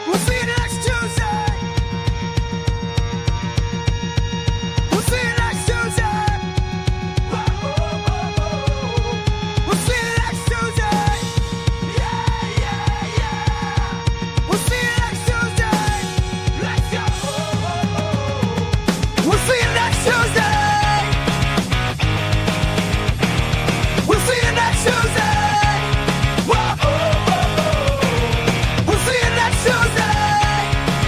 We'll see you next Tuesday. We'll see you next Tuesday. We'll see you next Tuesday. Yeah, yeah, yeah. We'll see you next Tuesday. Let's go. We'll see you next Tuesday. We'll see you next Tuesday. Whoa. We'll see you next Tuesday.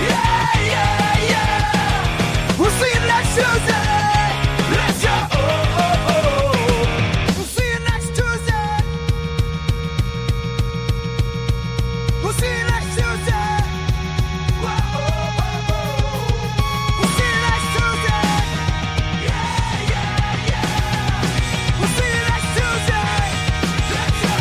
Yeah, yeah, yeah. We'll see you next Tuesday. Let's go. We'll see you next Tuesday. We'll see you next Tuesday. Whoa. We'll see you next Tuesday. Yeah, yeah, yeah. We'll see you next Tuesday. Let's go.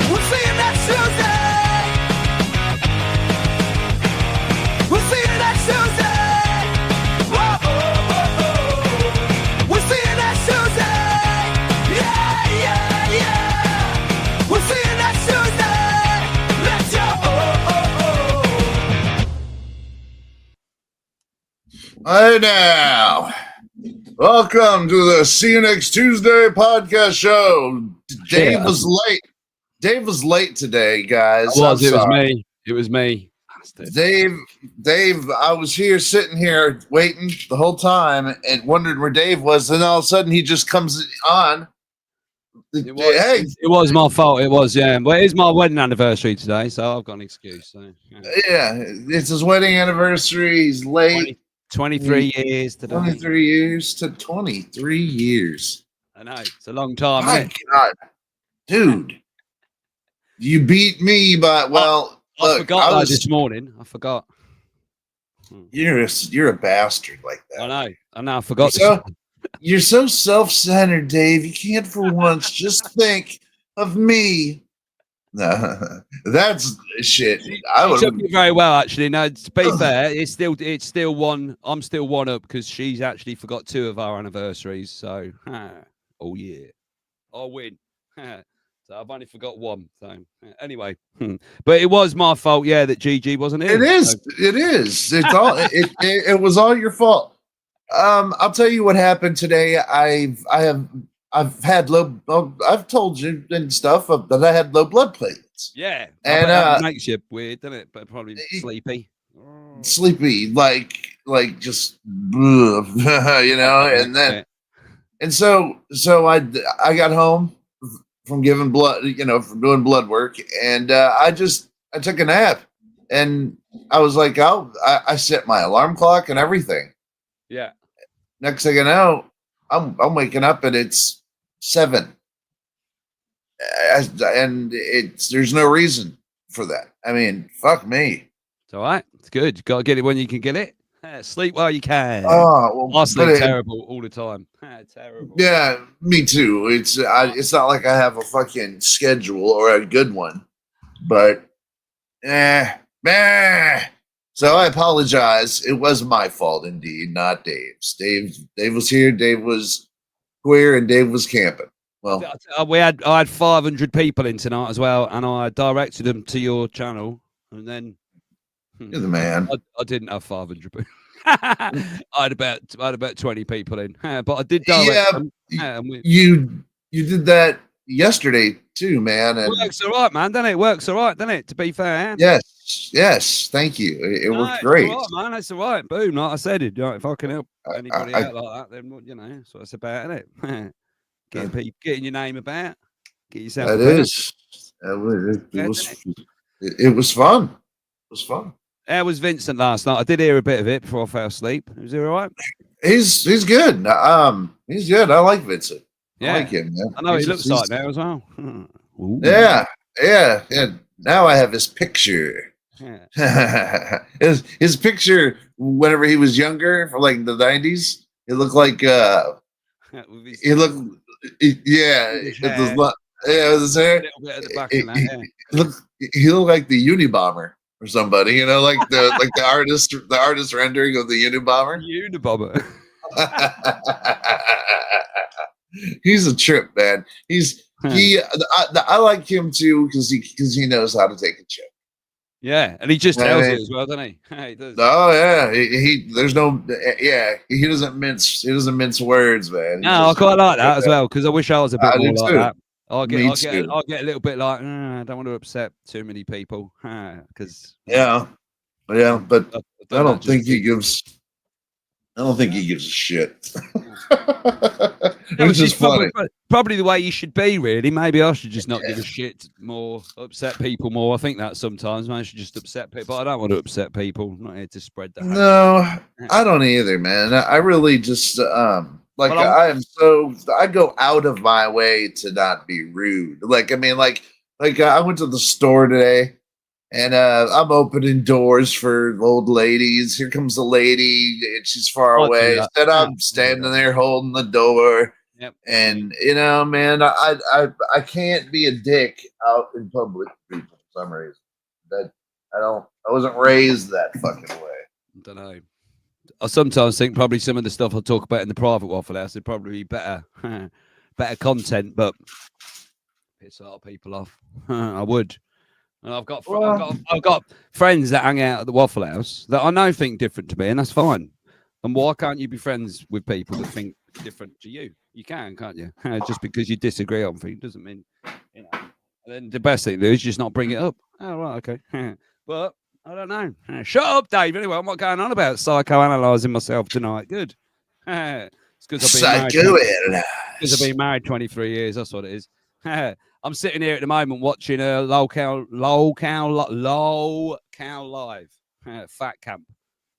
We'll see you next Tuesday. We'll see you next Tuesday. Whoa. We'll see you next Tuesday. Yeah, yeah, yeah. We'll see you next Tuesday. Let's go. Hey now, welcome to the C.U.N.ext Tuesday podcast show. Dave Yeah. was late. Dave was late today, guys. It was sorry. me. It was me. Bastard. Dave, I was here sitting here waiting the whole time and wondered where Dave was, and all of a sudden he just comes on. It was my fault. It was, yeah. But it is my wedding anniversary today, so I've got an excuse. So, yeah, it's his wedding anniversary. He's late. 23 years today. 23 years to 23 years. I know. It's a long time, My isn't it? God, dude. You beat me by I look, forgot that this morning. I forgot. You're a bastard like that. I know. I forgot. You're so self-centered, Dave. You can't for once just think of me. No, that's shit. I She took would. it very well, actually. No, to be fair, it's still one. I'm still one up because she's actually forgot 2 of our anniversaries. So, oh yeah, I'll win. So I've only forgot 1. So anyway, but it was my fault. Yeah, that Gigi wasn't here. It is. So. It is. It's all. It was all your fault. I'll tell you what happened today. I've had low. I've told you and stuff that I had low blood platelets. Yeah, and that makes you weird, doesn't it? But probably sleepy. Sleepy, like just, you know. And then, and so I got home from giving blood, from doing blood work, and I took a nap, and I was like, I set my alarm clock and everything. Yeah. Next thing I know, I'm waking up and it's 7, and there's no reason for that. I mean, fuck me. It's all right. It's good. You gotta get it when you can get it. Sleep while you can. Oh, well, I sleep terrible all the time. Terrible. Yeah, me too. It's not like I have a fucking schedule or a good one, but So I apologize. It was my fault indeed, not Dave's. Dave was here. Dave was queer, and Dave was camping. Well, I had 500 people in tonight as well, and I directed them to your channel, and then you're the man. I didn't have 500 people. I had about 20 people in, but I did direct them. You did that yesterday too, man. And it works all right, man. Doesn't it? Works all right, doesn't it? To be fair. Yes. Thank you. It worked great, all right, man. That's all right. Boom. Like I said, if I can help anybody out like that, then that's what it's about, isn't it? Getting your name about. Get yourself. It was fun. It was fun. How was Vincent last night? I did hear a bit of it before I fell asleep. Was he all right? He's good. He's good. I like Vincent. Yeah. I like him, man. I know he looks like now as well. Yeah. Now I have his picture. Yeah. his picture whenever he was younger, for like the 90s, it looked like he looked it was his hair. A little bit at the back of that, He looked like the Unabomber or somebody, you know, like the artist rendering of the Unabomber. Unabomber. He's a trip, man. I like him too because he knows how to take a chick. Yeah, and he just tells it as well, doesn't he? He does. Oh yeah, he doesn't mince words, man. No, I quite like that as well because I wish I was a bit more like that. I'll get a little bit like I don't want to upset too many people because but I don't think he gives a shit. Which is funny. Probably the way you should be, really. Maybe I should just not give a shit more, upset people more. I think that sometimes I should just upset people. I don't want to upset people. I'm not here to spread the hate. No, I don't either, man. I really just I go out of my way to not be rude. Like I went to the store today. And I'm opening doors for old ladies. Here comes a lady, and she's far away. And I'm standing there holding the door. Yep. And man, I can't be a dick out in public to people for some reason. I wasn't raised that fucking way. I don't know. I sometimes think probably some of the stuff I'll talk about in the private Waffle House would probably be better content, but piss a lot of people off. I would. And I've got friends that hang out at the Waffle House that I know think different to me, and that's fine. And why can't you be friends with people that think different to you? You can, can't you? Just because you disagree on things doesn't mean, And then the best thing to do is just not bring it up. Oh, right, okay. But I don't know. Shut up, Dave. Anyway, I'm not going on about psychoanalyzing myself tonight. Good. It's because I've been married 23 years. That's what it is. I'm sitting here at the moment watching a low cow live fat camp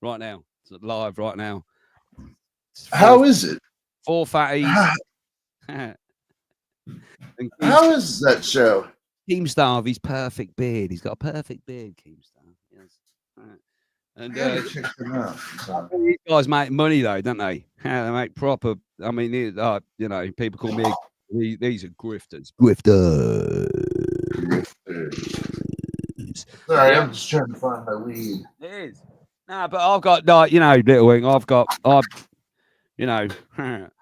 right now. It's live right now. How is it? 4 fatties. How is that show? Keemstar of his perfect beard. He's got a perfect beard, Keemstar. Yes. And these guys make money though, don't they? They make proper. I mean, people call me. These are grifters. Sorry, I'm just trying to find my weed. It is. Nah, but I've got little wing.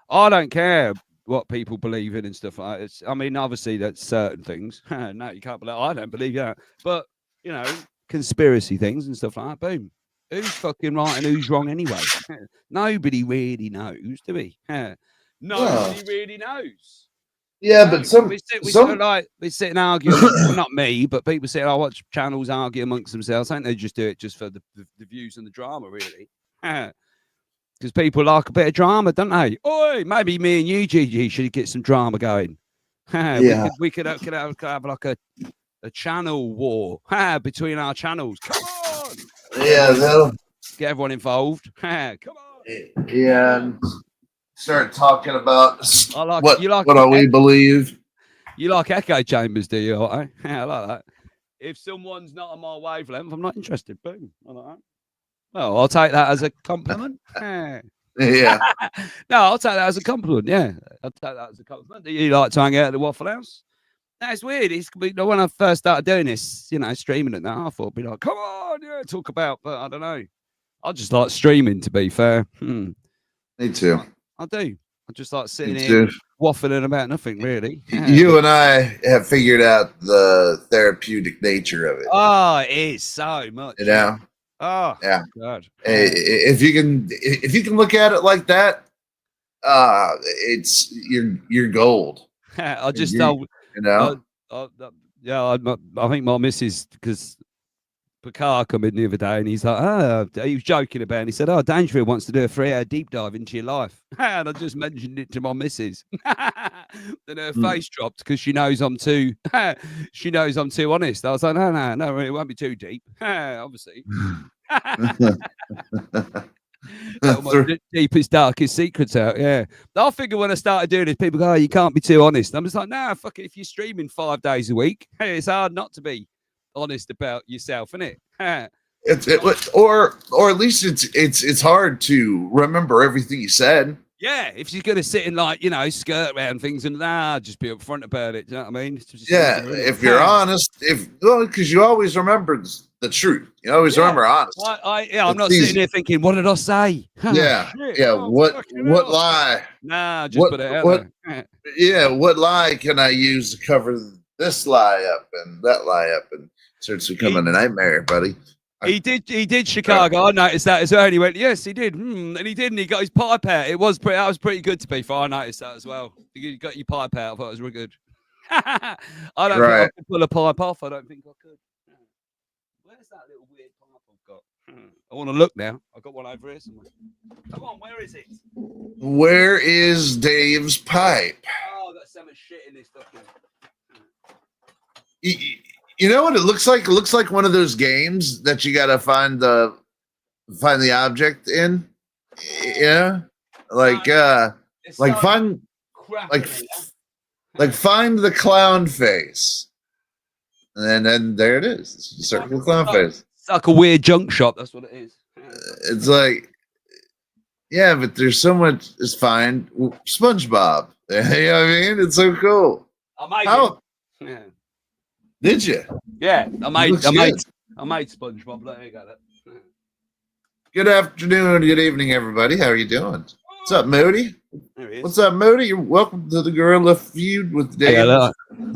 I don't care what people believe in and stuff like that. I mean, obviously that's certain things. No, you can't believe. I don't believe that. But conspiracy things and stuff like that. Boom. Who's fucking right and who's wrong anyway? Nobody really knows, do we? Nobody really knows. Yeah, but we sit and argue. Well, not me, but people say, I watch channels argue amongst themselves. I think they just do it just for the views and the drama, really. Because people like a bit of drama, don't they? Oi, maybe me and you, Gigi, should get some drama going. We could have like a channel war between our channels. Come on. Yeah, that'll get everyone involved. Come on. Yeah. And start talking about what we believe. You like echo chambers, do you? I like that. If someone's not on my wavelength, I'm not interested. Boom. I like that. Well, I'll take that as a compliment. Yeah. No, I'll take that as a compliment. Yeah, I'll take that as a compliment. Do you like to hang out at the Waffle House? That's weird. When I first started doing this, streaming at that, I thought, be like, come on, talk about. But I don't know. I just like streaming, to be fair. Me too. I do. I just like sitting here waffling about nothing, really. You and I have figured out the therapeutic nature of it. Oh, it is so much. Oh, yeah. God. If you can look at it like that, it's you're gold. I just told I think my missus, because Picard come in the other day and he's like, he was joking about it. And he said, Dangerfield wants to do a 3-hour deep dive into your life. And I just mentioned it to my missus. Then her face dropped because she knows I'm too honest. I was like, no, it won't be too deep. Obviously. Let my deepest, darkest secrets out. Yeah. I figure when I started doing this, people go, oh, you can't be too honest. I'm just like, nah, fuck it. If you're streaming 5 days a week, hey, it's hard not to be honest about yourself, isn't it? Or at least it's hard to remember everything you said. Yeah, if she's gonna sit and skirt around things and just be upfront about it. Do you know what I mean? Yeah, if you're honest, because you always remember the truth. You always remember honest. I'm not sitting there thinking, what did I say? Yeah, what lie? Nah, just put it out there. Yeah, what lie can I use to cover this lie up and that lie up, and starts becoming a nightmare, buddy. He did Chicago. I noticed that as well. And he went, yes, he did. And he did. And he got his pipe out. That was pretty good to be fair. I noticed that as well. You got your pipe out. I thought it was real good. I don't think I could pull a pipe off. I don't think I could. Where's that little weird pipe I've got? I want to look now. I've got one over here somewhere. Come on, where is it? Where is Dave's pipe? Oh, I've got so much shit in this document. You know what it looks like? It looks like one of those games that you gotta find the object in. Yeah, find the clown face, and then there it is. Circle the clown face. It's like a weird junk shop. That's what it is. It's like, yeah, but there's so much is fine. SpongeBob. You know what I mean? It's so cool. Yeah. Did you? Yeah, I made SpongeBob. There you go. Good afternoon, good evening, everybody. How are you doing? What's up, Moody? What's up, Moody? You're welcome to the Gorilla Feud with Dave. I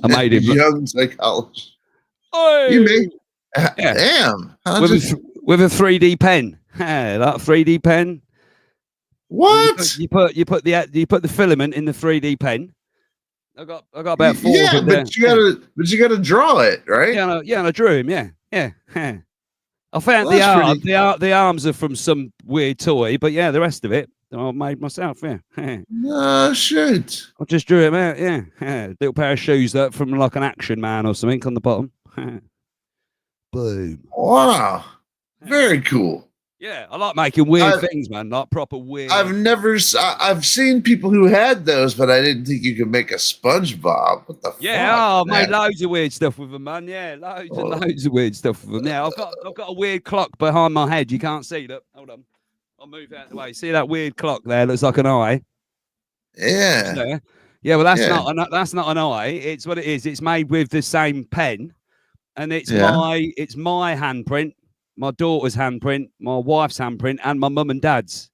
made him. Young psychologist. Oh, you made? Yeah. Damn. With a 3D pen. That 3D pen. What? You put the filament in the 3D pen. I got about 4. Yeah, but you gotta draw it, right? Yeah, and I drew him. Yeah. I found the arms are from some weird toy, but yeah, the rest of it I made myself. Yeah. Oh shit! I just drew him out. Yeah. Little pair of shoes that from like an Action Man or something on the bottom. Boom! Wow, very cool. Yeah, I like making weird things, man. Like proper weird. I've seen people who had those, but I didn't think you could make a SpongeBob. What the fuck? Yeah, I've made loads of weird stuff with them, man. Yeah, loads of weird stuff with them. Yeah, I've got a weird clock behind my head. You can't see that. Hold on, I'll move out of the way. See that weird clock there? Looks like an eye. Yeah. Yeah. Well, that's not an eye. It's what it is. It's made with the same pen, and it's my handprint. My daughter's handprint, my wife's handprint, and my mum and dad's.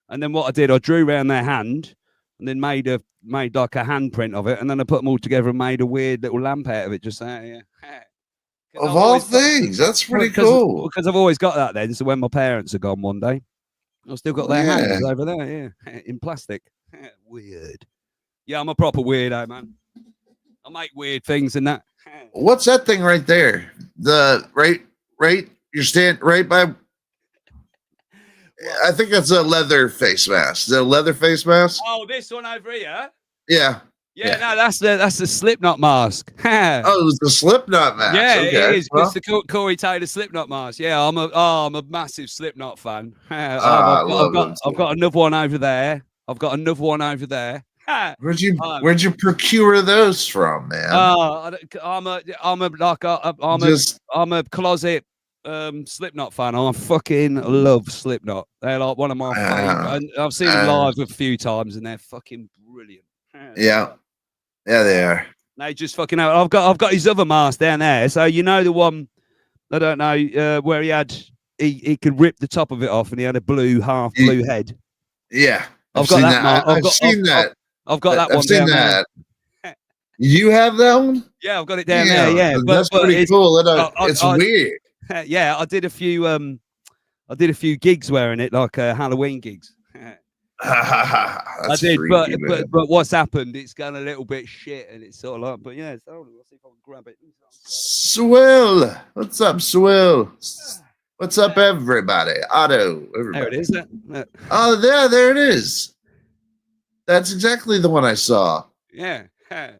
And then what I did, I drew around their hand, and then made like a handprint of it, and then I put them all together and made a weird little lamp out of it. Just yeah. Of all things, that's pretty cool. Because I've always got that then. So when my parents are gone one day, I've still got their hands over there, yeah, in plastic. Weird. Yeah, I'm a proper weirdo, man. I make weird things and that. What's that thing right there? The right. You're standing right by. I think that's a leather face mask. Is that a leather face mask? Oh, this one over here. Yeah. Yeah, no, that's the Slipknot mask. Oh, it was the Slipknot mask. Yeah, okay. It is. Well, it's the Corey Taylor Slipknot mask. Yeah, I'm a massive Slipknot fan. I've got another one over there. Whered you procure those from, man? I'm a closet Slipknot fan. I fucking love Slipknot. They're like one of my favorite. I've seen them live a few times, and they're fucking brilliant. Yeah, they are. They just fucking out. I've got his other mask down there. So you know the one. I don't know where he could rip the top of it off, and he had a half blue head. Yeah, I've got that. I've seen that. I've got that one. I've seen that. You have that one? Yeah, I've got it down there. Yeah, that's pretty cool. It's weird. Yeah, I did a few gigs wearing it, like Halloween gigs. I did, freaky, but what's happened? It's gone a little bit shit, and it's sort of like, but yeah, let's see if I can grab it. Swill, what's up, Swill? What's up, everybody? Otto, everybody. There it is. Oh, there it is. That's exactly the one I saw. Yeah. That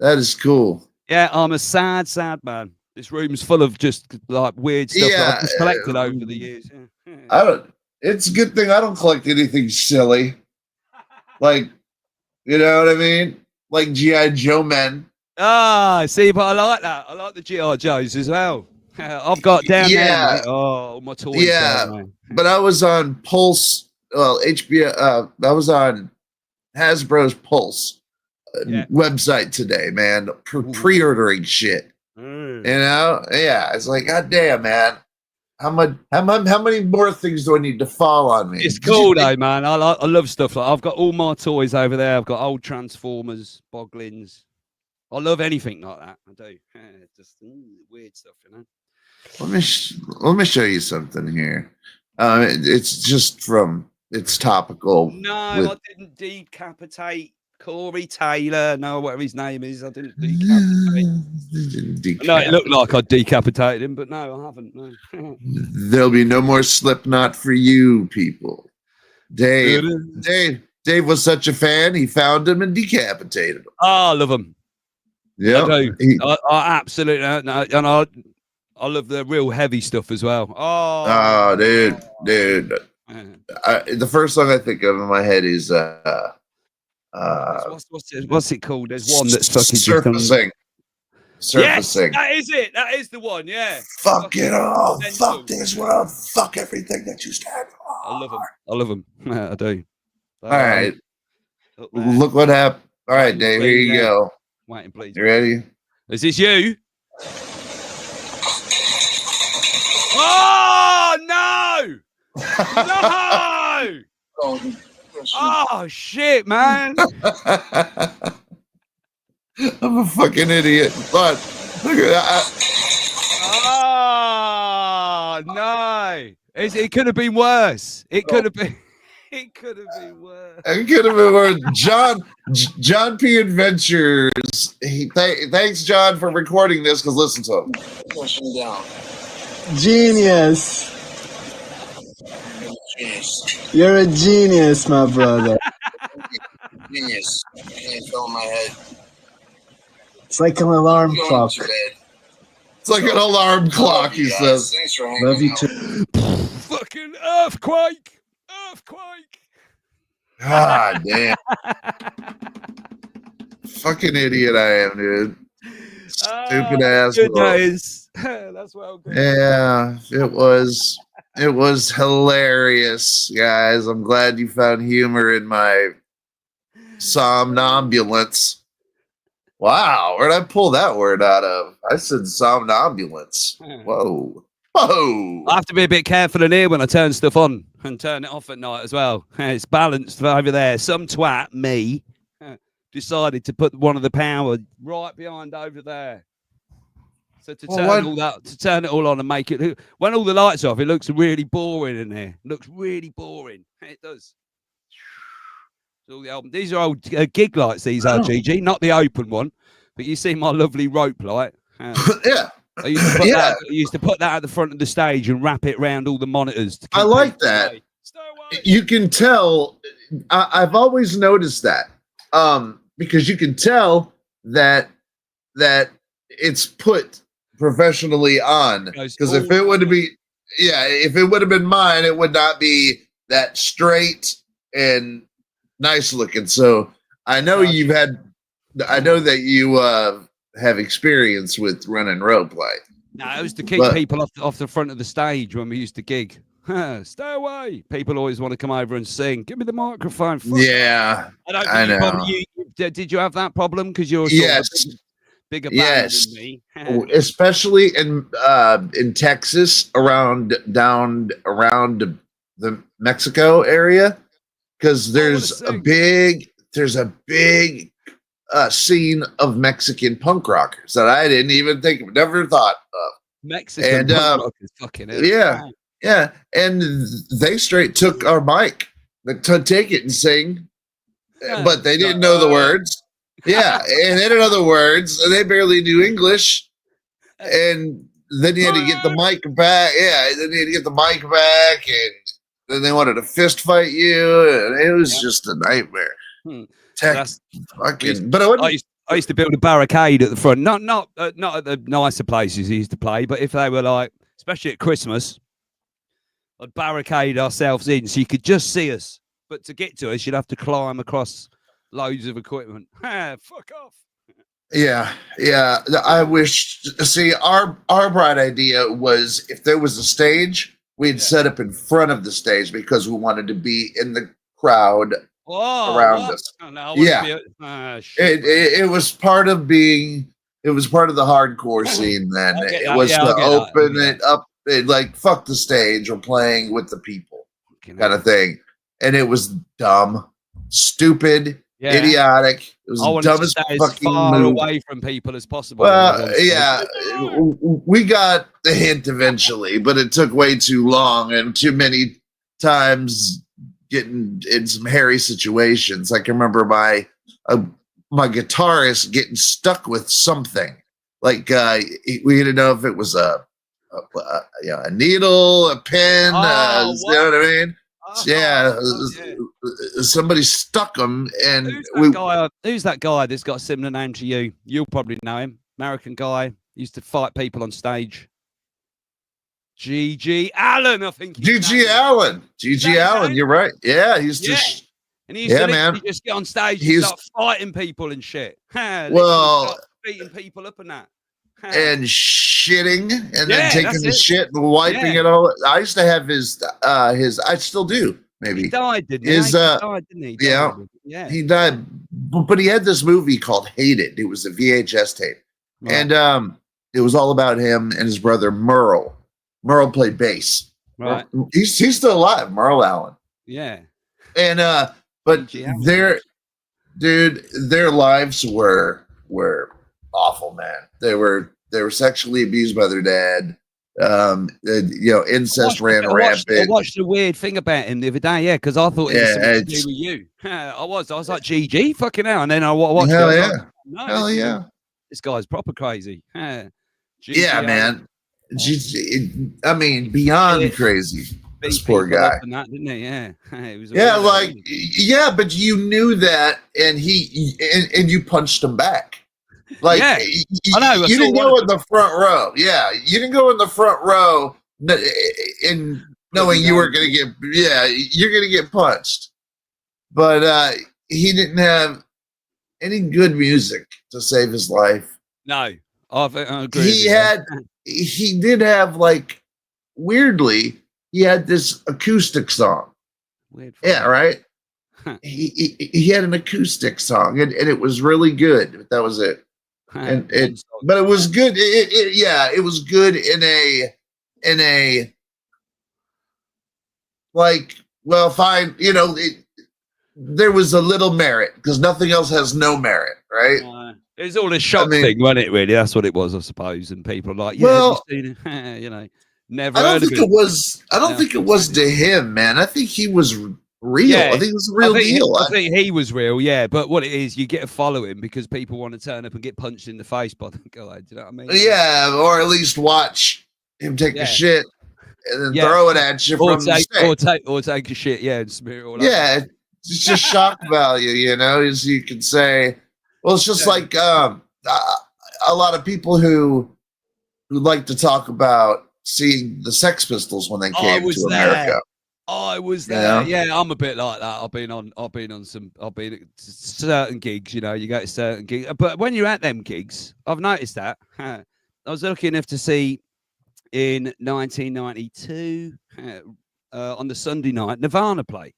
is cool. Yeah, I'm a sad man. This room's full of just like weird stuff that I've just collected over the years. Yeah. I don't. It's a good thing I don't collect anything silly. Like, you know what I mean? Like G.I. Joe men. Ah, see, but I like that. I like the G.I. Joes as well. I've got down there, mate. Oh, all my toys down there. But I was on Pulse, well, HBO. I was on Hasbro's Pulse website today, man. Pre-ordering shit. You know? Yeah. It's like, God damn, man. How many more things do I need to fall on me? It's cool though, man. I love stuff like I've got all my toys over there. I've got old Transformers, Boglins. I love anything like that. I do. Just weird stuff, you know. Let me show you something here. It's just from it's topical. No, I didn't decapitate Corey Taylor. No, whatever his name is. I didn't decapitate. No, it looked like I decapitated him, but no, I haven't. No. There'll be no more Slipknot for you, people. Dave was such a fan. He found him and decapitated him. Oh, I love him. Yeah, I absolutely, and I love the real heavy stuff as well. Oh, dude. The first song I think of in my head is what's it called? There's one that's fucking surfacing. Yes, that is it. That is the one. Yeah. Fuck it all. Fuck this world. Fuck everything that you stand for. I love them. I do. All right. Look what happened. All right, Dave. Here you go. Waiting, please. You ready? Is this you? Oh no! No! Oh shit, man! I'm a fucking idiot. But look at that. Oh no! It could have been worse. It could have been. It could have been worse. It could have been worse. John P. Adventures. Thanks, John, for recording this. Because listen to him. Pushing down. Genius. You're a genius, my brother. Genius. Hands on my head. It's like an alarm clock. It's like an alarm clock, he says. Thanks for hanging Love you out. too. Fucking earthquake! Earthquake! God damn. Fucking idiot I am, dude. Stupid ass. That's well good. Yeah, it was hilarious, guys. I'm glad you found humor in my somnambulance. Wow, where'd I pull that word out of? I said somnambulance. Whoa. I have to be a bit careful in here when I turn stuff on and turn it off at night as well. It's balanced over there. Some twat, me, decided to put one of the power right behind over there. So to turn it all on and make it, when all the lights off, it looks really boring in here. It looks really boring. It does. All the album. These are old gig lights. These are GG, not the open one. But you see my lovely rope light. Yeah. I used to put that at the front of the stage and wrap it around all the monitors. I like that. You can tell. I've always noticed that because you can tell that it's put professionally on. Because if it would be, if it would have been mine, it would not be that straight and nice looking. So I know you've had. I know that you have experience with running rope light. No, it was to keep people off the front of the stage when we used to gig. Stay away. People always want to come over and sing. Give me the microphone. Yeah, I know. Did you have that problem? Because you're bigger band than me. Especially in Texas, around the Mexico area, because there's a big scene of Mexican punk rockers that I didn't even never thought of. Mexican punk rockers, fucking hell. Yeah, and they straight took our mic to take it and sing, but they didn't know the words. Yeah, and they didn't know the words, and they barely knew English. And then you had to get the mic back. Yeah, then you had to get the mic back, and then they wanted to fist fight you, and it was just a nightmare. But I used to build a barricade at the front, not at the nicer places he used to play, but if they were like, especially at Christmas, I'd barricade ourselves in so you could just see us. But to get to us, you'd have to climb across loads of equipment. Fuck off. Yeah, yeah. I wish. See, our bright idea was if there was a stage, we'd set up in front of the stage because we wanted to be in the crowd around us. Oh, no, it was part of being. It was part of the hardcore scene. Then it was to open it up, like fuck the stage or playing with the people, kind of thing. And it was dumb, stupid. Idiotic. It was the dumbest fucking move. Away from people as possible. Well, yeah, we got the hint eventually, but it took way too long and too many times getting in some hairy situations. I can remember my guitarist getting stuck with something. Like we didn't know if it was a needle, a pen. You know what I mean? Somebody stuck him, and who's that guy that's got a similar name to you? You'll probably know him. American guy, used to fight people on stage. G.G. Allen, I think. G.G. Allen. G.G. Allen, you're right. Yeah, he's just. And he used to just get on stage and start fighting people and shit. Well, beating people up and that. And shitting and then taking the shit and wiping it all. I used to have his I still do, maybe. He died, didn't he? He died, didn't he? Yeah. He died. But he had this movie called Hated. It was a VHS tape. Right. And it was all about him and his brother Merle. Merle played bass. Right. He's still alive, Merle Allen. Yeah. And but their lives were awful, man. They were sexually abused by their dad. Incest ran rampant. I watched a weird thing about him the other day, because I thought it was something to do with you. I was like, GG, fucking hell. And then I watched hell it. Yeah. Hell yeah. This guy's proper crazy. Man. Beyond crazy. This poor guy. That, didn't he? Yeah. But you knew that, and you punched him back. Like, I know. You didn't go in the front row. Yeah, you didn't go in the front row in knowing you were going to get. Yeah, you're going to get punched. But he didn't have any good music to save his life. No, I agree. He did have, like, weirdly, he had this acoustic song. Weird. Yeah, right. He had an acoustic song, and it was really good. But that was it. But it was good. It was good in a like, well, fine. There was a little merit because nothing else has no merit, right? It was all a shock thing, wasn't it? Really, that's what it was, I suppose. And people are like, well, have you seen it? Never. I don't think it was. I don't think it was to him, man. I think he was real. I think it was a real deal. I think he was real, but what it is, you get to follow him because people want to turn up and get punched in the face by the guy. Do you know what I mean? Yeah, or at least watch him take a shit and then throw it at you from the stage. Or take a shit, and smear it all over. Yeah, it's just shock value, as you can say. Well, it's just like a lot of people who like to talk about seeing the Sex Pistols when they came to America. I was there. Yeah, I'm a bit like that. I've been at certain gigs, you go to certain gigs. But when you're at them gigs, I've noticed that. I was lucky enough to see in 1992 on the Sunday night Nirvana play,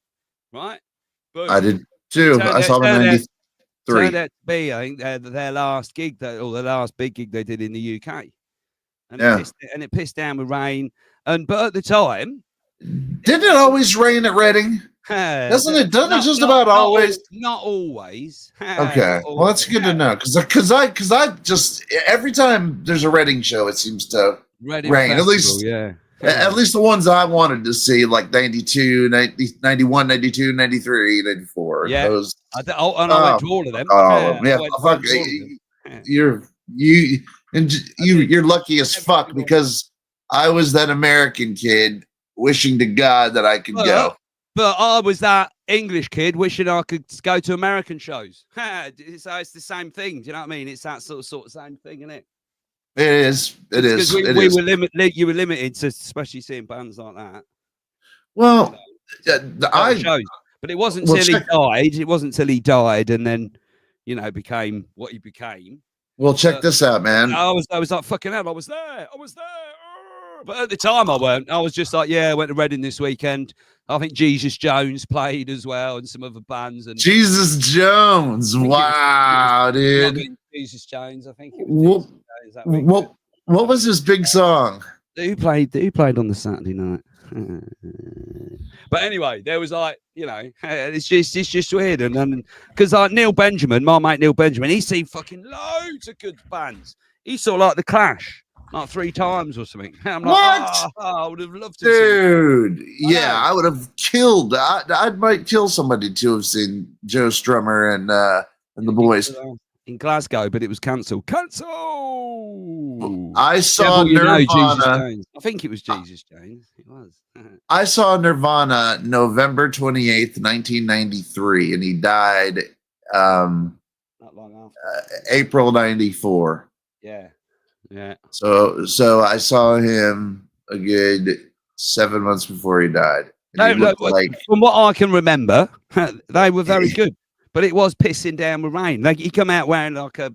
right? But I did too. I saw them in 93. Turned out to be, I think, their last gig, or the last big gig they did in the UK. And it pissed down with rain. But at the time, didn't it always rain at Reading? Doesn't it? Doesn't it just about always? Not always. Okay, well that's good to know because I just every time there's a Reading show, it seems to rain. Festival, at least the ones I wanted to see, like 92, 91, 92, 93, 94. Yeah, those. I went to all of them. You're lucky as fuck because I was that American kid wishing to God that I could go. But I was that English kid wishing I could go to American shows. So it's the same thing. Do you know what I mean? It's that sort of same thing, isn't it? It is. It is. Because we were limited. You were limited to, especially seeing bands like that. Well, Shows. But it wasn't till he died. It wasn't till he died, and then, became what he became. Well, check this out, man. I was like, fucking hell, I was there. But at the time, I weren't. I was just like, yeah, I went to Reading this weekend. I think Jesus Jones played as well, and some other bands. And Jesus Jones, wow, dude. Jesus Jones, I think it was. What was his big song? Who played on the Saturday night? But anyway, there was like, it's just weird, and because like Neil Benjamin, my mate Neil Benjamin, he's seen fucking loads of good bands. He saw like the Clash like 3 times or something. I'm like, what? I would have loved to, dude. I would have killed. I might kill somebody to have seen Joe Strummer and the boys in Glasgow, but it was cancelled. I saw Nirvana. I think it was Jesus Jones. It was. I saw Nirvana November 28th, 1993, and he died not long after. April 94. Yeah. So I saw him a good 7 months before he died. From what I can remember, they were very good, but it was pissing down with rain. Like he come out wearing like I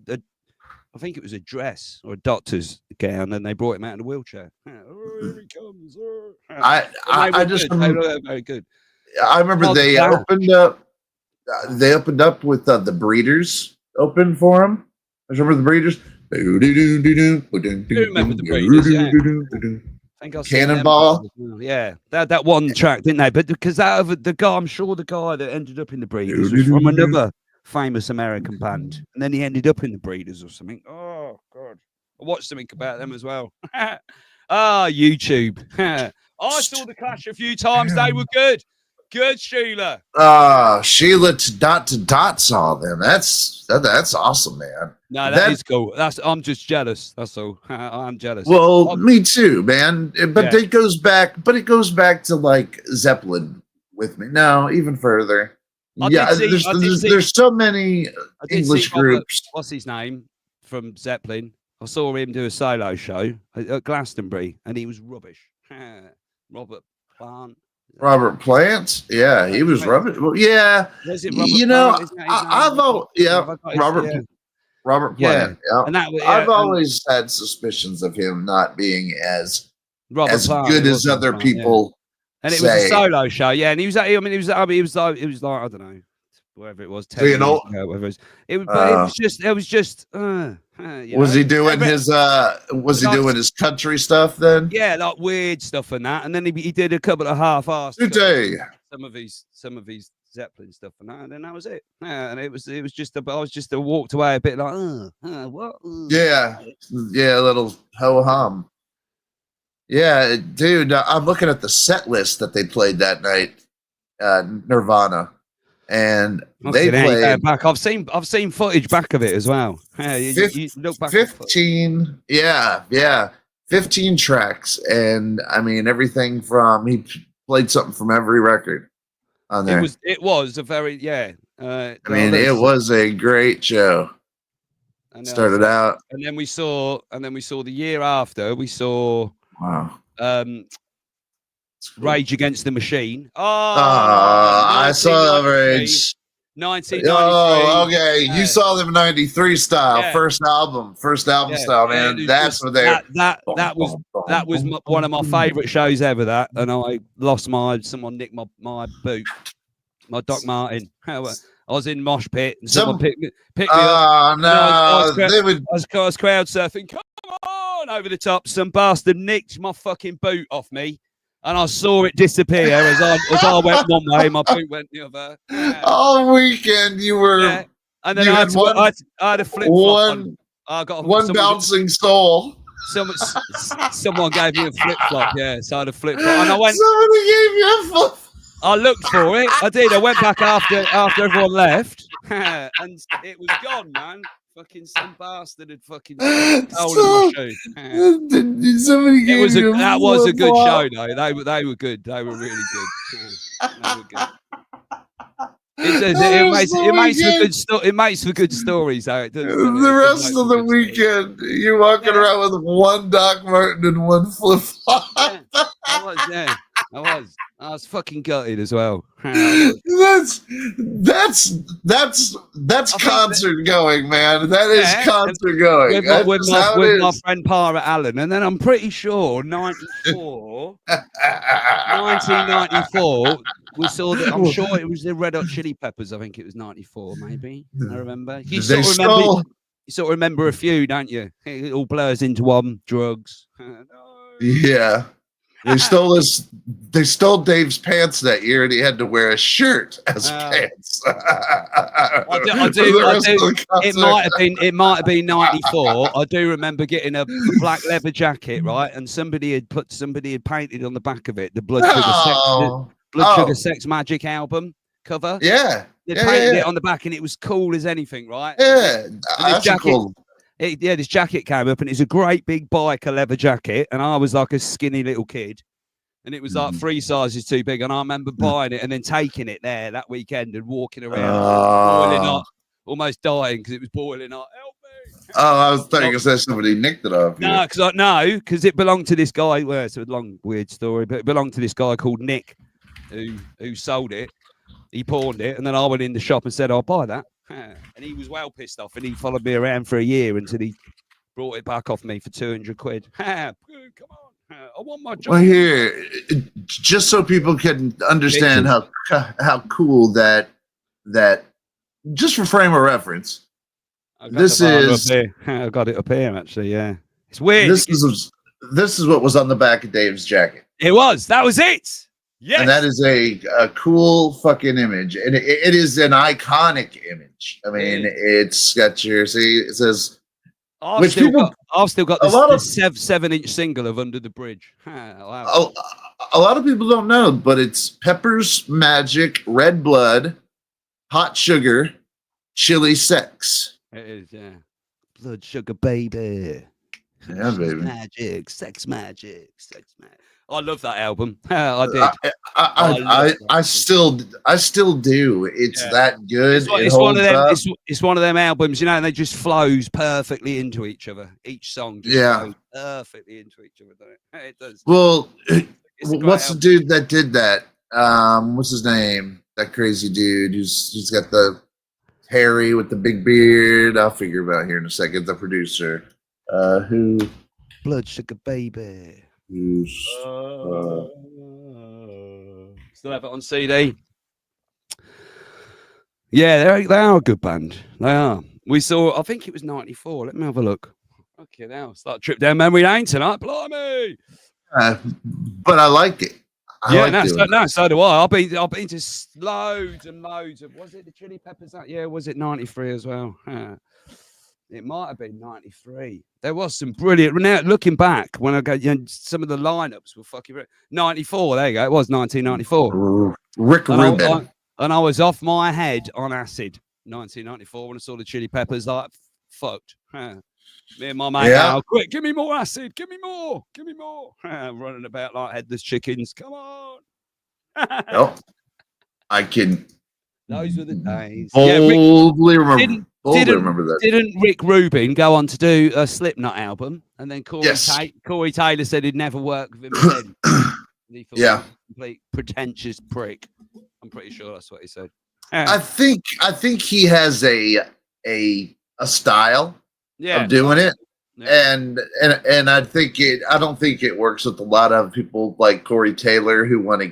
think it was a dress or a doctor's gown, and they brought him out in a wheelchair. Oh, here he comes. I just remember, very good. I remember they opened up. They opened up with the Breeders open for him. I remember the Breeders. Remember the Breeders? Yeah. I think Cannonball. Yeah, that one track, didn't they? But because I'm sure the guy that ended up in the Breeders was from another famous American band, and then he ended up in the Breeders or something. Oh God, I watched something about them as well. YouTube. I saw the Clash a few times. They were good. Good, Sheila. Sheila to dot saw them. That's awesome, man. No, that is cool. I'm just jealous. That's all. I'm jealous. Well, me too, man. But it goes back. But it goes back to like Zeppelin with me. No, even further. There's so many English groups. What's his name from Zeppelin? I saw him do a solo show at Glastonbury, and he was rubbish. Robert Plant. Robert Plant? Yeah, he was rubbish. Well, yeah, Robert Plant. Yeah. And I've always had suspicions of him not being as good as other people. And it was a solo show, yeah. And he was like, I don't know, whatever it was, 10 years ago, whatever it was. It was just. Was he doing his country stuff then? Yeah, like weird stuff and that. And then he did a couple of half-assed some of his Zeppelin stuff and that, and then that was it. Yeah, and it was just I was just walked away a bit like, what? Yeah, a little ho-hum. Yeah, dude, I'm looking at the set list that they played that night, Nirvana, and they played back. I've seen footage back of it as well. Yeah, you look back. 15, 15 tracks, and I mean everything from he played something from every record on there. It was a very it was a great show. Started out, and then we saw the year after we saw. Wow. Rage Against the Machine. I saw Rage. 1993. Oh, okay. You saw them 93 style, first album style, man. That's what they. That was one of my favorite shows ever. That, and I lost someone nicked my boot, my Doc Martin. I was in mosh pit and someone picked me up. Oh no! I was crowd surfing. Come on, over the top. Some bastard nicked my fucking boot off me, and I saw it disappear as I went one way, my boot went the other. Yeah. All weekend you were. Yeah. And then I had a flip flop. I got one bouncing soul. Someone gave me a flip flop. Yeah, so I had a flip flop, and I went. Somebody gave you a flip. I looked for it. I did. I went back after everyone left, and it was gone, man. Fucking some bastard had fucking stolen my shoe. Somebody gave you that was a good show, though. They were good. They were really good. They were good. It makes for good stories, though. It does. The rest of the weekend, you're walking around with one Doc Martin and one flip flop. Yeah, I was fucking gutted as well. That's concert going, man. That is concert going. With my friend Para Allen, and then I'm pretty sure 1994. We saw that. I'm sure it was the Red Hot Chili Peppers. I think it was 94, maybe. I remember. You sort of remember a few, don't you? It all blurs into one. Drugs. Yeah. They stole Dave's pants that year, and he had to wear a shirt as pants. I do. It might have been 94. I do remember getting a black leather jacket, right? And somebody had painted on the back of it the Blood Sugar Sex Magic album cover. Yeah. They painted it on the back, and it was cool as anything, right? Yeah. That's cool. This jacket came up, and it's a great big biker leather jacket, and I was like a skinny little kid, and it was like 3 sizes too big, and I remember buying it and then taking it there that weekend and walking around boiling hot, almost dying because it was boiling hot. Help me! Oh, I was thinking somebody nicked it off. Because it belonged to this guy. Well, it's a long weird story, but it belonged to this guy called Nick, who sold it. He pawned it, and then I went in the shop and said, "I'll buy that." And he was well pissed off, and he followed me around for a year until he brought it back off me for 200 quid. Come on, I want my job. Well, here, just so people can understand how cool that just for frame of reference, this is. I got it up here actually. Yeah, it's weird. This is what was on the back of Dave's jacket. That was it. Yes. And that is a cool fucking image. And it is an iconic image. I mean, it's got it says, I've still got this 7-inch single of Under the Bridge. Wow. A lot of people don't know, but it's Peppers, Magic, Red Blood, Hot Sugar, Chili Sex. It is, yeah. Blood Sugar, baby. Yeah, baby. Magic, sex magic. I love that album. I did. I still do. It's that good. It's one of them albums, you know, and they just flows perfectly into each other. Each song just flows perfectly into each other, doesn't it? It does. Well, what's the dude that did that? What's his name? That crazy dude who's got the hairy with the big beard. I'll figure it out here in a second. The producer, who Blood Sugar Baby. Still have it on CD. Yeah, they are a good band. They are. We saw, I think it was 94. Let me have a look. Okay, now start trip down memory lane tonight. Blimey. But I liked it. So do I. I've been to loads and loads of. Was it the Chili Peppers? Was it 93 as well? It might have been 93. There was some brilliant. Now looking back, when I go, some of the lineups were fucking 94. There you go. It was 1994. Rick Rubin. And I was off my head on acid. 1994 when I saw the Chili Peppers. Like fucked. Me and my mate. Now, quick, give me more acid. Give me more. Running about like headless chickens. Come on. Nope. I can. Those were the days. Boldly remember. Remember that. Didn't Rick Rubin go on to do a Slipknot album? And then Corey Taylor said he'd never work with him again. He thought he was a complete pretentious prick. I'm pretty sure that's what he said. I think he has a style of doing it. Yeah. And I don't think it works with a lot of people like Corey Taylor who want to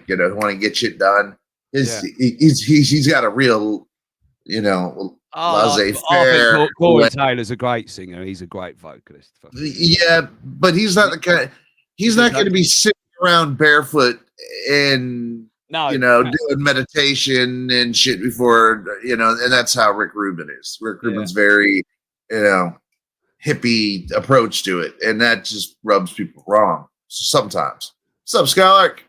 get shit done. He's got a real, laissez-faire. Corey Taylor's a great singer. He's a great vocalist. Yeah, but he's not the kind. He's not going to be sitting around barefoot and doing meditation and shit before and that's how Rick Rubin is. Rick Rubin's very hippie approach to it, and that just rubs people wrong sometimes. What's up, Skylark?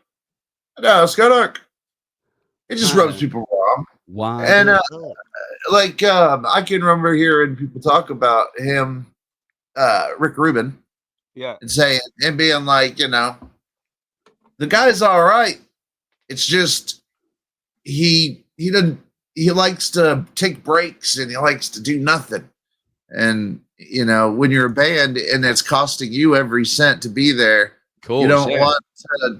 No, Skylark. It just rubs people wrong. Wow. And I can remember hearing people talk about him, Rick Rubin, and saying and being like, the guy's all right. It's just he doesn't he likes to take breaks and he likes to do nothing. And when you're a band and it's costing you every cent to be there, you don't want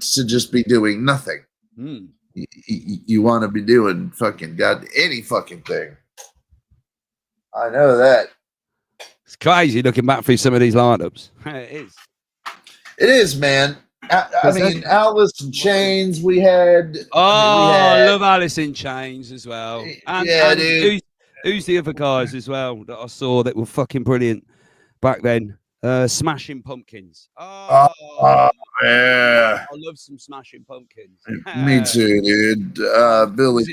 to just be doing nothing. You want to be doing fucking any fucking thing. I know that. It's crazy looking back through some of these lineups. It is. It is, man. I mean, Alice in Chains. We had. I love Alice in Chains as well. And dude. Who's the other guys as well that I saw that were fucking brilliant back then? Smashing Pumpkins. Yeah. I love some Smashing Pumpkins. Me too, dude. Billy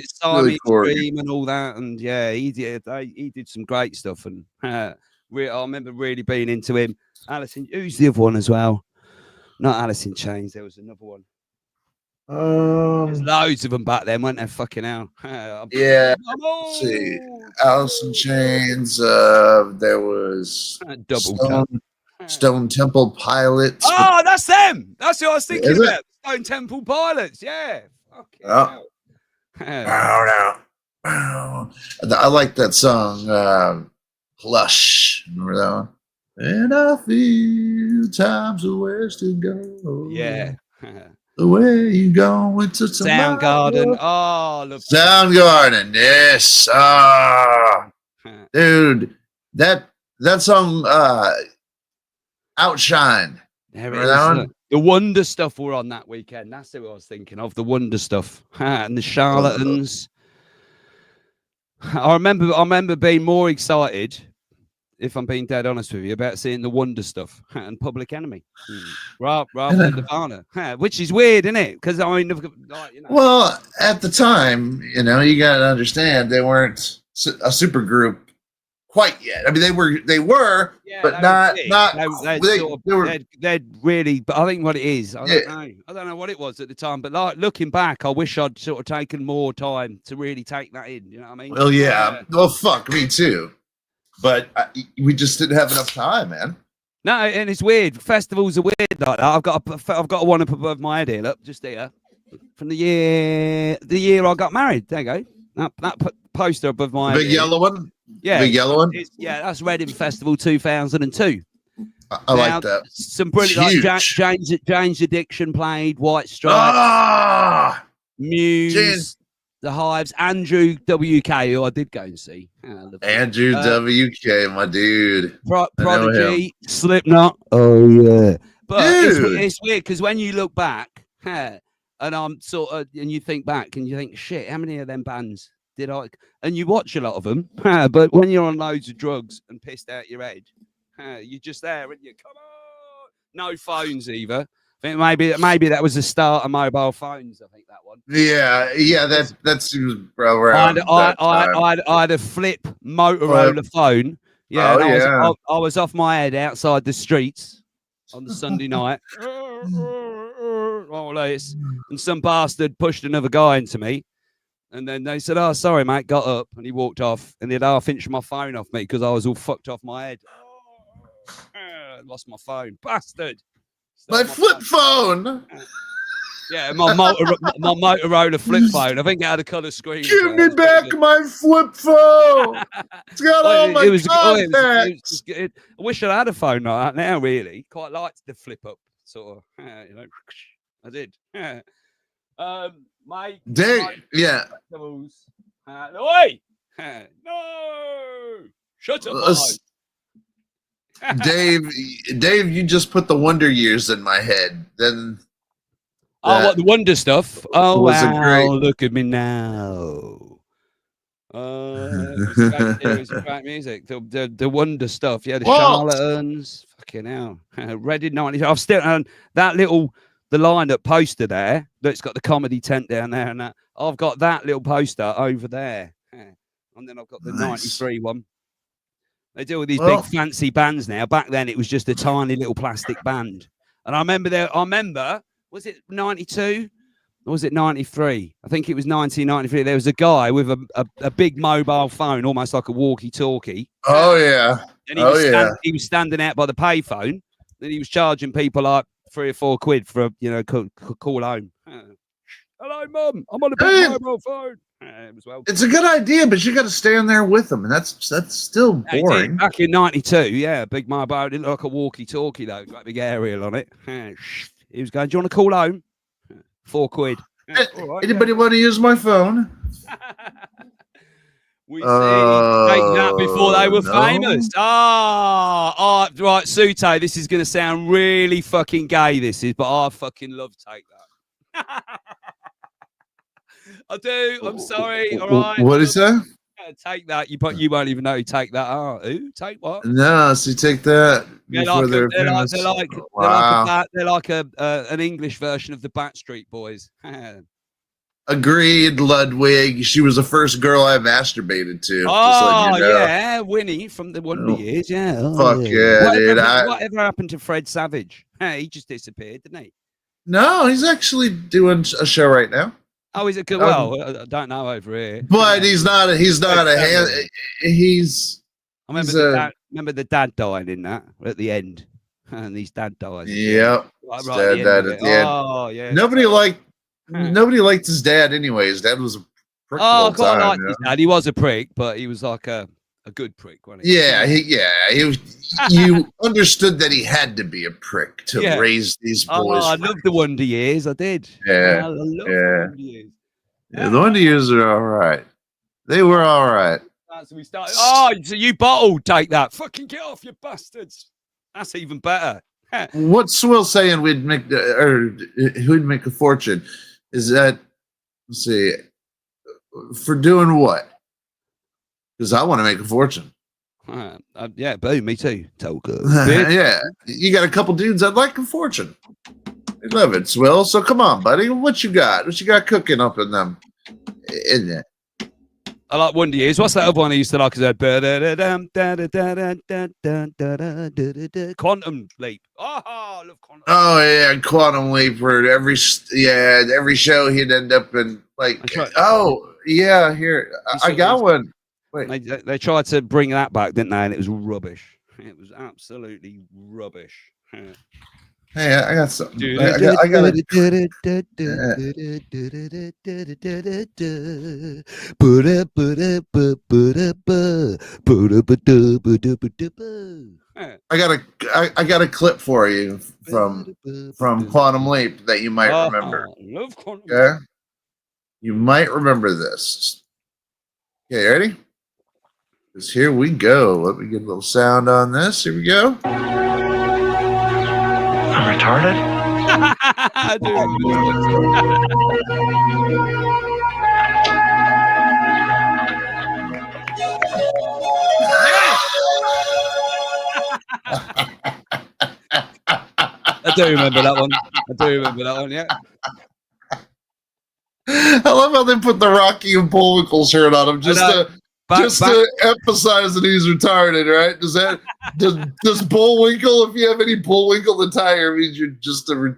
Corgan and all that, and yeah, he did some great stuff, and I remember really being into him. Who's the other one as well? Not Alice in Chains. There was another one. There's loads of them back then, weren't there? Fucking hell. Yeah. Let's see, Alice in Chains. There was Stone Temple Pilots. Oh, that's them. That's what I was thinking about. Stone Temple Pilots. Yeah. Okay. I like that song. Plush. Remember that one? And I feel time's a wasted go. Yeah. The way you go into Soundgarden. Oh, I love Soundgarden. Yes. Dude, that song Outshine. There it is. The Wonder Stuff were on that weekend. That's what I was thinking of. The Wonder Stuff and the Charlatans. I remember being more excited, if I'm being dead honest with you, about seeing the Wonder Stuff and Public Enemy rather than Nirvana, which is weird, isn't it? Because I mean, well, at the time, you got to understand they weren't a super group quite yet. I mean, they were, but not. They'd really. But I think what it is, I don't know what it was at the time. But like looking back, I wish I'd sort of taken more time to really take that in. You know what I mean? Well, yeah. Well, fuck me too. But we just didn't have enough time, man. No, and it's weird. Festivals are weird like that. I've got one up above my head here. Look, just here, from the year I got married. There you go. That poster above my big yellow one. Yeah, big yellow one. That's Reading Festival 2002. I like that. Some brilliant, like Jane's Addiction played, White Stripes, Muse. The Hives, Andrew W.K., who I did go and see. Andrew W.K., my dude. Prodigy, Slipknot. Oh, yeah. But it's weird because when you look back, and I'm and you think back and you think, shit, how many of them bands did I? And you watch a lot of them, but when you're on loads of drugs and pissed out your head, you're just there and you come on. No phones either. I think maybe that was the start of mobile phones. I think that one. Yeah. That seems around. I had a flip Motorola phone. Yeah, I was off my head outside the streets on the Sunday night. And some bastard pushed another guy into me, and then they said, "Oh, sorry, mate." Got up and he walked off, and he'd half-inched my phone off me because I was all fucked off my head. Lost my phone, bastard. My flip phone. Yeah, my Motorola flip phone. I think it had a colour screen. Give me back my flip phone. It's got all my contacts. I wish I had a phone like that now. Really, quite liked the flip up sort of. I did. Mate. Dave, yeah. Oi! No! Shut up. Dave, you just put the Wonder Years in my head. Then what the Wonder Stuff? Oh wow! Look at me now. It was great music. The Wonder Stuff. Yeah, the Charlatans. Fucking hell. Reading 90s. I've still the lineup poster there. That's got the comedy tent down there, and that. I've got that little poster over there, and then I've got the 93 one. They do all these big fancy bands now. Back then, it was just a tiny little plastic band. And I remember, was it 92 or was it 93? I think it was 1993. There was a guy with a big mobile phone, almost like a walkie-talkie. Oh, yeah. And he was standing out by the payphone. And he was charging people like £3 or £4 for a call home. Hello, Mum. I'm on a big mobile phone. It was well. It's a good idea, but you got to stand there with them, and that's still boring. Back in '92, yeah, big mobile didn't look like a walkie-talkie though, got a big aerial on it. He was going, "Do you want to call home?" £4. Anybody want to use my phone? We see that before they were no. famous. Right, Sute, this is going to sound really fucking gay, this is, but I fucking love Take That. I do. I'm sorry. All right. What is that? Take That. You won't even know who Take That are. Who? Take what? No, so you take that before they're famous. They're like an English version of the Backstreet Boys. Agreed, Ludwig. She was the first girl I masturbated to. Oh, yeah. Winnie from the Wonder Years. Yeah. Fuck yeah, dude. Whatever happened to Fred Savage? He just disappeared, didn't he? No, he's actually doing a show right now. Oh, is it good? Well, I don't know over here. But he's not a he's. I remember the dad dying in that at the end. And his dad died. Yep. Right at the end. Oh, yeah. Nobody liked his dad anyway. His dad was a prick. Oh, I quite liked his dad. He was a prick, but he was like a good prick, wasn't he? Yeah, he was. You understood that he had to be a prick to raise these boys. I loved the Wonder Years. I did. Yeah, I loved the Wonder Years. Yeah, the Wonder Years are all right. They were all right. So we started. Oh, so you bottled Take That. Fucking get off, you bastards. That's even better. What's Swill saying who'd make a fortune? Is that, let's see, for doing what? Because I want to make a fortune. Yeah, boom, me too. Toka. Yeah, you got a couple dudes I'd like a fortune. They love it, Swill. So come on, buddy. What you got? What you got cooking up in them? In there. I like Wonder Years. What's that other one I used to like? Quantum Leap. Oh, I love Quantum. Oh yeah, Quantum Leap. For every show he'd end up in like. Oh yeah, here I got one. Wait, they tried to bring that back, didn't they? And it was rubbish. It was absolutely rubbish. Hey, I got something. I got a clip for you from Quantum Leap that you might remember. Love Quantum Leap. Okay, you might remember this. Okay, ready? Because here we go. Let me get a little sound on this. Here we go. I'm retarded? I do. I do remember that one. Yeah. I love how they put the Rocky and Bullwinkle shirt on him just to emphasize that he's retarded, right? Does Bullwinkle, if you have any Bullwinkle attire, means you're just a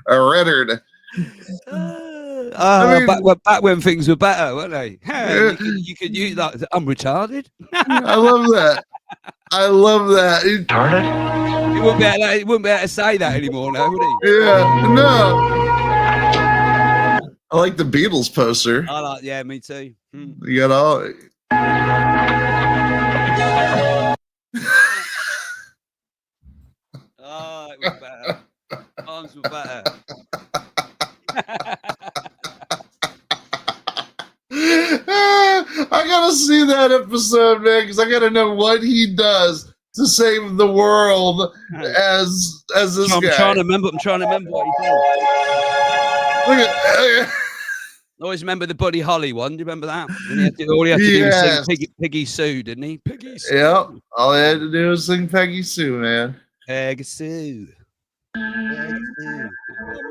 reddard? Back when things were better, weren't they? You could use that. I'm retarded. I love that. Retarded? He wouldn't be able to say that anymore now, would he? Yeah, no. I like the Beatles poster. Yeah, me too. You got all. Oh, it was better. Times were better. I gotta see that episode, man, because I gotta know what he does to save the world as this guy. I'm trying to remember what he did. Look at. I always remember the Buddy Holly one. Do you remember that? All he had to do was sing Peggy Sue, didn't he? Peggy Sue. Yep. All he had to do was sing Peggy Sue, man. Peggy Sue. I'm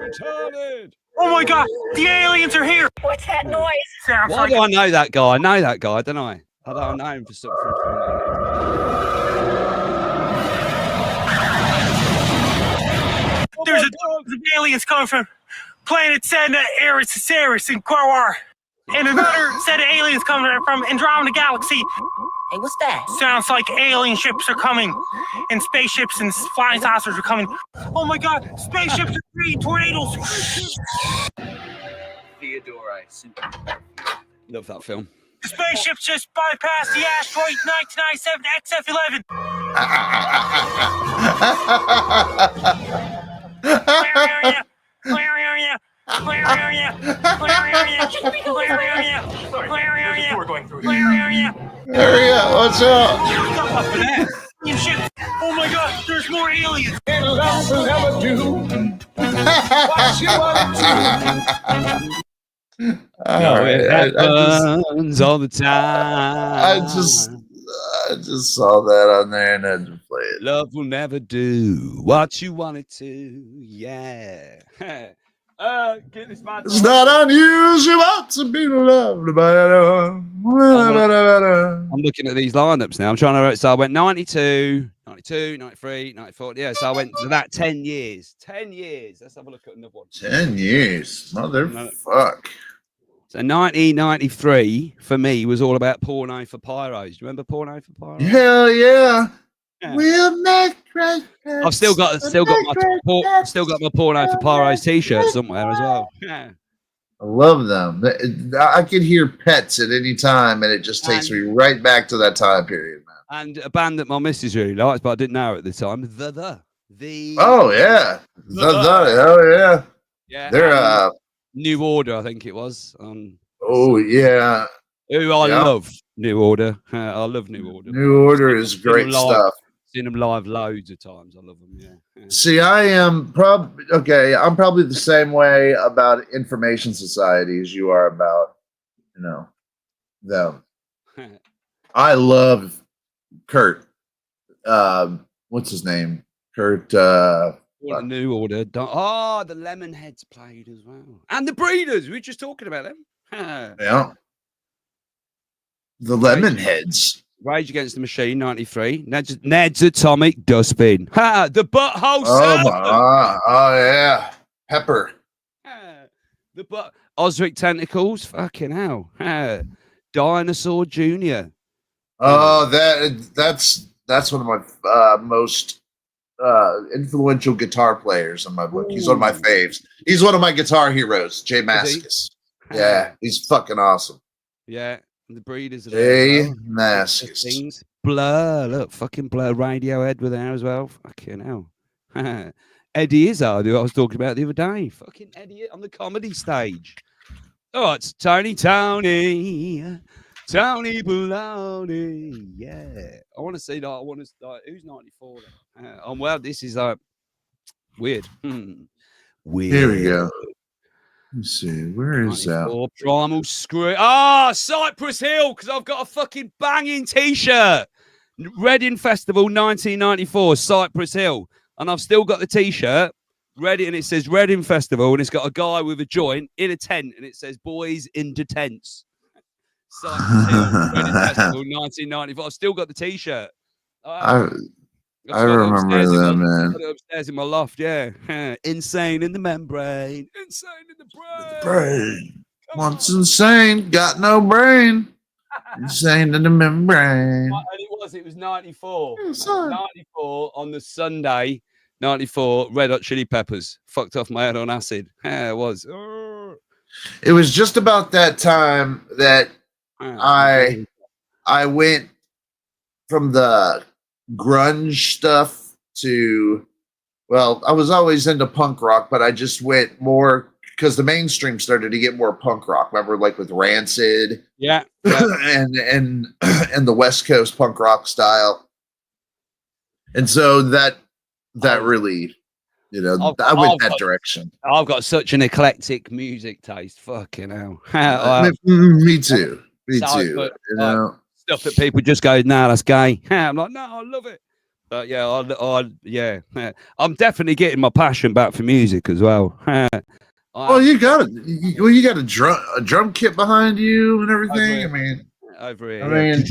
retarded. Oh my god, the aliens are here! What's that noise? Sounds Why like do I know that guy? I know that guy, don't I? I don't know him for something. There's a aliens coming from planet Sedna, Eris, Ceres, and Quawar. And another set of aliens coming from Andromeda Galaxy. Hey, what's that? Sounds like alien ships are coming. And spaceships and flying saucers are coming. Oh my god, spaceships are creating tornadoes. Theodore, I simply. Love that film. The spaceship just bypassed the asteroid 1997 XF-11. Where are you? Where are you? Where are you? Where are you? Where are you? Where are you? Where are you? Area, what's up? You shit. Oh my god, there's more aliens. And love will never do what you want to. All right, it happens all the time. I just saw that on there and had to play it. Love will never do what you want it to. Yeah. Get this man. It's not unusual to be loved by anyone. I'm looking at these lineups now. I'm trying to. So I went 92, 92, 93, 94. Yeah, so I went to that 10 years. 10 years. Let's have a look at another one. 10 years. Motherfuck. So 1993 for me was all about Porno for Pyros. Do you remember Porno for Pyros? Hell yeah. Yeah. We'll make great. I've still got my Porno for Pyros t-shirt somewhere as well. Yeah. I love them. I could hear Pets at any time, and it just takes me right back to that time period, man. And a band that my missus really likes, but I didn't know at the time. The. Oh yeah. Oh yeah. Yeah. They're New Order, I think it was. Oh yeah. Who I love. New Order. I love New Order. New Order is great stuff. Seen them live loads of times. I love them. Yeah. See, I am I'm probably the same way about Information Society as you are about, them. I love Kurt. What's his name? Kurt. The New Order. The Lemonheads played as well, and the Breeders. We were just talking about them. Yeah. The Lemonheads. Rage Against the Machine, 93. Ned's Atomic Dustbin. Ha! The Butthole Oh yeah. Pepper. Osric Tentacles. Fucking hell. Dinosaur Jr. Oh, that's one of my most influential guitar players in my book. He's one of my faves. He's one of my guitar heroes, Jay Mascis. Yeah, he's fucking awesome. Yeah. The Breeders are there. Mascis. Blur, look, fucking Blur. Radiohead were there as well. Fucking hell. Eddie Izzard, who I was talking about the other day. Fucking Eddie on the comedy stage. Oh, it's Tony Baloney. Yeah. I want to see that. Who's 94 then? Well, this is weird. Weird. Here we go. Let's see, where is that? Primal Screw. Cypress Hill, because I've got a fucking banging t-shirt. Reading Festival 1994, Cypress Hill. And I've still got the t-shirt, Reading, and it says Reading Festival, and it's got a guy with a joint in a tent, and it says Boys in the Tents. Cypress Hill, Reading Festival 1994. I've still got the t-shirt. I remember that, man. Got it upstairs in my loft, yeah. Insane in the membrane. Insane in the brain. Once insane, got no brain. Insane in the membrane. And it was 94. 94 on the Sunday, 94, Red Hot Chili Peppers. Fucked off my head on acid. Yeah, it was. It was just about that time that I went from the grunge stuff to, well, I was always into punk rock, but I just went more because the mainstream started to get more punk rock. Remember, like with Rancid, yeah. and the West Coast punk rock style, and so that really, I went that direction. I've got such an eclectic music taste. Fucking hell. Me too. But, stuff that people just go, nah, that's gay. I'm like, no, I love it. But yeah, I'm definitely getting my passion back for music as well. You got a drum kit behind you and everything. Over here.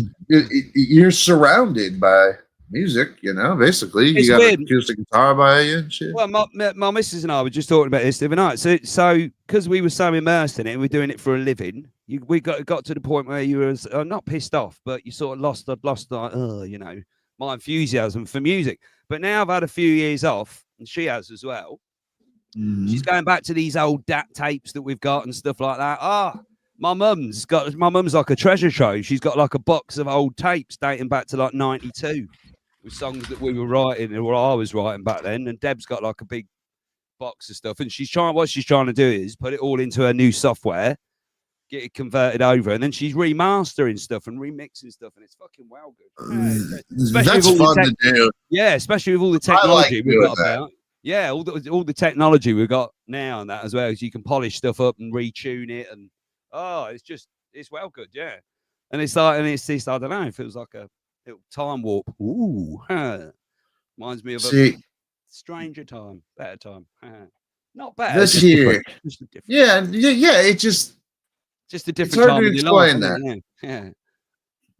You're surrounded by music, basically. It's you got weird. an acoustic guitar by you and shit. Well, my missus and I were just talking about this the other night. So because we were so immersed in it, we're doing it for a living. We got to the point where you were not pissed off, but you sort of lost my enthusiasm for music. But now I've had a few years off, and she has as well. Mm-hmm. She's going back to these old DAT tapes that we've got and stuff like that. My mum's like a treasure trove. She's got like a box of old tapes dating back to like 92 with songs that we were writing or I was writing back then. And Deb's got like a big box of stuff. And what she's trying to do is put it all into her new software, get it converted over, and then she's remastering stuff and remixing stuff, and it's fucking well good. That's fun to do. Yeah, especially with all the technology we've got about. Yeah, all the technology we've got now and that as well, as you can polish stuff up and retune it, and it's well good, yeah. And it's like, this, I don't know, it feels like a little time warp. Ooh, reminds me of a stranger time, better time. Not better. This year, yeah, it's just a different it's hard time to in your life. explain that. Yeah.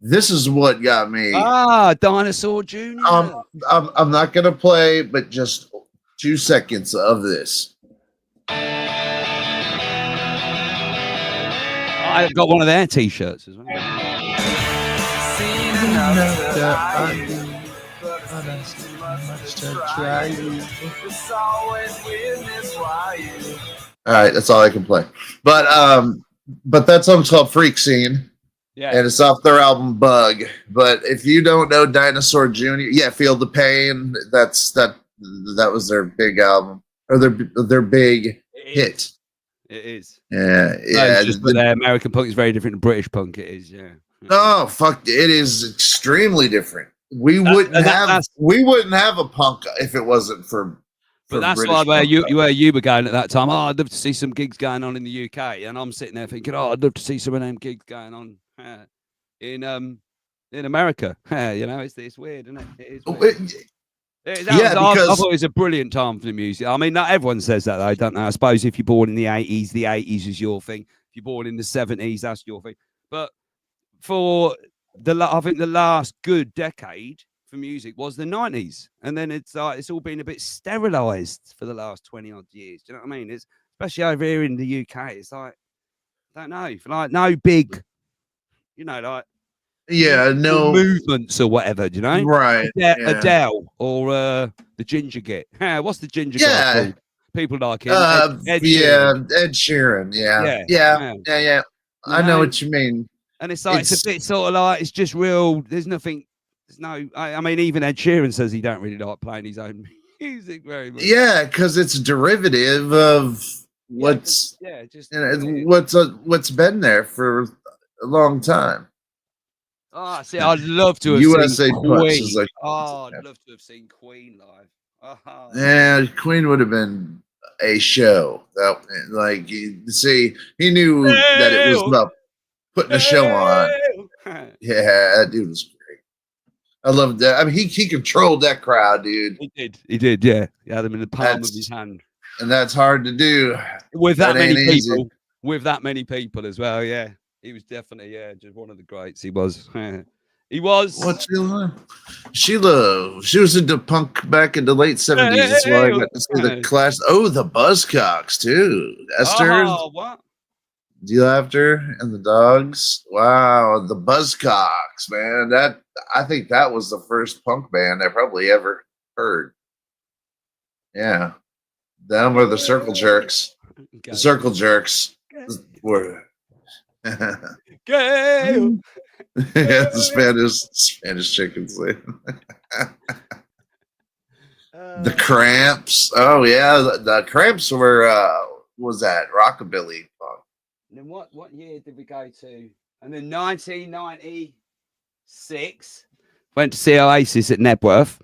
This is what got me. Dinosaur Jr. I'm not gonna play, but just 2 seconds of this. I got one of their T-shirts as well. All right, that's all I can play. But that song's called Freak Scene. Yeah. And it's off their album Bug. But if you don't know Dinosaur Jr., Feel the Pain, that was their big album, or their big hit. It is. Yeah. But American punk is very different to British punk. It is, yeah. Oh fuck! It is extremely different. We wouldn't have a punk if it wasn't for. But that's British where you were going at that time. I'd love to see some gigs going on in the UK, and I'm sitting there thinking, I'd love to see some of them gigs going on in America. It's weird, isn't it? It is weird. I thought it was a brilliant time for the music. I mean, not everyone says that, though, don't they? I suppose if you're born in the 80s, the 80s is your thing. If you're born in the 70s, that's your thing. But for I think the last good decade for music was the 90s, and then it's all been a bit sterilized for the last 20 odd years. Do you know what I mean? It's especially over here in the UK. It's like, I don't know, like no big, no movements or whatever. Do you know? Right? Adele or the Ginger Git. What's the Ginger guy called? People like him. Ed Sheeran. Yeah. I know what you mean. And it's like it's a bit sort of like it's just real. There's nothing. I mean, even Ed Sheeran says he don't really like playing his own music very much. Yeah, because it's a derivative of what's been there for a long time. See, I'd love to have USA seen Queen. I'd love to have seen Queen live. Yeah, Queen would have been a show. He knew that it was about putting a show on. Yeah, that dude was great. I loved that. I mean, he controlled that crowd, dude. He did. Yeah, he had them in the palm of his hand, and that's hard to do with that many people. With that many people as well. Yeah, he was definitely just one of the greats. He was. He was. What's Sheila? She was into punk back in the late 70s. That's why I got to see the class. Oh, the Buzzcocks too. Esther. Oh, what? Deal After and the Dogs. Wow, the Buzzcocks, man. I think that was the first punk band I probably ever heard. Yeah. Them or the Circle Jerks. The Circle Jerks were Gay. Yeah, the Spanish chickens. The Cramps. Oh yeah, the Cramps were was that rockabilly punk. And then what year did we go to? And then 1996 went to see Oasis at Nebworth.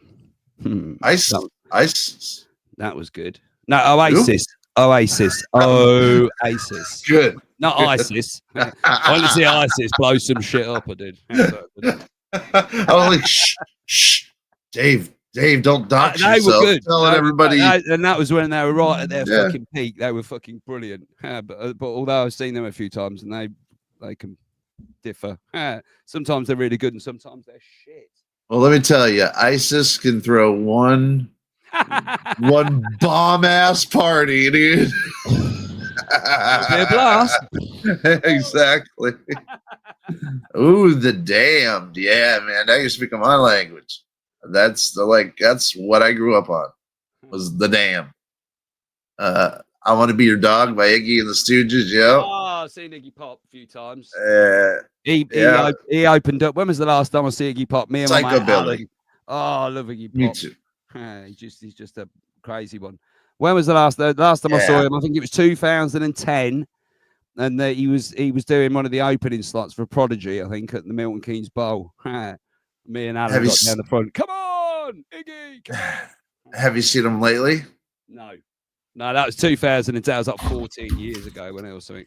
ISIS. That was good. No, Oasis. Oasis. Good. Not ISIS. I went to see ISIS blow some shit up. I did. Holy shh. Dave, don't dox yourself. They were good. Telling everybody. And that was when they were right at their fucking peak. They were fucking brilliant. But although I've seen them a few times and they can differ. Sometimes they're really good and sometimes they're shit. Well, let me tell you, ISIS can throw one bomb ass party, dude. That'll be a blast. Exactly. Ooh, the damned. Yeah, man. That used to become my language. That's what I grew up on. Was the damn. I Want to Be Your Dog by Iggy and the Stooges. Yeah. Oh, I've seen Iggy Pop a few times. Yeah. He opened up. When was the last time I see Iggy Pop? Me and my mate Psychobilly. Alan. Oh, I love Iggy Pop. Me too. He's just a crazy one. When was the last time I saw him? I think it was 2010, and he was doing one of the opening slots for Prodigy, I think, at the Milton Keynes Bowl. Me and Alan got down the front. Come on, Iggy! Come on. Have you seen him lately? No, that was 2010. That was like 14 years ago when it was something.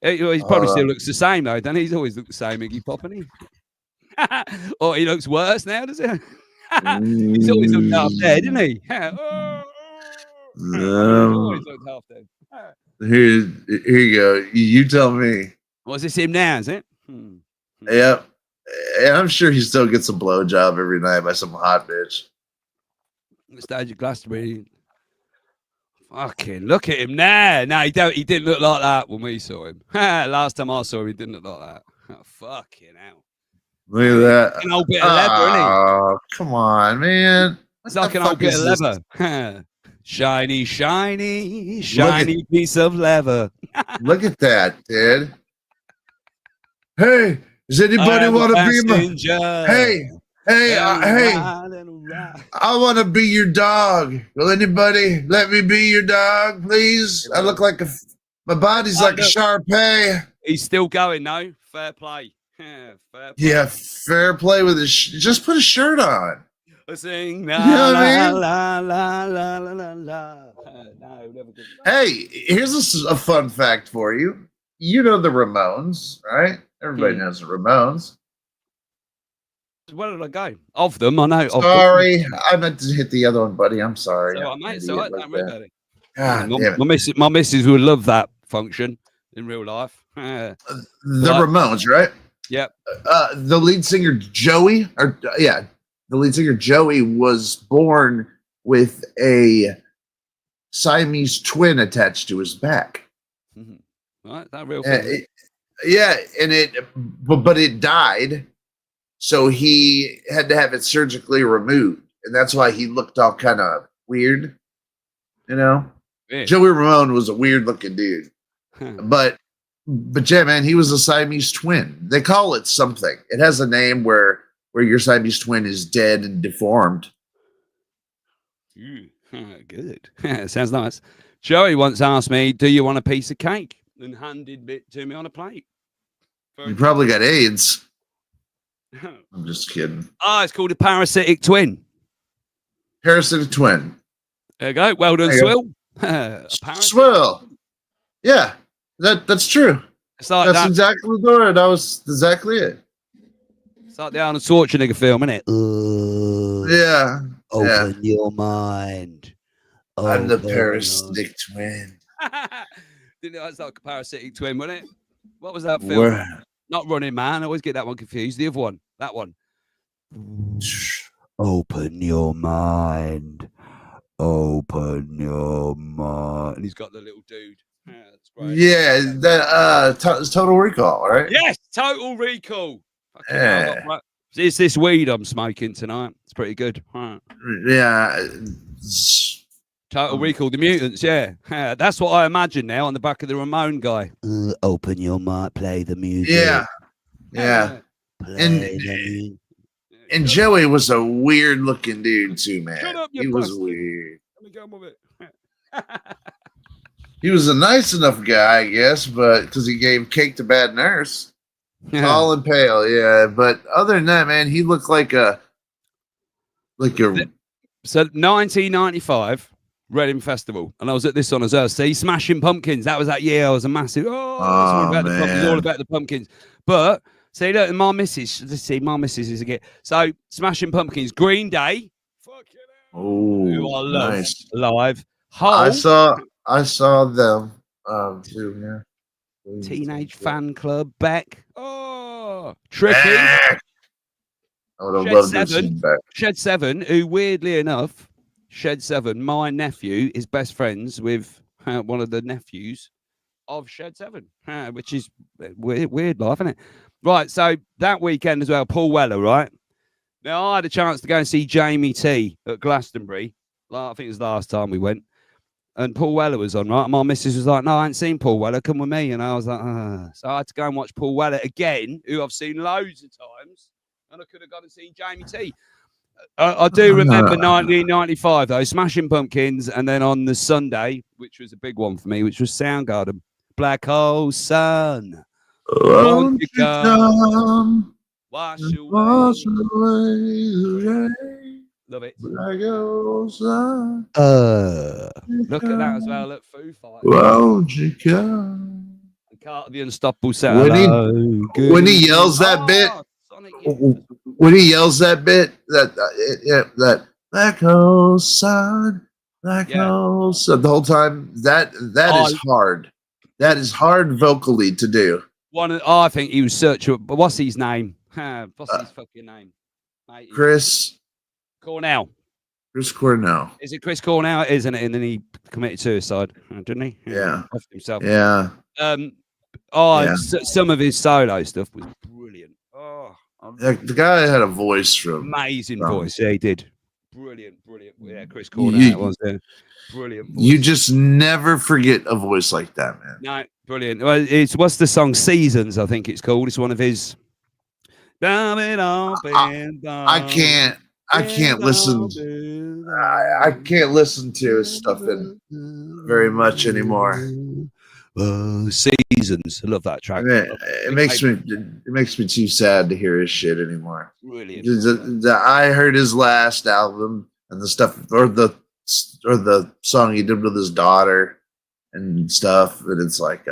He probably still looks the same though, doesn't he? He's always looked the same, Iggy Pop, hasn't he? Or he looks worse now, does he? He's always looked half dead, isn't he? Always looked half dead. Here you go. You tell me. Was this him now? Is it? Yep. And I'm sure he still gets a blowjob every night by some hot bitch. The stage of Glastonbury. Fucking look at him now. No, he didn't look like that when we saw him. Last time I saw him, he didn't look like that. Oh, fucking hell. Look at that. An old bit of leather, isn't he? Oh, come on, man. It's like an old bit of leather. Shiny piece of leather. Look at that, dude. Hey, does anybody want to be my... Hey, I want to be your dog. Will anybody let me be your dog, please? I look like my body's like a Shar-Pei. He's still going, no? Fair play. Fair play. Yeah, fair play with his... Just put a shirt on. Sing la, you know what I mean? la la la la la la. No, never good. Hey, here's a fun fact for you. You know the Ramones, right? Everybody knows the Ramones. Where did I go? Of them, I know. Sorry, I meant to hit the other one, buddy. I'm sorry. So, mate, so don't worry about it. God, my missus would love that function in real life. The Ramones, right? Yep. The lead singer Joey, the lead singer Joey was born with a Siamese twin attached to his back. Right, that real thing. But it died, so he had to have it surgically removed, and that's why he looked all kind of weird. You know, Joey Ramone was a weird looking dude, but yeah, man, he was a Siamese twin. They call it something. It has a name where your Siamese twin is dead and deformed. Good. Sounds nice. Joey once asked me, "Do you want a piece of cake?" and handed it to me on a plate. You probably got AIDS. I'm just kidding. It's called a parasitic twin. Parasitic twin. There you go. Well done, Swill. Swill. Yeah, that's true. It's like that's exactly the word. That was exactly it. It's like the Arnold Schwarzenegger film, isn't it? Yeah. Open your mind. I'm the parasitic twin. Didn't know it's like a parasitic twin, wasn't it? What was that film? Not Running Man. I always get that one confused. The other one. That one. Open your mind. Open your mind. And he's got the little dude. Yeah, that's great. Yeah, that Total Recall, right? Yes, Total Recall. It's this weed I'm smoking tonight. It's pretty good. Yeah. Total Recall, the mutants, yeah. That's what I imagine now on the back of the Ramone guy. Open your mind, play the music. Yeah. And Joey was a weird looking dude too, man. He was weird. Let me go with it. He was a nice enough guy, I guess, but because he gave cake to Bad Nurse. Tall and pale, yeah. But other than that, man, he looked like a So 1995 Reading Festival, and I was at this one as well. See, Smashing Pumpkins. That was that year. I was a massive. It's all about the pumpkins. But see, look, my missus. Let's see, my missus is again. So Smashing Pumpkins, Green Day. Who I love nice. Live. I saw them too. Yeah. Teenage Fan Club, Beck. Oh, Tricky. I would have loved to see Beck. Shed 7, who weirdly enough, Shed 7, my nephew is best friends with one of the nephews of Shed 7, which is weird life, isn't it? Right, so that weekend as well, Paul Weller, right? Now, I had a chance to go and see Jamie T at Glastonbury. I think it was the last time we went. and Paul Weller was on, right? And my missus was like, no, I ain't seen Paul Weller, come with me. And I was like, so I had to go and watch Paul Weller again, who I've seen loads of times, and I could have gone and seen Jamie T. I do remember 1995 though, Smashing Pumpkins, and then on the Sunday, which was a big one for me, which was Soundgarden, Black Hole Sun. Won't you come Wash and away. wash away the rain? Love it. Black Hole Sun. Look at that as well. Look, Foo Fighters. Won't you come? And Carter the Unstoppable set. When he yells that bit, when he yells that bit, that Black Hole Sun, Black Hole Sun, the whole time, that is hard. That is hard vocally to do. I think he was searching. But what's his name? What's his fucking name? Mate, Chris Cornell. Chris Cornell. Is it Chris Cornell? Isn't it? And then he committed suicide, didn't he? Yeah. Off himself. Yeah. Some of his solo stuff was brilliant. The guy had a voice from amazing voice. Yeah, he did. Brilliant. Yeah, Chris Cornell was there. Brilliant voice. You just never forget a voice like that, man. No, brilliant. Well, what's the song? Seasons, I think it's called. It's one of his. I can't listen. I can't listen to his stuff very much anymore. Seasons. I love that track. It makes me too sad to hear his shit anymore. Brilliant. I heard his last album and the stuff, or the song he did with his daughter and stuff, and it's like,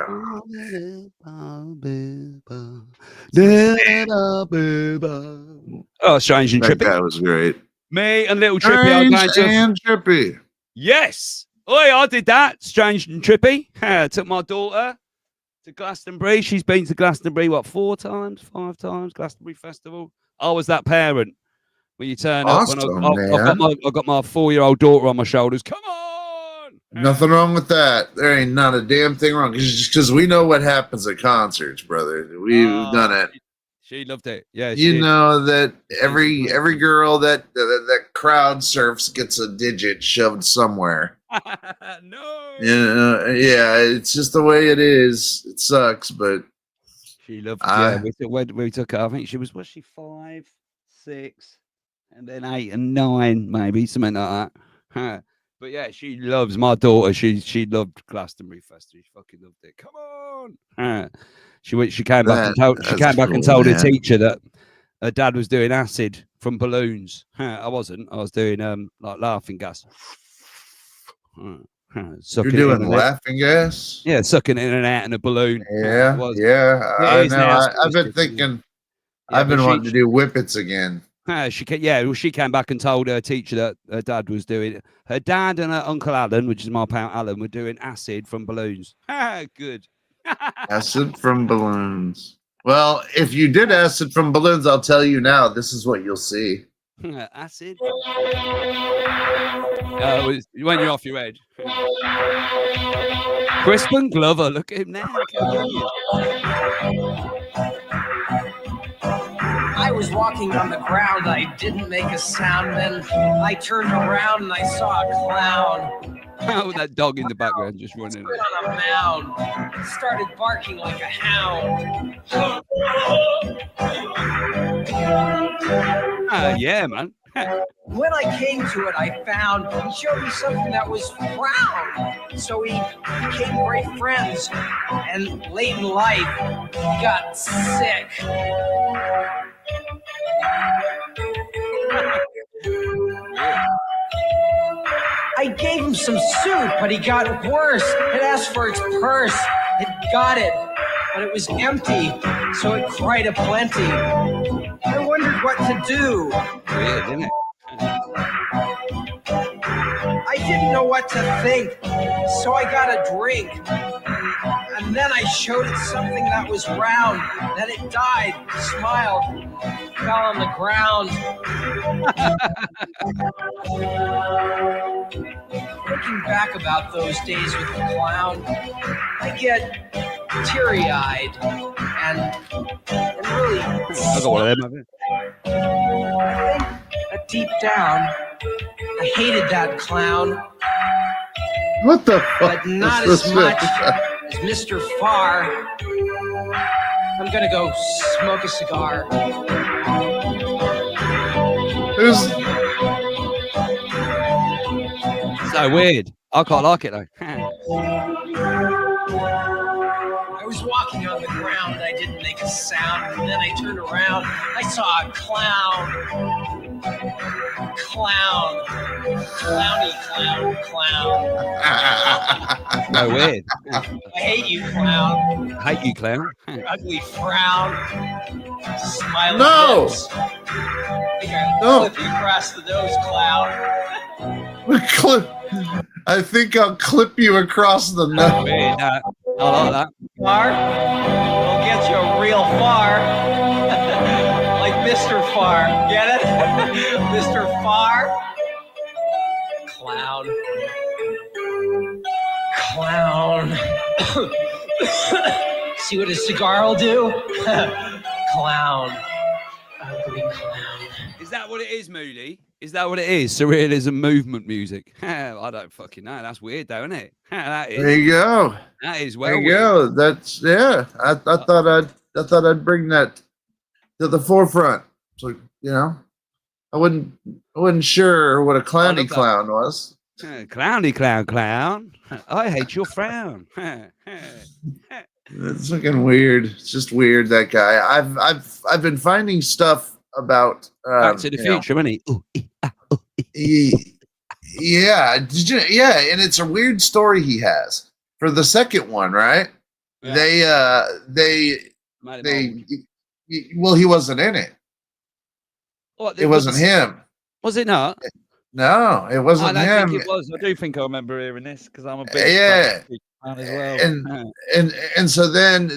Strange and Trippy. That was great. Me and Little Trippy. Trippy. Yes. Oh, I did that. Strange and Trippy. Took my daughter to Glastonbury. She's been to Glastonbury, 4 times, 5 times, Glastonbury Festival. I was that parent when you turn up. And I've got my 4-year-old daughter on my shoulders. Come on. Nothing wrong with that. There ain't not a damn thing wrong. Because we know what happens at concerts, brother. We've done it. She loved it. Yeah, you know that every girl that crowd surfs gets a digit shoved somewhere. No. Yeah, it's just the way it is. It sucks, but she loved it. Yeah, we took her. I think was she 5, 6, and then 8 and 9, maybe something like that. But yeah, she loves my daughter. She loved Glastonbury Festival. She fucking loved it. Come on. She came back and told her teacher that her dad was doing acid from balloons. I wasn't. I was doing like laughing gas. You're doing laughing gas? Yeah, sucking it in and out in a balloon. Yeah. I know. I've been thinking. I've been wanting to do whippets again. She came back and told her teacher that her dad was doing it. Her dad and her uncle Alan, which is my pal Alan, were doing acid from balloons. Good. Acid from balloons. Well, if you did acid from balloons, I'll tell you now, this is what you'll see. Acid? When you're off your head. Crispin Glover, look at him now. I was walking on the ground, I didn't make a sound, then I turned around and I saw a clown. Oh, that dog in the background just running. On a mound, started barking like a hound. Yeah, man. When I came to it, I found he showed me something that was round. So we became great friends, and late in life, he got sick. I gave him some soup, but he got worse. It asked for its purse. It got it, but it was empty, so it cried aplenty. I wondered what to do. Weird, isn't it? I didn't know what to think, so I got a drink. And then I showed it something that was round. Then it died, smiled, fell on the ground. Thinking back about those days with the clown, I get teary-eyed and really I got one of them. I think that deep down, I hated that clown. What the fuck? but not is as this much shit? as Mr. Farr. I'm gonna go smoke a cigar. Who's So weird. I quite like it though. I was walking on the ground and I didn't make a sound, and then I turned around. I saw a clown. Clowny clown. So weird. I hate you, clown. Hate you, clown. Ugly frown. Smiling No. lips. I think I'll No. clip you across the nose, clown. I think I'll clip you across the nose. Weird. I like that. Far? We'll get you real far. Like Mr. Farr. Get it? Mr. Farr? Clown. See what a cigar will do? Clown. Ugly clown. Is that what it is, Moody? Is that what it is? Surrealism movement music? I don't fucking know. That's weird, though, isn't it? That is. There you go. That is well. There you Weird. go. That's I thought I'd bring that to the forefront. So I wasn't sure what a clowny clown was. Clowny clown. I hate your frown. It's fucking weird. It's just weird, that guy. I've been finding stuff about Back to the Future, isn't he? Yeah, and it's a weird story he has for the second one, right? Yeah. Well, he wasn't in it. What, It wasn't him. Was it not? No, it wasn't I him. don't think it was. I do think I remember hearing this because I'm a big Yeah. fan as well. And so then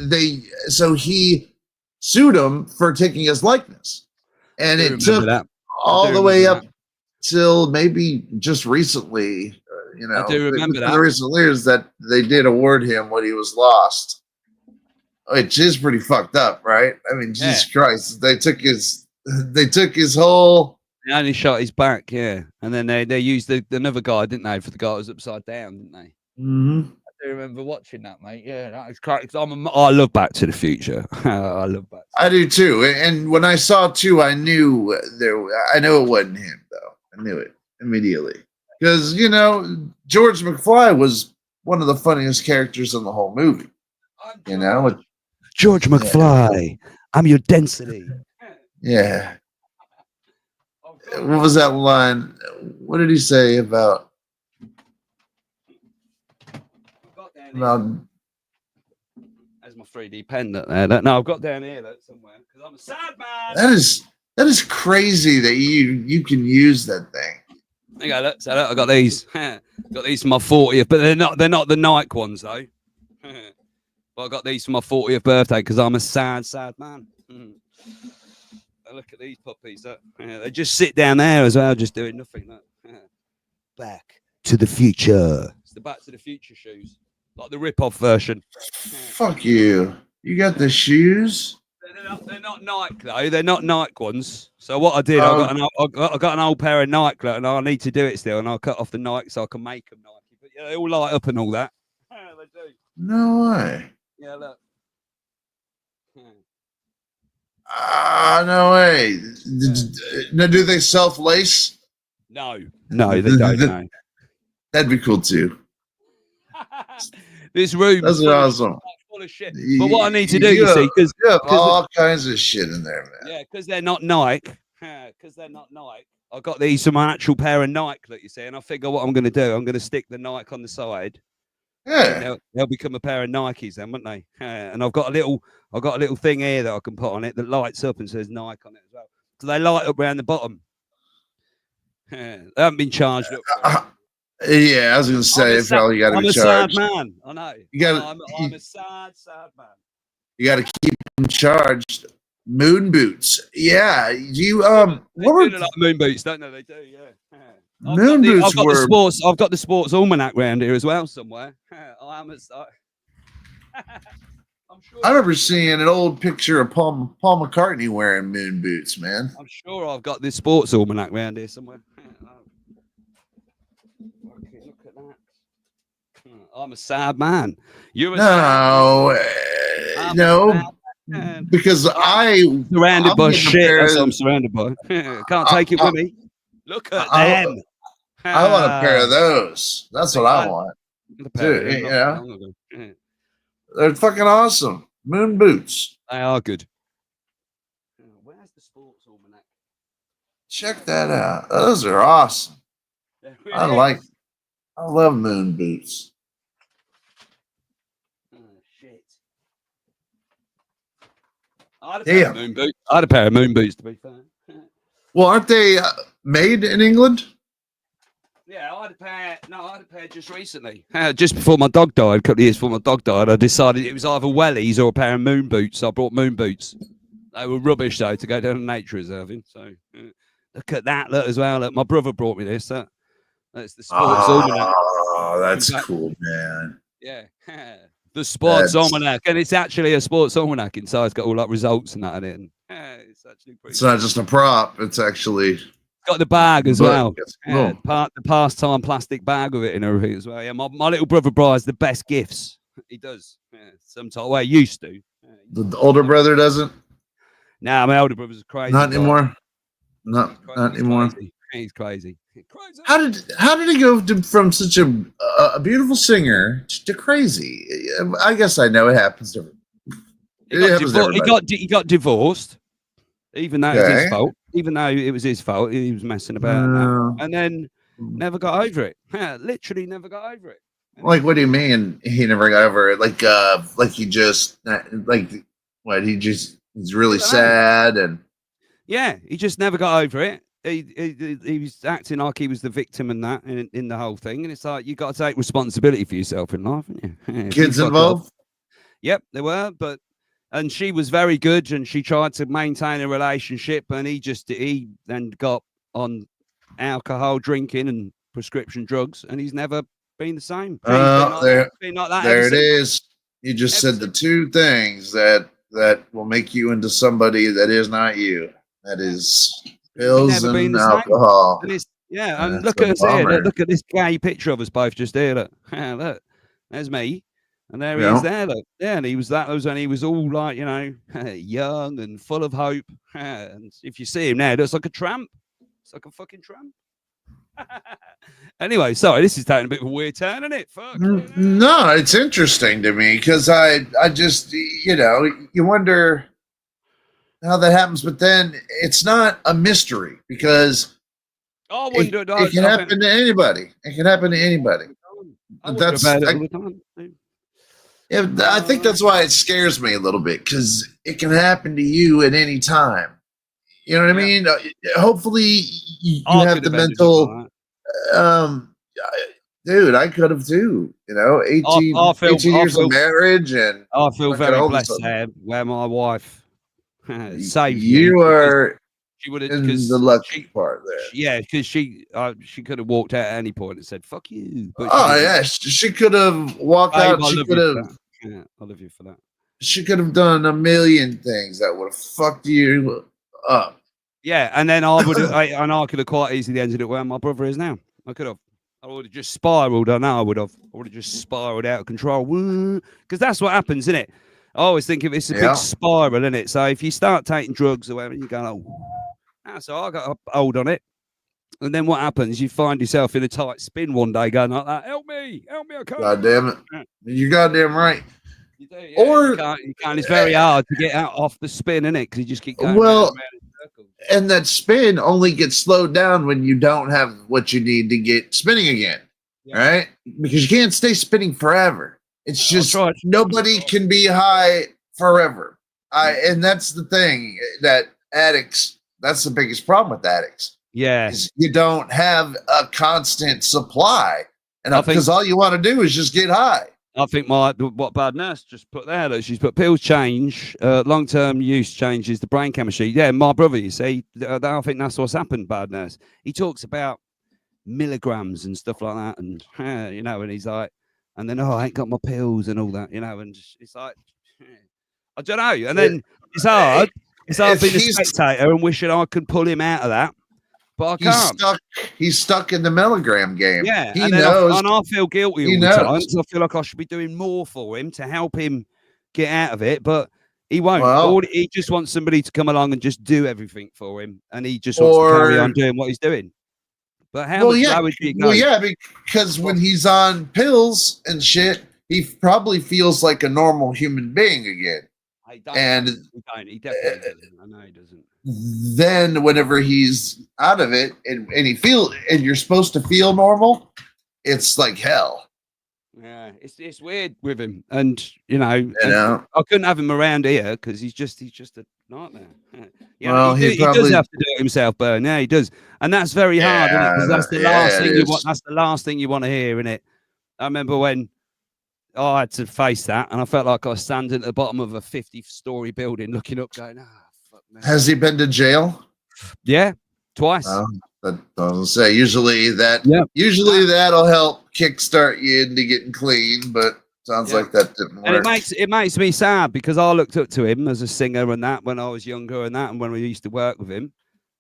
he sued him for taking his likeness, and it took all the way up till maybe just recently. I do remember that. The recent years that they did award him what he was lost, which is pretty fucked up, right? I mean, Jesus Christ, they took his whole. They only shot his back, yeah, and then they used another guy, didn't they, for the guy who was upside down, didn't they? Mm-hmm. I do remember watching that, mate. Yeah, that was correct. I love Back to the Future. I love Back. I do too, and when I saw 2, I knew I know it wasn't him, though. I knew it immediately because George McFly was one of the funniest characters in the whole movie. George McFly, I'm your density. Yeah. What was that line? What did he say about? There's my 3D pen there. No, I've got down here somewhere because I'm a sad man. That is crazy that you can use that thing. There you go. Look, so look, I got these. Got these for my 40th, but they're not the Nike ones though. But I got these for my 40th birthday because I'm a sad man. Look at these puppies. They just sit down there as well, just doing nothing. Back to the Future. It's the Back to the Future shoes, like the rip-off version. Fuck you. You got the shoes? They're not Nike though. They're not Nike ones. So what I did, I got an old pair of Nike, and I need to do it still, and I'll cut off the Nike so I can make them Nike. But yeah, they all light up and all that. They do. No way. Yeah, look. No way. Now, do they self-lace? No, they don't. No. That'd be cool too. This room is awesome. Full of shit. But what I need to do, you see, because you have all kinds of shit in there, man. Yeah, because they're not Nike. I got these from an actual pair of Nike that you see, and I figure what I'm going to do, I'm going to stick the Nike on the side. Yeah, they'll become a pair of Nikes then, won't they? And I've got a little thing here that I can put on it that lights up and says Nike on it as well. So they light up around the bottom. They haven't been charged up. Yeah, I was going to say it probably got to be charged. I'm a sad man. I know. I'm a sad man. You got to keep them charged. Moon boots. Yeah, you They do look like moon boots, don't they? They do, yeah. I've got the sports almanac round here as well somewhere. I'm sure. I remember seeing an old picture of Paul McCartney wearing moon boots, man. I'm sure I've got this sports almanac round here somewhere. Okay, look at that. I'm a sad man. You're a No, sad no, man. because I'm surrounded I'm by getting a shit. pair That's what of- I'm surrounded by. Can't take it with me. Look at I- them. I want a pair of those. That's what I want. The pair of them. Dude, yeah. I'm not gonna- They're fucking awesome. Moon boots. They are good. Where's the sports almanac? Check that out. Those are awesome. There it I is. love moon boots. Oh, shit. I had a pair of moon boots. I had a pair of moon boots, to be fair. Well, aren't they made in England? Yeah, I had a pair. No, I had a pair just recently. Just before my dog died, a couple of years before my dog died, I decided it was either wellies or a pair of moon boots. So I bought moon boots. They were rubbish, though, to go down to nature reserve in. So look at that, look as well. Look, my brother brought me this. That's the sports almanac. Oh, that's cool, man. Yeah. The sports almanac. And it's actually a sports almanac inside. It's got all like results and that in it. And, it's actually pretty It's not just a prop. It's actually got the bag as well. Cool. The pastime plastic bag with it and everything as well. Yeah, my little brother buys the best gifts. He does. Yeah, sometimes. Well, he used to. The older brother doesn't. Nah, my older brother's crazy. Not anymore. Not anymore. Crazy. He's crazy. Crazy. How did he go from such a beautiful singer to crazy? I guess I know it happens to. He got divorced, even though it was his fault. Even though it was his fault, he was messing about, and then never got over it. Literally, never got over it. Like, what do you mean he never got over it? Like he just what? He's really sad and. Yeah, he just never got over it. He was acting like he was the victim and that in the whole thing. And it's like, you got to take responsibility for yourself in life, haven't you? Kids involved? Yep, there were. And she was very good and she tried to maintain a relationship. And he then got on alcohol, drinking and prescription drugs. And he's never been the same. There it is. You just said the two things that will make you into somebody that is not you. That is pills and alcohol. And look at us here. Look at this gay picture of us both just here. Look, look, there's me, and there he is there. Look, yeah, and that was when he was all like, young and full of hope. And if you see him now, he looks like a tramp. It's like a fucking tramp. Anyway, sorry, this is taking a bit of a weird turn, isn't it? Fuck. No, it's interesting to me because I just you wonder how that happens, but then it's not a mystery because it can happen to anybody. It can happen to anybody. I think that's why it scares me a little bit because it can happen to you at any time. You know what I mean? Hopefully you have the mental. Dude, I could have too. 18 years of marriage, and I feel very blessed where my wife. Saved you me are she would have in the lucky part there. Yeah, because she could have walked out at any point and said "fuck you." But she could have walked out. She could have. Yeah, I love you for that. She could have done a million things that would have fucked you up. Yeah, and then I could have quite easily ended it where my brother is now. I could have. I would have just spiraled. I know I would have. I would have just spiraled out of control. Because that's what happens, isn't it? I always think of it's a big spiral, isn't it? So if you start taking drugs or whatever, you go, so I got a hold on it. And then what happens? You find yourself in a tight spin one day going like that. Help me, I can't. God damn it. You're goddamn right. You do, yeah. Or you can't. It's very hard to get out off the spin, isn't it? Because you just keep going round in circles. And that spin only gets slowed down when you don't have what you need to get spinning again. Right? Because you can't stay spinning forever. It's just nobody can be high forever. And that's the thing that addicts, that's the biggest problem with addicts. Yeah. Is you don't have a constant supply. And because all you want to do is just get high. I think what Bad Nurse just put there, that she's put pills change, long-term use changes the brain chemistry. Yeah, my brother, you see, I think that's what's happened, Bad Nurse. He talks about milligrams and stuff like that. And, and he's like, and then, I ain't got my pills and all that, and it's like, I don't know. And then it's hard. It's hard being a spectator and wishing I could pull him out of that. but I can't. He's stuck in the milligram game. Yeah, he and then knows. I feel guilty He all the time knows. because I feel like I should be doing more for him to help him get out of it, but he won't. Well- He just wants somebody to come along and just do everything for him, and he just wants to carry on doing what he's doing. But how much lower do you go? Well, yeah, because when he's on pills and shit, he probably feels like a normal human being again. He don't. And He definitely doesn't. I know he doesn't. then whenever he's out of it and you're supposed to feel normal, it's like hell. Yeah, it's weird with him, and you know, I couldn't have him around here because he's just a nightmare. Well, he does have to do it himself, Bern. Yeah, he does, and that's very hard, isn't it? Because that's the last thing you want. That's the last thing you want to hear, isn't it? I remember when I had to face that, and I felt like I was standing at the bottom of a 50-story building, looking up, going, fuck me. Has he been to jail? Yeah, twice. I was say usually that'll help kickstart you into getting clean, but sounds like that didn't work. And it makes me sad because I looked up to him as a singer and that when I was younger and when we used to work with him,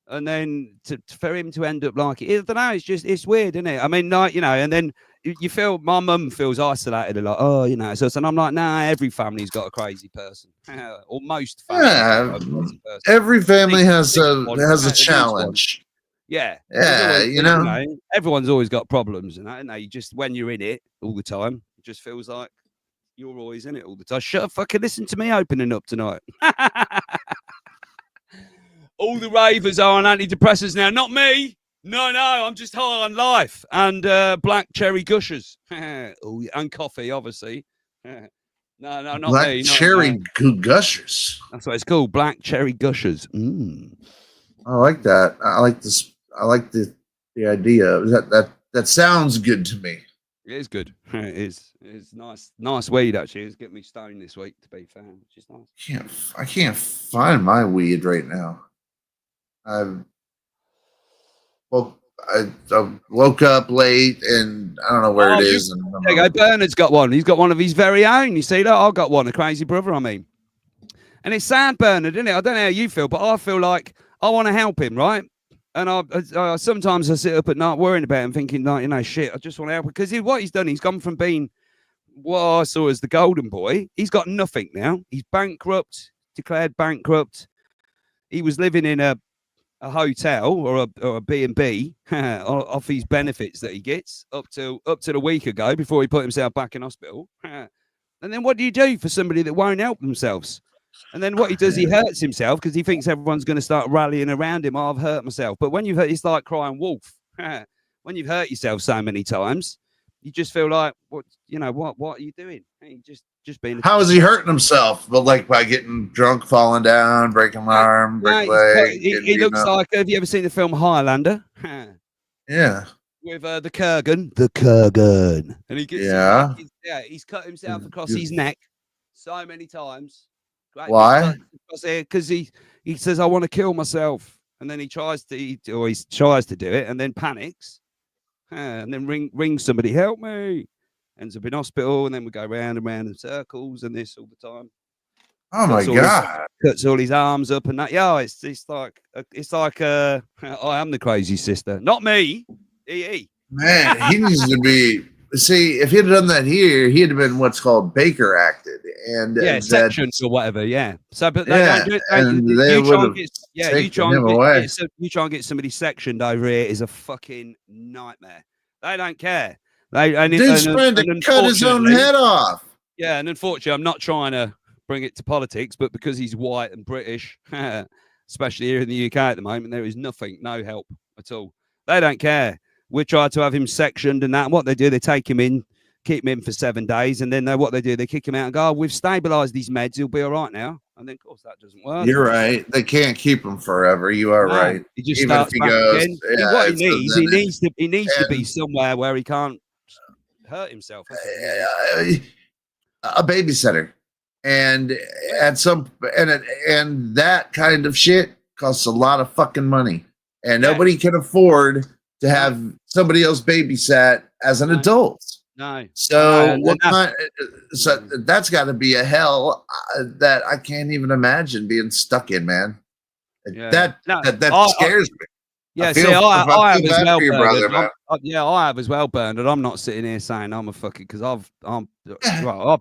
and then for him to end up like it, I don't know. It's weird, isn't it? I mean, like, you know, and then you feel my mum feels isolated a lot. Oh, you know, so and I'm like, nah, every family's got a crazy person, or most families. Have a crazy person. Every family has a challenge. Yeah, always, you know, everyone's always got problems, and that, you just when you're in it all the time, it just feels like you're always in it all the time. Shut up, fucking listen to me opening up tonight. All the ravers are on antidepressants now, not me. No, I'm just high on life and black cherry gushers. And coffee, obviously. No, not black me. Black cherry gushers. That's what it's called, black cherry gushers. I like that. I like this. I like the idea. That sounds good to me. It is good. It is. It's nice weed actually. It's getting me stoned this week, to be fair, which is nice. I can't find my weed right now. I woke up late and I don't know where it is. There you go. Bernard's got one. He's got one of his very own. You see that? I've got one. A crazy brother. I mean, and it's sad, Bernard, isn't it? I don't know how you feel, but I feel like I want to help him, right? And I sometimes I sit up at night worrying about him, thinking, like, you know, shit, I just want to help him. Because what he's done, he's gone from being what I saw as the golden boy. He's got nothing now. He's bankrupt, declared bankrupt. He was living in a hotel or a B&B off his benefits that he gets up to a week ago before he put himself back in hospital. And then what do you do for somebody that won't help themselves? And then what he does, he hurts himself because he thinks everyone's going to start rallying around him. Oh, I've hurt myself. But when you've hurt, it's like crying wolf. When you've hurt yourself so many times, you just feel like, what are you doing? Hey, just being. How is he hurting himself? But like by getting drunk, falling down, breaking my arm, break leg. He looks like. Have you ever seen the film Highlander? Yeah. With the Kurgan, and he gets he's cut himself across his neck so many times. Right? Why? Because he says I want to kill myself, and then he tries to do it, and then panics, and then ring somebody, help me. Ends up in hospital, and then we go round and round in circles, and this all the time. Oh my god! Cuts all his arms up and that. Yeah, it's like I am the crazy sister, not me. Man, he needs to be. See, if he'd done that here, he'd have been what's called Baker acted, and sections or whatever. Yeah. So, but they don't do it. You try and get somebody sectioned over here is a fucking nightmare. They don't care. Dude's trying to cut his own head off. Yeah, and unfortunately, I'm not trying to bring it to politics, but because he's white and British, especially here in the UK at the moment, there is no help at all. They don't care. We try to have him sectioned and that. And what they do, they take him in, keep him in for 7 days, and then what they do, they kick him out and go, we've stabilised these meds, he'll be all right now. And then, of course, that doesn't work. You're right. They can't keep him forever. You are right. He just starts back again. What he needs to be somewhere where he can't hurt himself. A babysitter. And and that kind of shit costs a lot of fucking money. And nobody can afford to have somebody else babysat as an adult. No. So so that's got to be a hell that I can't even imagine being stuck in, man. That scares me. Yeah, I see, feel, I have feel as bad well, for your brother, Bernard. man. Yeah, I have as well, Bernard. I'm not sitting here saying I'm a fucking because I've been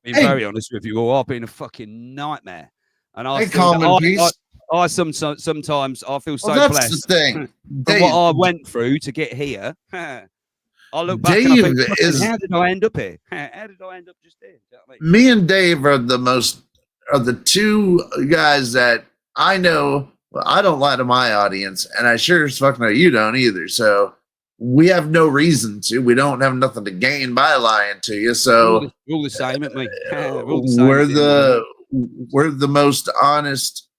Hey, very honest with you all. I've been a fucking nightmare, and I hey, still calm in peace. I sometimes I feel Well, so that's the blessed thing. from what I went through to get here. I look back and I Dave think, is. how did I end up here? How did I end up just here? You know what I mean? Me and Dave are the two guys that I know. Well, I don't lie to my audience, and I sure as fuck know you don't either. So we have no reason to. We don't have nothing to gain by lying to you. So We're all the same, aren't we? we're the most honest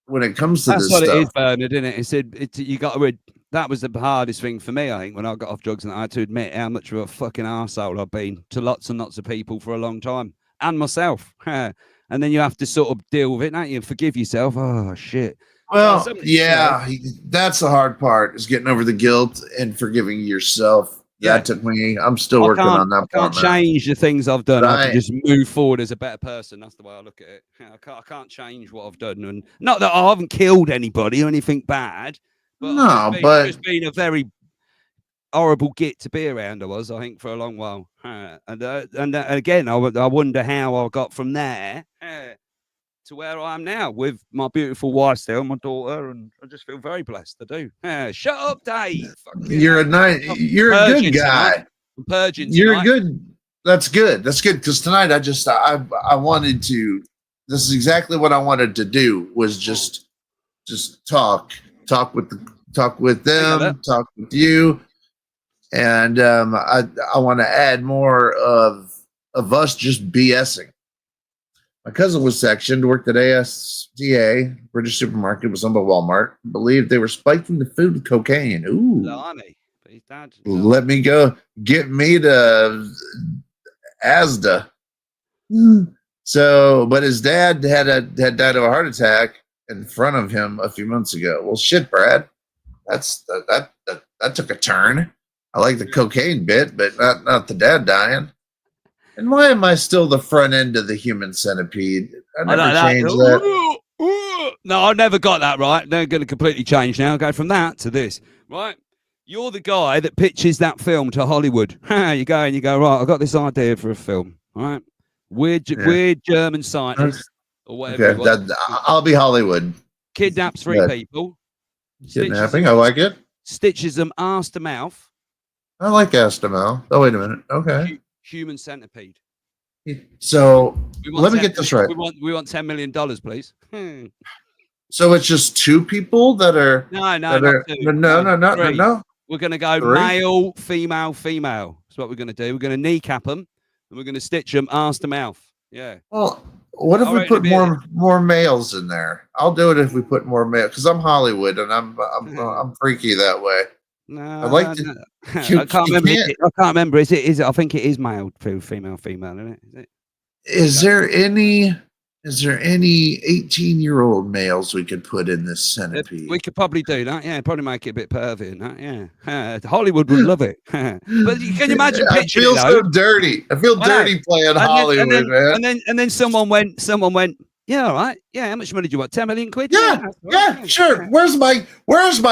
when it comes to That's this what stuff. it is, Bernard, isn't it? It said you got to. That was the hardest thing for me, I think, when I got off drugs, and I had to admit how much of a fucking arsehole I've been to lots and lots of people for a long time, and myself. And then you have to sort of deal with it, don't you? Forgive yourself. Oh shit. Well, yeah, that's the hard part is getting over the guilt and forgiving yourself. That took me. I'm still working on that part. I can't change the things I've done. I can just move forward as a better person. That's the way I look at it. I can't change what I've done, and not that I haven't killed anybody or anything bad, but I've just been a very horrible git to be around. I think, for a long while, and again, I wonder how I got from there to where I am now with my beautiful wife still, my daughter, and I just feel very blessed. I do. Shut up, Dave. You're you're a good guy. I'm purging You're tonight. good. That's good. That's good. Because tonight I wanted to. This is exactly what I wanted to do. Was just talk with them, talk with you, and I want to add more of us just BSing. My cousin was sectioned, worked at ASDA, British supermarket, was owned by Walmart. Believed they were spiking the food with cocaine. Ooh. Blimey. Let me go. Get me to ASDA. So, but his dad had died of a heart attack in front of him a few months ago. Well, shit, Brad. That took a turn. I like the cocaine bit, but not the dad dying. And why am I still the front end of the human centipede? I never changed that. No, I never got that right. They're going to completely change now. Go from that to this, right? You're the guy that pitches that film to Hollywood. You go and you go, right, I've got this idea for a film, right? Weird German scientist or whatever. Okay, I'll be Hollywood. Kidnaps 3 people. Kidnapping, I like it. Stitches them arse to mouth. I like ass to mouth. Oh, wait a minute. Okay. Human centipede. So let me get this right. We want $10 million, please. So it's just 2 people that are no. We're going to go 3? male, female. That's what we're going to do. We're going to kneecap them and we're going to stitch them arse to mouth. Yeah. Well, what if we put more males in there? I'll do it if we put more males because I'm Hollywood and I'm freaky that way. No, I like to. I can't remember. I can't remember. Is it? I think it is male, female, isn't it? Is there any 18-year-old males we could put in this centipede? We could probably do that. Yeah, probably make it a bit pervy and that. Yeah, Hollywood would love it. But can you imagine? I feel so dirty. I feel dirty playing Hollywood, man. And then someone went. Yeah, all right. Yeah, how much money do you want? 10 million quid? Yeah, sure. Where's my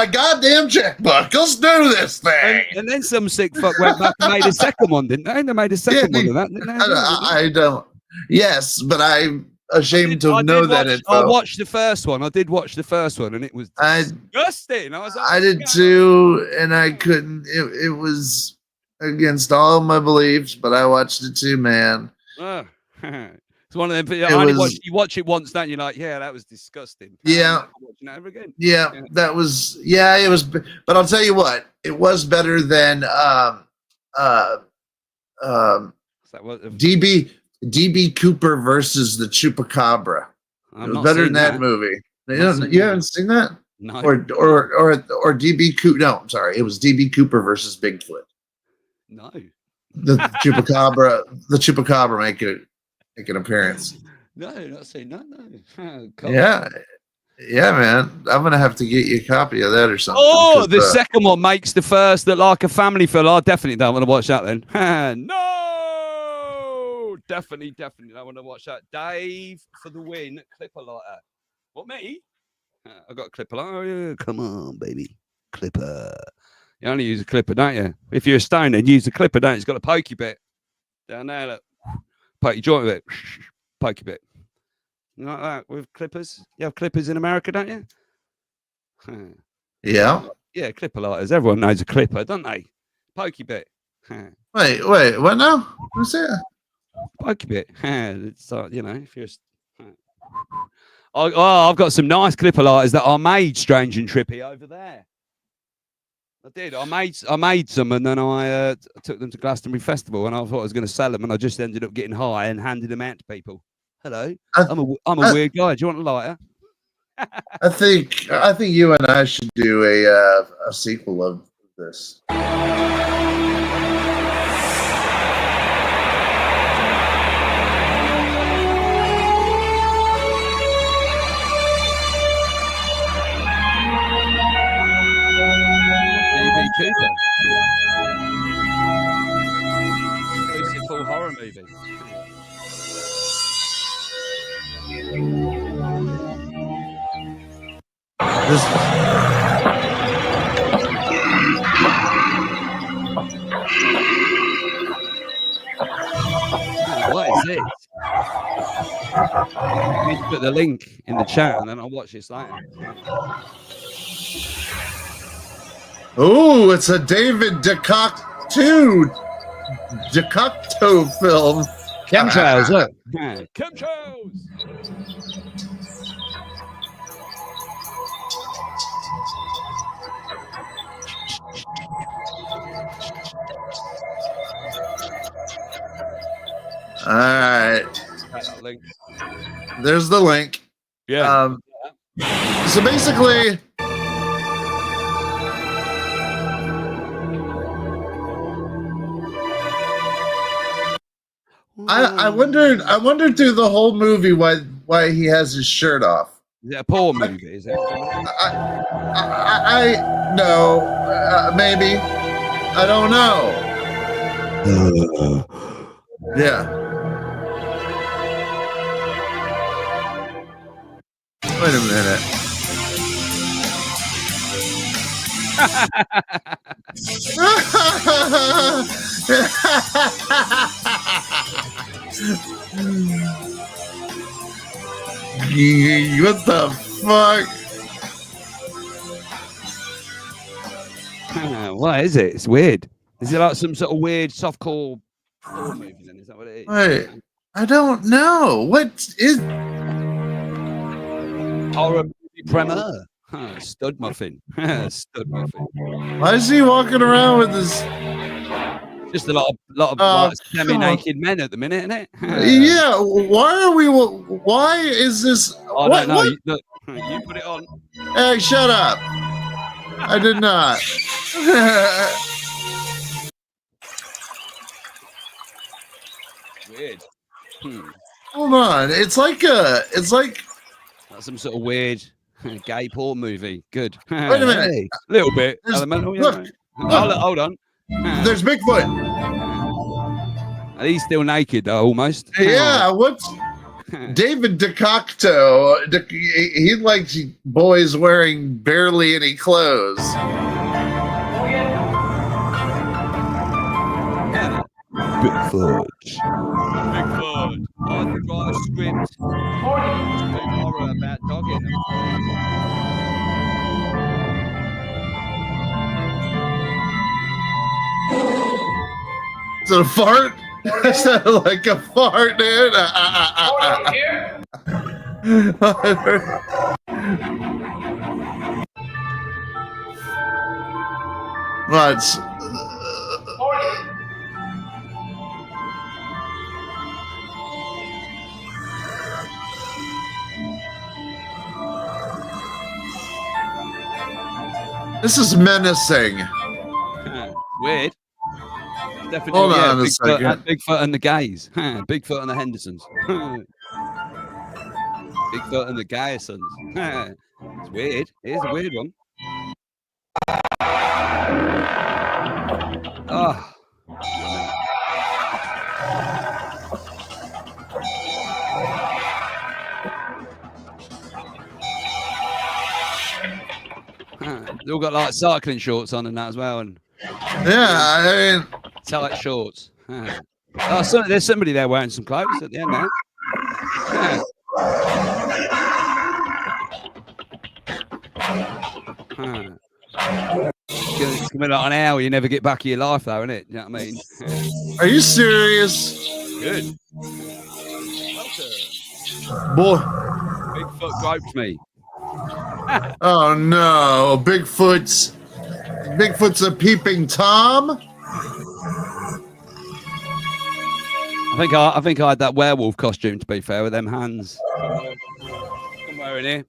goddamn checkbook? Let's do this thing. And then some sick fuck went back and made a second one, didn't they? They made a second one of that, didn't they? I don't. Yes, but I'm ashamed to know that info. I watched the first one. I did watch the first one, and it was disgusting. I was like, I did too, and I couldn't. It was against all my beliefs, but I watched it too, man. It's one of them. You watch it once, don't you? Like, yeah, that was disgusting. Yeah. Watching it ever again. Yeah, that was. Yeah, it was. But I'll tell you what, it was better than DB Cooper versus the Chupacabra. It was better than that movie. You haven't seen that? No. Or DB Cooper. No, I'm sorry. It was DB Cooper versus Bigfoot. No. The Chupacabra make an appearance. No, not seen that. No. Yeah, man. I'm gonna have to get you a copy of that or something. Oh, the second one makes the first look like a family film. I definitely don't want to watch that then. No, definitely don't want to watch that. Dave for the win. Clipper lighter. What, me? I got a clipper lighter. Oh, yeah. Come on, baby. clipper. You only use a clipper, don't you? If you're a stoner, use the clipper, don't you? It's got a pokey bit down there. Look. Poke your joint with it. Pokey bit. You like that with clippers? You have clippers in America, don't you? Yeah. Yeah, clipper lighters. Everyone knows a clipper, don't they? Pokey bit. Wait, what now? What's that? Pokey bit. It's you know, if you're. I've got some nice clipper lighters that are made strange and trippy over there. I did. I made some, and then I took them to Glastonbury Festival, and I thought I was going to sell them, and I just ended up getting high and handed them out to people. Hello, I'm a weird guy. Do you want a lighter? I think you and I should do a sequel of this. Cooper. Exclusive full horror movie. What is this? I need to put the link in the chat and then I'll watch this later. Oh, it's a David DeCocto film. Chemtrails, look. Chemtrails. All right. There's the link. Yeah. So basically, I wondered through the whole movie why he has his shirt off. Is it a porn movie? Is it? I no, maybe. I don't know. Yeah. Wait a minute. What the fuck? What is it? It's weird. Is it like some sort of weird softcore porn movie then? Is that what it is? Wait, I don't know. What is horror movie premiere? Stud muffin. Stud muffin. Why is he walking around with this? Just a lot of like, semi-naked men at the minute, isn't it? Yeah. Why is this? I don't know. Look, you put it on. Hey, shut up. I did not. Weird. Hold on. It's like that's some sort of weird gay porn movie. Good. Wait a minute. Hey, a little bit. Look. Hold on. There's Bigfoot. And he's still naked though, almost. Yeah. What's David DeCocto? He likes boys wearing barely any clothes. Bigfoot. I could write a script. Horror about dogging them. Is it a fart? That sounded like a fart, dude. What? This is menacing. Weird. Definitely. Hold on a second. Bigfoot and the gays. Bigfoot and the Hendersons. Bigfoot and the Gayersons. It's weird. Here's a weird one. Oh. They all got like cycling shorts on and that as well, and I mean, tight shorts. Oh, there's somebody there wearing some clothes at the end there. It's gonna be like an hour you never get back of your life, though, isn't it? You know what I mean? Are you serious? Good. Boy. Bigfoot groped me. Oh no, Bigfoot's a peeping Tom. I think I had that werewolf costume, to be fair, with them hands. Somewhere in here.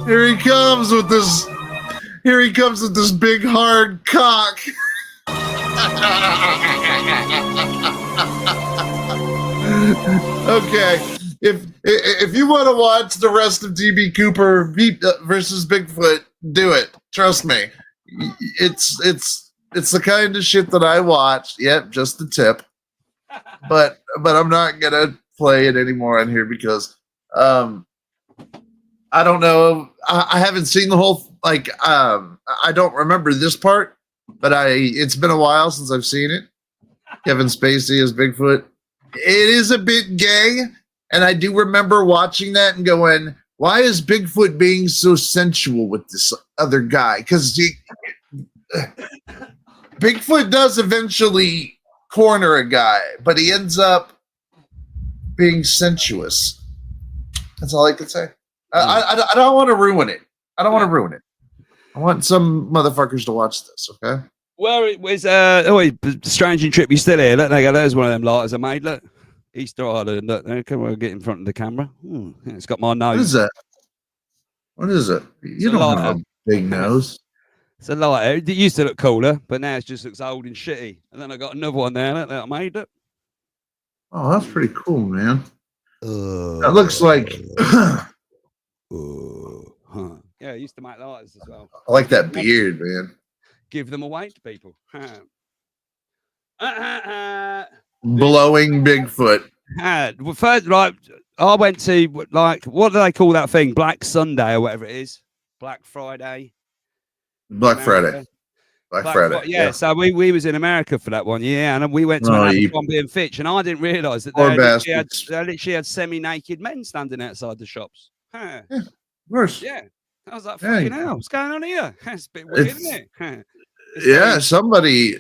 Here he comes with this big hard cock. Okay, if you want to watch the rest of DB Cooper versus Bigfoot, do it. Trust me, it's the kind of shit that I watch. Yep, just a tip. But I'm not gonna play it anymore on here because I don't know. I haven't seen the whole I don't remember this part, but it's been a while since I've seen it. Kevin Spacey as Bigfoot. It is a bit gay, and I do remember watching that and going, "Why is Bigfoot being so sensual with this other guy?" Because Bigfoot does eventually corner a guy, but he ends up being sensuous. That's all I could say. I don't want to ruin it. I don't want to ruin it. I want some motherfuckers to watch this, okay? Where it was, Strange and Trip, you still here? Look, there's one of them lighters I made. Look, Easter Island. Look, come on, get in front of the camera. It's got my nose. What is that? What is it? You don't have a big nose. It's a lighter. It used to look cooler, but now it just looks old and shitty. And then I got another one there that I made it. Oh, that's pretty cool, man. That looks like. Yeah, I used to make lighters as well. I like that beard, man. Give them away to people. Blowing Bigfoot. Well, first, I went to what do they call that thing? Black Sunday or whatever it is. Black Friday. Black Friday. Black Friday. Yeah, so we was in America for that one, and we went to Abercrombie and Fitch, and I didn't realise that they literally had semi-naked men standing outside the shops. Yeah, of course. Yeah. I was like, fucking hell, what's going on here? It's a bit weird, isn't it? Yeah, somebody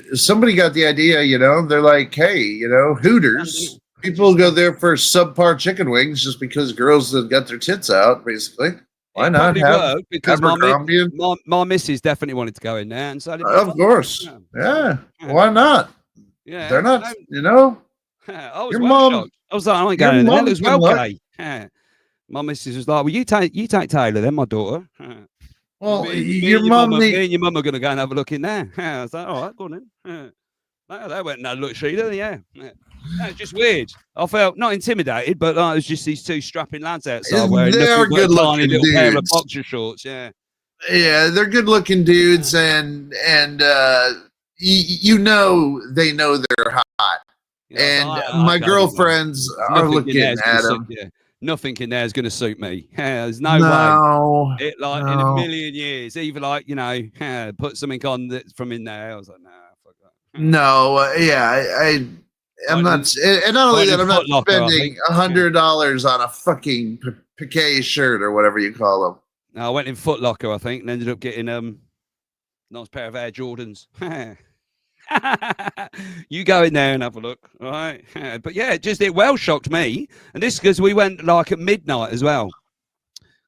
got the idea, they're like, hey, Hooters. People go there for subpar chicken wings just because girls have got their tits out, basically. Why not have because my missus definitely wanted to go in there, and so of course. Yeah. Why not? Yeah. They're not, I was shocked. I was like, I ain't going in there. It was well gay. My missus was like, well, you take Taylor, then my daughter. Well, your mum and your mum are going to go and have a look in there. I was like, all right, go on then. They went and had a look, Sheila. Yeah. It's just weird. I felt not intimidated, but it was just these two strapping lads outside wearing they're good looking little dudes. pair of boxer shorts. Yeah. Yeah, they're good looking dudes, and they know they're hot. And my girlfriends are looking at them. Yeah. Nothing in there is going to suit me. There's no way. In a million years, either put something on that's from in there. I was like, nah, fuck that. No, I'm not. And not only that, I'm not spending $100 on a fucking piqué shirt or whatever you call them. I went in Foot Locker, I think, and ended up getting nice pair of Air Jordans. You go in there and have a look, all right? But yeah, it well shocked me, and this because we went at midnight as well,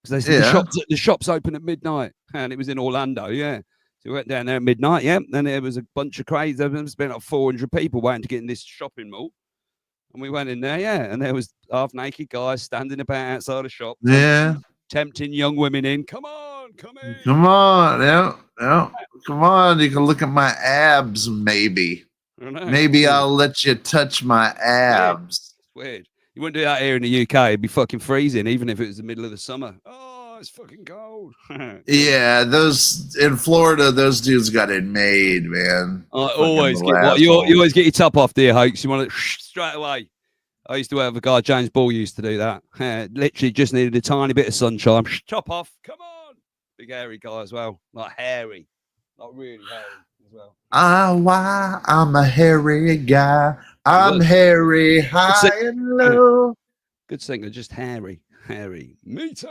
because they said the shops open at midnight, and it was in Orlando. Yeah, so we went down there at midnight. Yeah, and there was a bunch of crazy. There was been 400 people waiting to get in this shopping mall, and we went in there. Yeah, and there was half naked guys standing about outside the shop. Yeah, tempting young women in. Come on, come in. Come on, yeah. Come on, you can look at my abs, maybe. Maybe I'll let you touch my abs. Weird. You wouldn't do that here in the UK. It'd be fucking freezing, even if it was the middle of the summer. Oh, it's fucking cold. Yeah, those in Florida, those dudes got it made, man. I Fucking always little get what you assholes. always get your top off, dear Hoax. You want it straight away. I used to have a guy, James Ball used to do that. Literally just needed a tiny bit of sunshine. Top off. Come on. Big hairy guy as well. Like hairy. Not really hairy as well. Why I'm a hairy guy. I'm hairy, high and low. Good singer, just hairy. Hairy. Me too.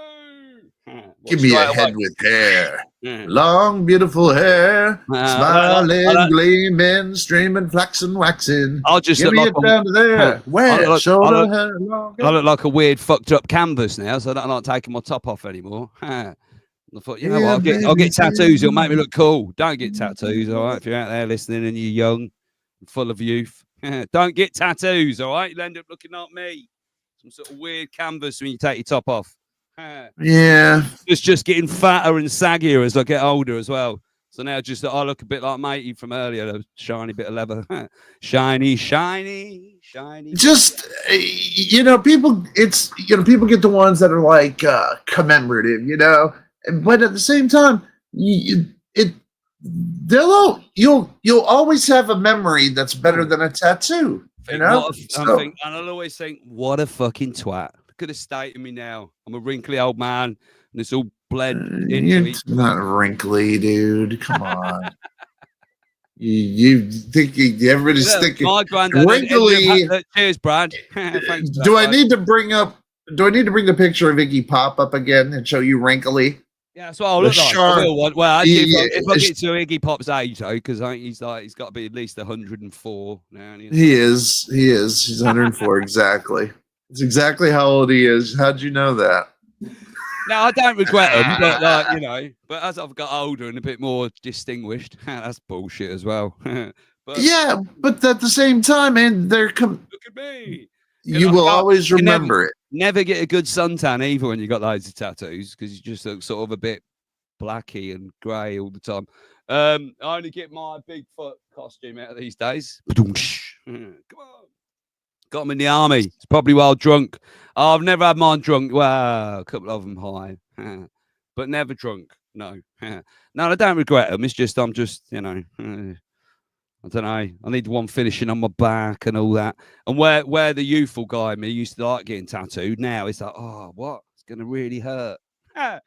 Give me a head with hair. Long, beautiful hair. Smiling, gleaming, streaming, flaxen, waxing. I'll just give look me like it down to there. Where? Shoulder hair. I look like a weird, fucked up canvas now, so I don't like taking my top off anymore. I thought, you know what, I'll get tattoos. It'll make me look cool. Don't get tattoos, all right? If you're out there listening and you're young and full of youth, don't get tattoos, all right? You'll end up looking like me. Some sort of weird canvas when you take your top off. Yeah. It's just getting fatter and saggier as I get older as well. So now just I look a bit like matey from earlier, a shiny bit of leather. shiny. Just, people, people get the ones that are like commemorative, but at the same time, you'll always have a memory that's better than a tattoo, and I'll always think, what a fucking twat. Could have stated me now. I'm a wrinkly old man, and it's all bled into each. Not wrinkly, dude. Come on. you think everybody's thinking my granddad wrinkly? Cheers, Brad. Do I need to bring the picture of Iggy Pop up again and show you wrinkly? Yeah, that's what I'll look like. Well, actually, if I get to Iggy Pop's age, though, because I think he's got to be at least 104 now. He is. He's 104 exactly. It's exactly how old he is. How'd you know that? No, I don't regret him, but but as I've got older and a bit more distinguished, that's bullshit as well. But at the same time, man, look at me. You will always remember it. Never get a good suntan either when you got loads of tattoos because you just look sort of a bit blacky and grey all the time. I only get my Bigfoot costume out these days. Come on. Got them in the army. It's probably well drunk. I've never had mine drunk. Well, a couple of them high, but never drunk. No, no, I don't regret them. It's just I don't know. I need one finishing on my back and all that. And where the youthful guy in me used to like getting tattooed, now it's like, oh, what? It's gonna really hurt. I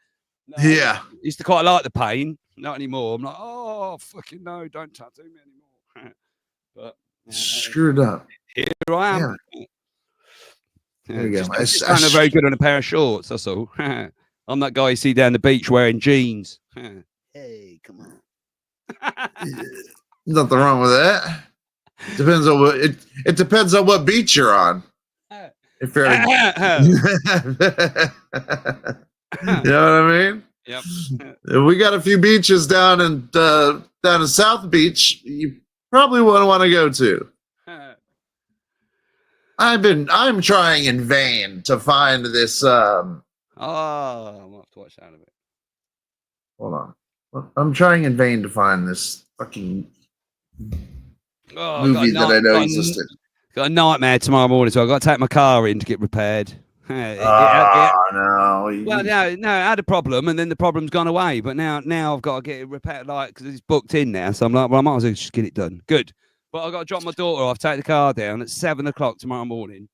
used to quite like the pain. Not anymore. I'm like, oh, fucking no, don't tattoo me anymore. But screwed up. Here I am. Yeah. There you go. It's kind of very good on a pair of shorts. That's all. I'm that guy you see down the beach wearing jeans. Hey, come on. Nothing wrong with that. Depends on what it depends on what beach you're on. If you're, you know what I mean? Yep. We got a few beaches down in South Beach. You probably wouldn't want to go to. I'm trying in vain to find this. I'm gonna have to watch that a bit. Hold on. I'm trying in vain to find this fucking movie that I know existed. Got a nightmare tomorrow morning, so I've got to take my car in to get repaired. No. Well, no, I had a problem, and then the problem's gone away. But now I've got to get it repaired, because it's booked in now. So I'm like, well, I might as well just get it done. Good. But I've got to drop my daughter off, take the car down at 7:00 tomorrow morning.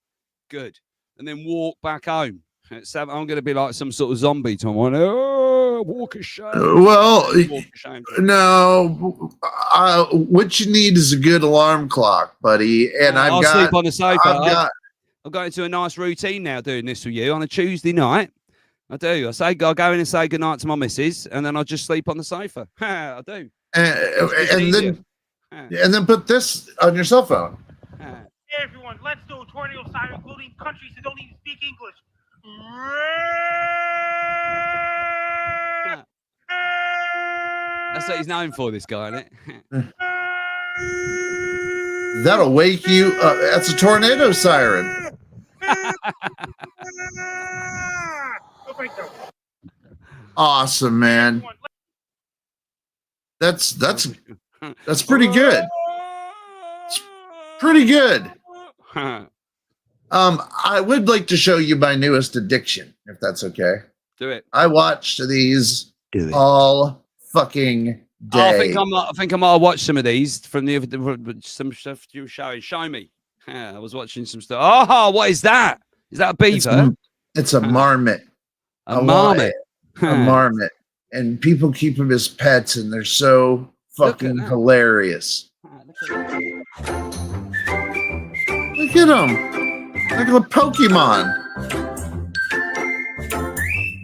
Good. And then walk back home at 7. I'm going to be like some sort of zombie tomorrow. Walk of shame. Well, no. What you need is a good alarm clock, buddy. And I'll sleep on the sofa. I've got into a nice routine now doing this with you on a Tuesday night. I do. I go in and say goodnight to my missus, and then I just sleep on the sofa. I do. And then put this on your cell phone. Hey everyone, let's do a tornado siren, including countries that don't even speak English. That's what he's known for, this guy, isn't it? That'll wake you up. That's a tornado siren. Awesome, man. That's pretty good. It's pretty good. I would like to show you my newest addiction, if that's okay. Do it. I watched these all fucking day. Oh, I think I might have watched some of these from the some stuff you were showing. Show me. Yeah, I was watching some stuff. Oh, what is that? Is that a beaver? It's a marmot. A marmot. A marmot. And people keep them as pets, and they're so fucking hilarious. Look at them. Like a Pokemon.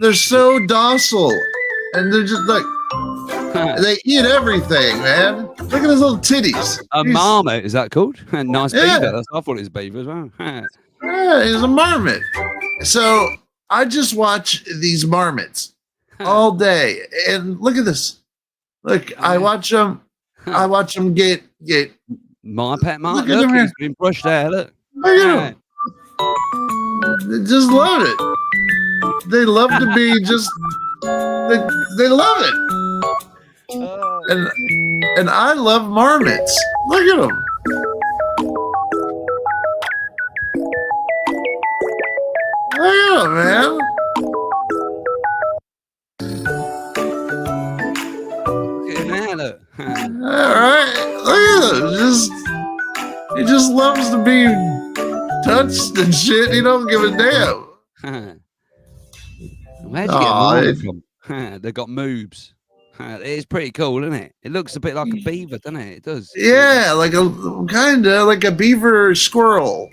They're so docile. And they're just like, they eat everything, man. Look at his little titties. A marmot, is that called? Nice beaver. I thought it was a beaver as well. Yeah, he's a marmot. So I just watch these marmots all day. And look at this. Look, I watch them. I watch them get. My pet marmot. Look, he's been brushed there. Look. Look at him. They just love it. They love to be just. They love it. And I love marmots. Look at them. Look at them, man. Look. All right. Look at him. He just loves to be touched and shit. He don't give a damn. Where'd you get them from? They've got moobs. It's pretty cool, isn't it? It looks a bit like a beaver, doesn't it? It does. Yeah, like a beaver squirrel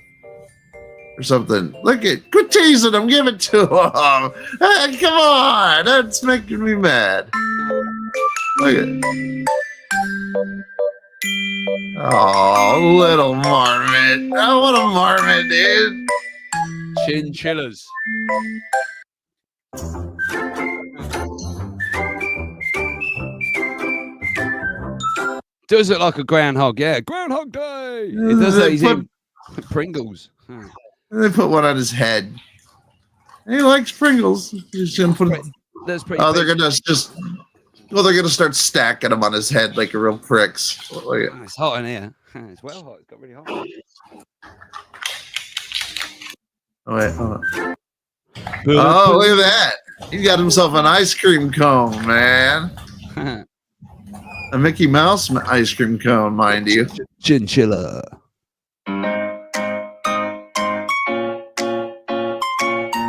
or something. Look at, quit teasing him. Give it to him. Hey, come on, that's making me mad. Look at. Oh, little marmot. I want a marmot, dude. Chinchillas. Does look like a groundhog, yeah. Groundhog Day. It does that. He's in Pringles. They put one on his head. He likes Pringles. He's gonna put it. That's pretty. Oh, they're gonna just. Well, they're gonna start stacking them on his head like a real pricks. It's hot in here. It's well hot. It's got really hot. Oh wait, hold on. Oh, look at that! He got himself an ice cream cone, man. A Mickey Mouse ice cream cone, mind you. Chinchilla.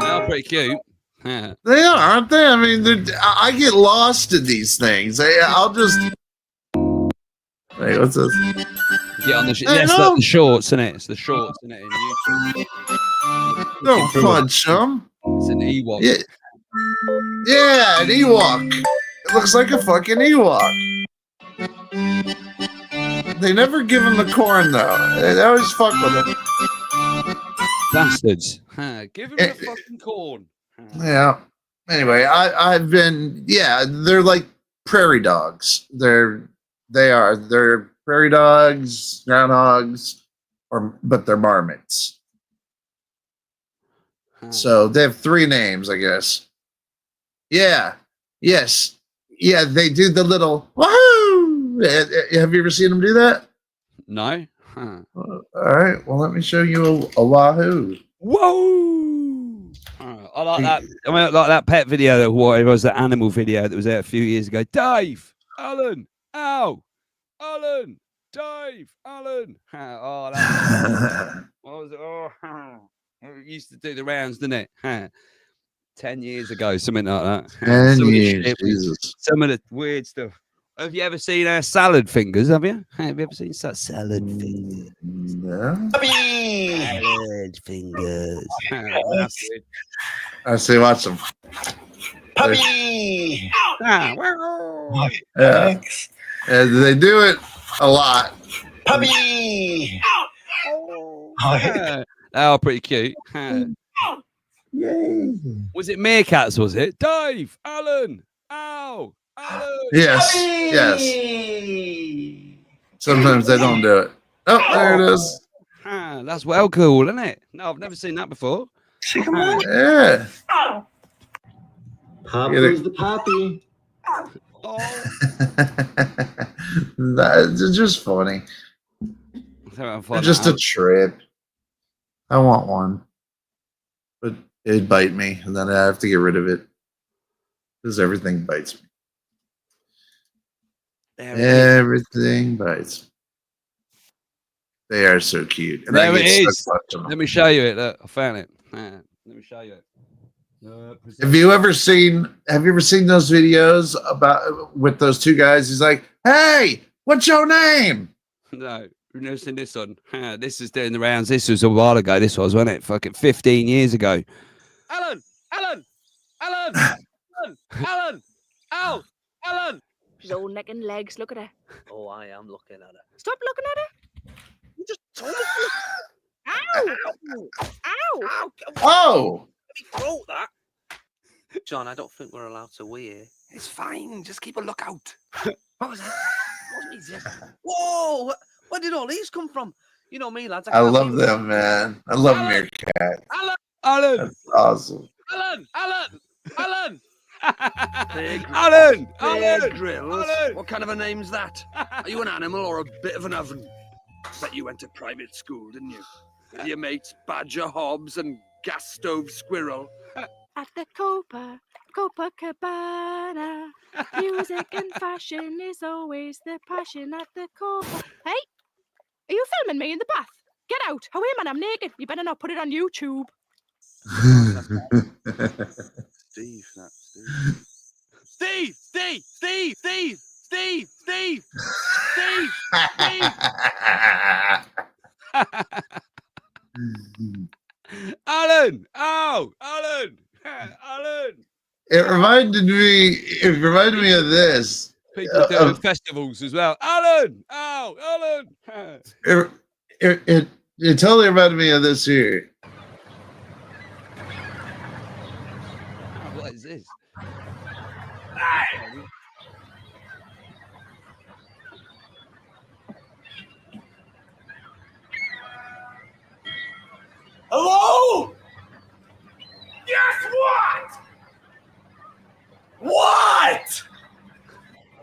They're pretty cute. Yeah. They are, aren't they? I mean, I get lost in these things. I'll just. Wait, what's this? Get on the yes, like the shorts, isn't it? It's the shorts, isn't it? In YouTube. Don't punch them. It's an Ewok. Yeah, an Ewok. It looks like a fucking Ewok. They never give him the corn though. They always fuck with him. Bastards. Give him the fucking corn. Yeah. Anyway, I've been they're like prairie dogs. They're prairie dogs, groundhogs, but they're marmots. So they have 3 names, I guess. Yeah. Yes. Yeah, they do the little wahoo. Have you ever seen them do that? No. All right. Well, let me show you a wahoo. Whoa! I like that. I mean, like that pet video that was that animal video that was there a few years ago. Dave, Alan, ow, Alan, Dave, Alan. Oh, that. What was it? Oh, it used to do the rounds, didn't it? 10 years ago, something like that. 10 years, Jesus. Some of the weird stuff. Have you ever seen salad fingers? Have you ever seen salad fingers? No. Salad fingers. I see. Watch them. Puppy. Yeah. They do it a lot. Puppy. Oh, pretty cute. Yay. Was it meerkats? Was it Dave? Alan? Ow! Alan! Yes. Yes. Sometimes they don't do it. Oh, there it is. That's well cool, isn't it? No, I've never seen that before. Yeah. Poppy's the poppy. That's just funny. It's just a trip. I want one, but it'd bite me, and then I have to get rid of it. because everything bites me. Everything bites me. They are so cute. And there I it get is. so close to them. Let me show you it. Look, I found it. Let me show you it. Have you ever seen those videos about with those two guys? He's like, "Hey, what's your name?" No, we've never seen this one. This is doing the rounds. This was a while ago. This was, wasn't it? Fucking 15 years ago. Alan! Al! Alan! She's all neck and legs. Look at her. Oh, I am looking at her. Stop looking at her. You just told me. Ow! Ow! Ow! Oh, Let me throw that. John, I don't think we're allowed to wear. It's fine. Just keep a lookout. What was that? What was that? Whoa! Where did all these come from? You know me, lads. I can't love leave them, man. I love meerkat. Alan! That's awesome. Alan! Big Alan! drills. Alan! What kind of a name's that? Are you an animal or a bit of an oven? Bet you went to private school, didn't you? With your mates Badger Hobbs and Gas Stove Squirrel. At the Copacabana, music and fashion is always the passion at the Copa. Hey, are you filming me in the bath? Get out! Oh, hey, man, I'm naked. You better not put it on YouTube. Steve, that's Steve. Steve! Alan! Oh! Alan! Alan! It reminded me of this. People doing festivals as well. Alan! Oh! Alan! It totally reminded me of this here. What is this? Hello? Guess what? What?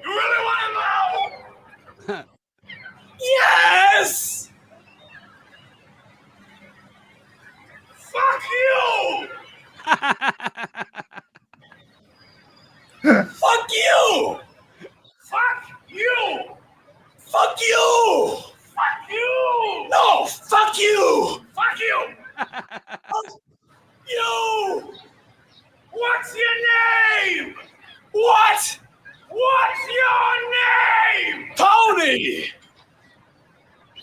You really want to know? Yes! Fuck you! Fuck you! Fuck you! Fuck you! Fuck you! No! Fuck you! Fuck you! Fuck you! What's your name? What? What's your name? Tony!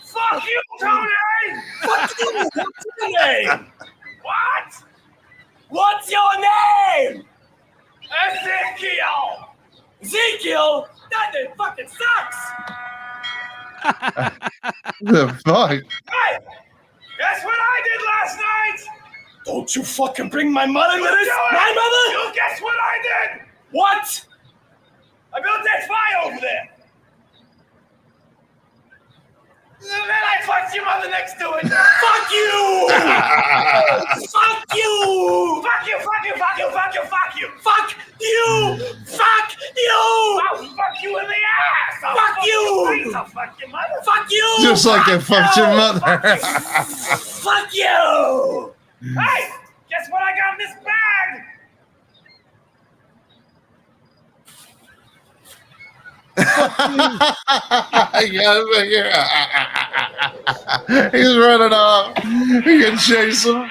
Fuck you, Tony! Fuck you! What's your name? What? What's your name? Ezekiel! Ezekiel? That name fucking sucks! The fuck? Hey! Guess what I did last night? Don't you fucking bring my mother into this! My mother? You guess what I did? What? I built that fire over there. And then I fucked your mother next to it. Fuck you! Fuck you! Fuck you, fuck you, fuck you, fuck you, fuck you! Fuck you! Fuck you! I'll fuck you in the ass! Fuck you! I'll fuck your mother! Fuck you! Just like I fucked your mother. Fuck you! Hey! Guess what I got in this bag? He's running off. You can chase him.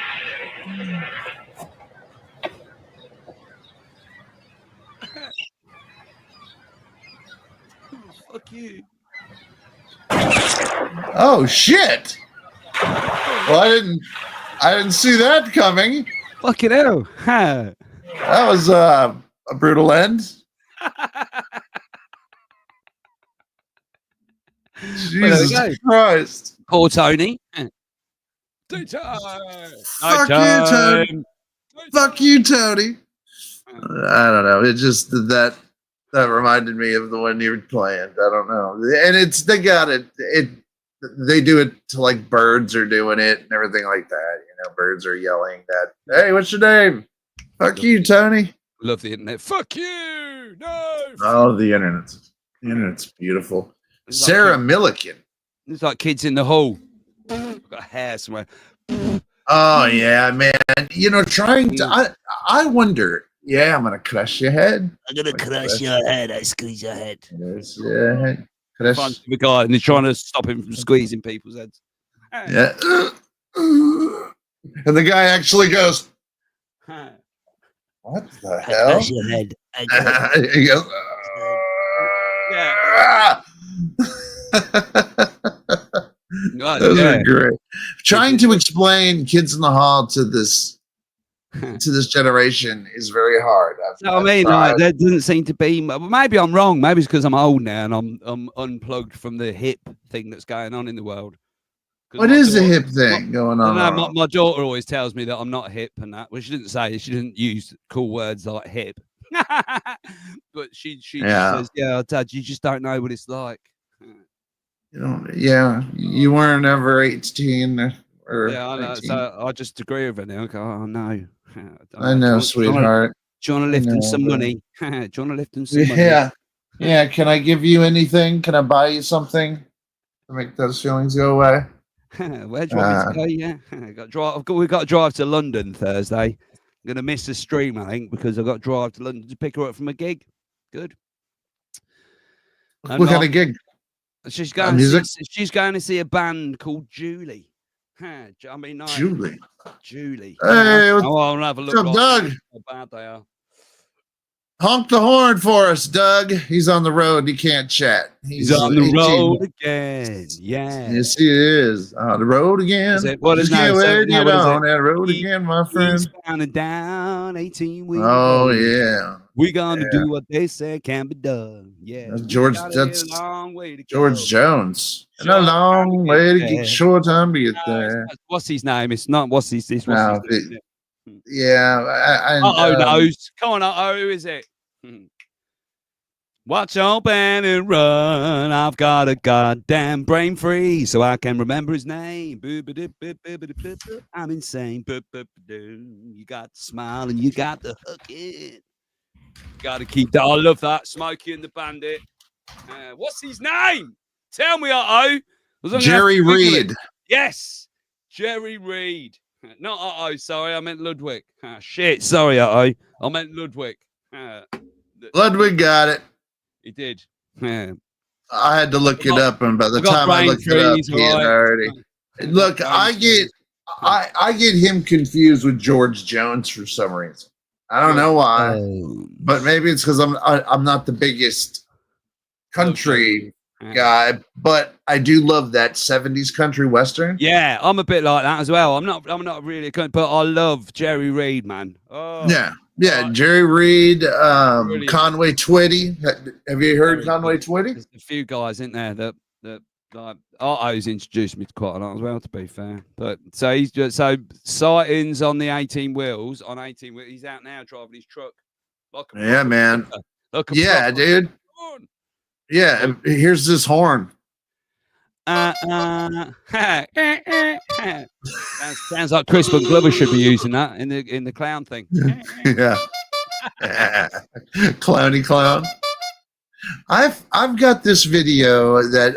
Fuck you. Oh shit! Well, I didn't see that coming. Fucking hell. Ha. That was a brutal end. Jesus Christ! Poor Tony. Fuck you, Tony. Fuck you, Tony. I don't know. It just that reminded me of the one you were playing. I don't know. And they got it. They do it to like birds are doing it and everything like that. You know, birds are yelling that. Hey, what's your name? Fuck you, Tony. Love the internet. Fuck you. No. Oh, the internet's beautiful. Sarah Milliken. It's like kids in the hall. Got hair somewhere. Oh yeah, man. You know, trying to. I wonder Yeah, I'm gonna crush your head. I'm gonna crush your head. I squeeze your head. Crush your head. Crush. The guy, and they're trying to stop him from squeezing people's heads. Yeah. And the guy actually goes, "What the hell?" Crush your head. He goes, Those are great. Trying to explain Kids in the Hall to this generation is very hard. I mean, there doesn't seem to be. Maybe I'm wrong. Maybe it's because I'm old now and I'm unplugged from the hip thing that's going on in the world. What is the hip thing going on? My daughter always tells me that I'm not hip and that. Well, she didn't say. She didn't use cool words like hip. But she says, "Yeah, Dad, you just don't know what it's like." You don't. Yeah, you weren't ever 18 or. Yeah, I know. 18. So I just agree with her now. I go, oh no. I know, sweetheart. Do you want to lift them some money? Do you want to lift them some money? Yeah. Can I give you anything? Can I buy you something to make those feelings go away? Where do you want me to go? Yeah, we've got to drive to London Thursday. I'm gonna miss the stream, I think, because I've got to drive to London to pick her up from a gig. Good. What kind of gig? She's going to see a band called Julie. I mean, no, Julie. Hey, I'll have a look. What's up, Doug? How bad they are. Honk the horn for us, Doug. He's on the road. He can't chat. He's on the road again. Yeah. Yes, he is. On the road again. What is that? Get on that road again, my friend. He's bound and down 18 weeks. Oh, yeah. We're gonna do what they say can be done. Yeah. That's George Jones. And a long way to get short time to get there. What's his name? It's not what's his name. Yeah. Knows. Come on, who is it? Watch open and run. I've got a goddamn brain freeze, so I can remember his name. I'm insane. You got the smile and you got the hook in. Got to keep that. I love that. Smokey and the Bandit. What's his name? Tell me, Jerry Reed. Yes, Jerry Reed. Not sorry, I meant Ludwig. Shit, sorry, I meant Ludwig. Ludwig got it. He did. Yeah. I had to look it up, and by the time I looked it up, he had already. Look, I get him confused with George Jones for some reason. I don't know why, but maybe it's because I'm not the biggest country guy, but I do love that 70s country western. Yeah, I'm a bit like that as well. I'm not really, but I love Jerry Reed, man. Yeah, Jerry Reed, Conway Twitty. Have you heard Conway Twitty? There's a few guys in there that like Otto's introduced me to quite a lot as well, to be fair. But so sightings on the 18 wheels. He's out now driving his truck. Yeah, man. Yeah, dude. Yeah, here's this horn. Sounds like Crispin Glover should be using that in the clown thing. Yeah. Clowny clown. I've got this video that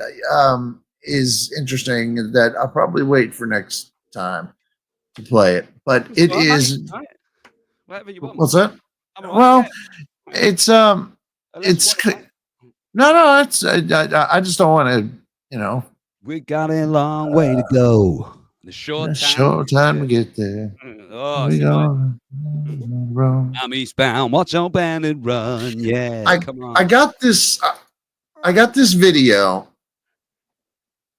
is interesting that I'll probably wait for next time to play it. But it is whatever you want. What's that? Well, it's no, it's I just don't want to, We got a long way to go. The short time to get there. I'm eastbound. Watch on band and run. Yeah, come on. I got this video.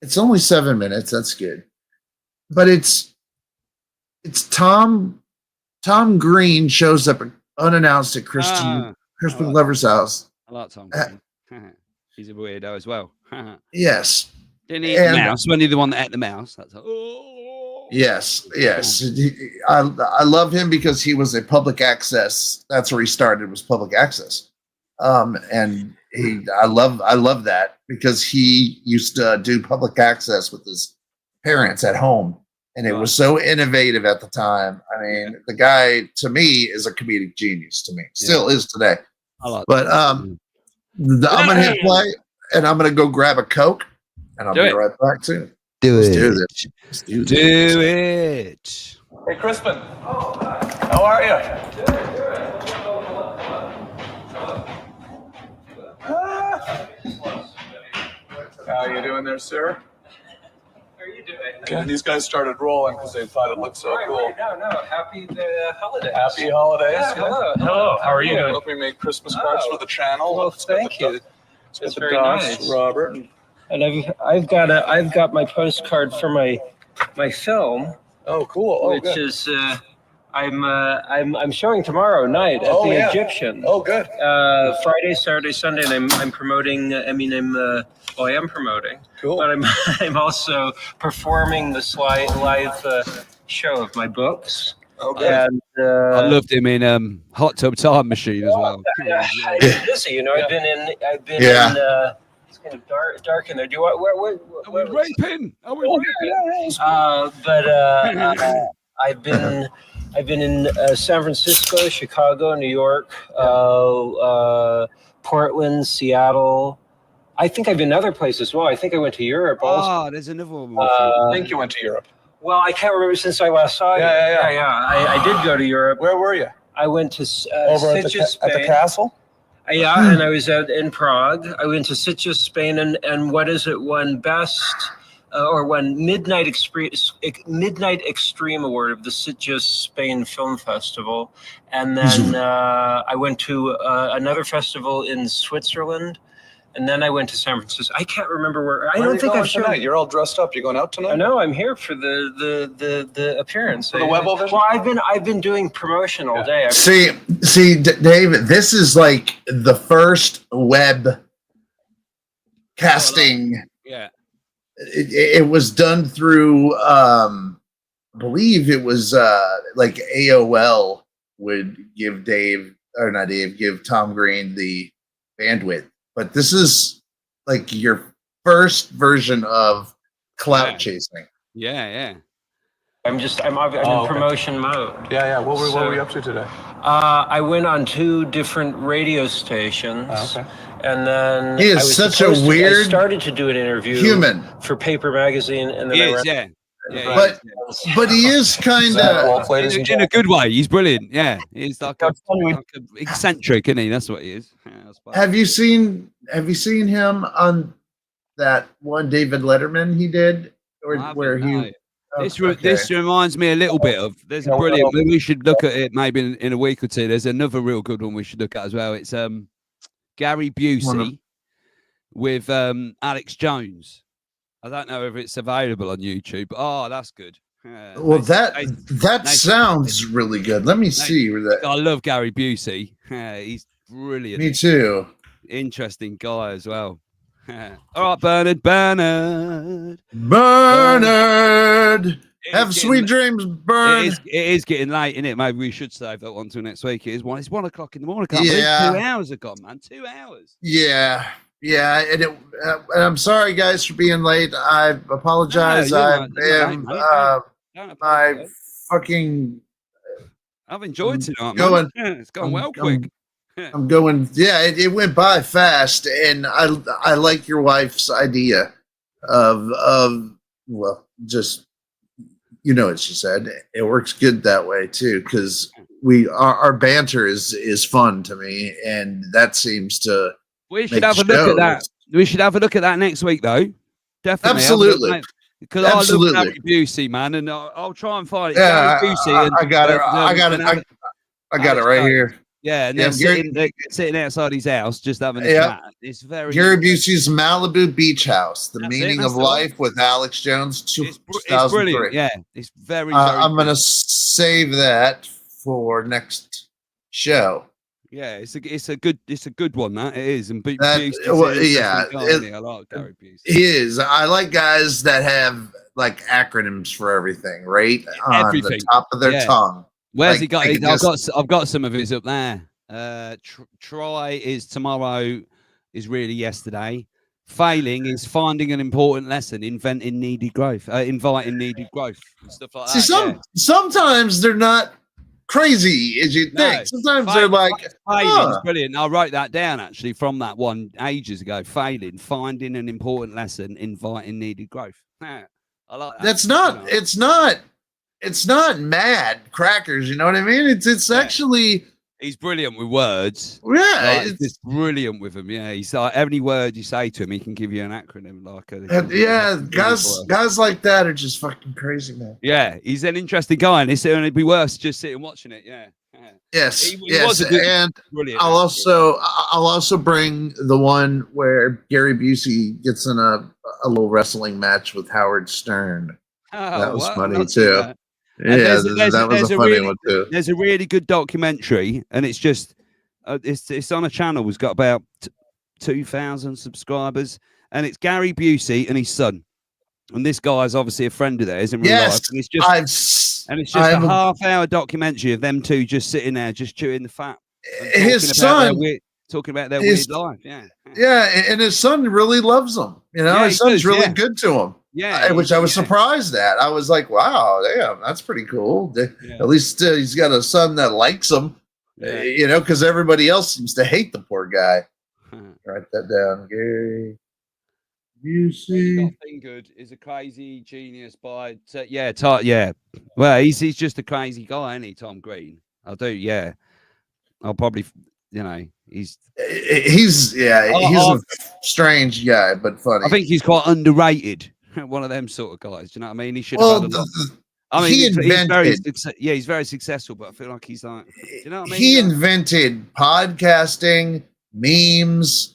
It's only 7 minutes. That's good. But it's Tom Green shows up unannounced at Crispin Glover's house. I like Tom Green. He's a weirdo as well. Yes. Didn't he eat the mouse? When he's the one that ate the mouse. That's Yes. I love him because he was a public access. That's where he started, was public access. And I love that because he used to do public access with his parents at home, and it was so innovative at the time. I mean, the guy to me is a comedic genius. To me, still is today. But I'm gonna hit play, and I'm gonna go grab a Coke, and I'll be right back too. Let's do it. Hey, Crispin. How are you? you doing there, sir? How are you doing? Yeah, these guys started rolling because they thought it looked so cool. No. Happy holidays. Happy holidays. Yeah, hello. How are you doing? Hope we made Christmas cards for the channel. Well, Let's get thank you. Let's That's get the very dogs, nice. Robert. And I've got my postcard for my film, Oh, cool. Oh, which good. is I'm showing tomorrow night at the Egyptian. Oh, good. Friday, Saturday, Sunday, and I'm promoting. I am promoting. Cool. But I'm also performing this live show of my books. Oh, good. And I loved him in Hot Tub Time Machine as well. I've been busy, you know. I've been in. It's kind of dark in there. Do you want? Are we raping? Are we raping? I've been in San Francisco, Chicago, New York, Portland, Seattle. I think I've been other places as well. I think I went to Europe also. Oh, there's another one. I think you went to Europe. Well, I can't remember since I last saw you. Yeah. I did go to Europe. Where were you? I went to Over at Sitges, the Spain. castle? Yeah, and I was in Prague. I went to Sitges, Spain, and what is it? Won Midnight Extreme Award of the Sitges Spain Film Festival, and then I went to another festival in Switzerland, and then I went to San Francisco. I can't remember where. I don't think I've shown. Tonight. You're all dressed up. You going out tonight? I know. I'm here for the appearance. For the Web Vision? Well, I've been doing promotion all day. See, Dave, this is like the first web casting. Yeah. It was done through, I believe it was like AOL would give give Tom Green the bandwidth. But this is like your first version of clout chasing. Yeah. I'm in promotion mode. Yeah. What were we up to today? I went on 2 different radio stations. Okay. And then He is such a weird. I started to do an interview human for Paper Magazine, and then but he is kind of in a good way. He's brilliant. Yeah, he's like a eccentric, isn't he? That's what he is. Yeah, Have you seen him on that one David Letterman he did, where he? This reminds me a little bit of. There's a brilliant. We should look at it maybe in a week or two. There's another real good one we should look at as well. It's Gary Busey with Alex Jones. I don't know if it's available on YouTube. Oh, that's good. Well, that sounds really good. Let me see where that. I love Gary Busey. He's brilliant. Me too. Interesting guy as well. All right, Bernard. Have sweet dreams, Bernard. It is getting late, isn't it? Maybe we should save that one till next week. It's 1 o'clock in the morning. Yeah. 2 hours have gone, man. 2 hours. Yeah, and I'm sorry, guys, for being late. I apologize. I've enjoyed tonight, man. It's gone well quick. I'm going. Yeah, it went by fast, and I like your wife's idea of just what she said. It works good that way too, because our banter is fun to me, and that seems to. We should have a look at that. We should have a look at that next week, though. Definitely, absolutely. Because I love Gary Busey, man, and I'll try and find it. Yeah, Gary Busey. I got it. I got it right here. Yeah, and then sitting outside his house, just having a chat. It's very Gary Busey's Malibu Beach House: The Meaning of Life with Alex Jones. 2003. It's brilliant. Yeah, it's very. I'm gonna save that for next show. Yeah, it's a good one. That it is, and I like Gary Busey. He is. I like guys that have like acronyms for everything, right? On the top of their tongue. Where's he got? I've got some of his up there. Try is tomorrow, is really yesterday. Failing is finding an important lesson, inviting needed growth, and stuff like that. Sometimes they're not crazy as you think. Sometimes they're like failing's brilliant. I wrote that down actually from that one ages ago. Failing, finding an important lesson, inviting needed growth. I like that. It's not mad crackers, you know what I mean? It's actually He's brilliant with words. Yeah, Like, he's just brilliant with them. Yeah, he's like every word you say to him, he can give you an acronym. Guys like that are just fucking crazy, man. Yeah, he's an interesting guy, and it'd be worse just sitting watching it. Yeah. Yes, He yes, was a good, and brilliant. I'll also bring the one where Gary Busey gets in a little wrestling match with Howard Stern. That was funny too. Yeah, that was a funny one too. There's a really good documentary, and it's just it's on a channel. It's got about 2,000 subscribers, and it's Gary Busey and his son. And this guy is obviously a friend of theirs in real life. And it's just a half-hour documentary of them two just sitting there, just chewing the fat. His son talking about their weird life. Yeah. Yeah, and his son really loves him. You know, his son's really good to him. Yeah, which I was surprised at. I was like, "Wow, damn, that's pretty cool." At least he's got a son that likes him. Yeah. You know, because everybody else seems to hate the poor guy. Write that down, Gary. You see, Good is a crazy genius by Well, he's just a crazy guy, isn't he, Tom Green? I'll probably, he's a strange guy, but funny. I think he's quite underrated. One of them sort of guys. Do you know what I mean? He should have had a lot. I mean, he's very successful, but I feel like he's like, do you know what I mean? He invented podcasting, memes,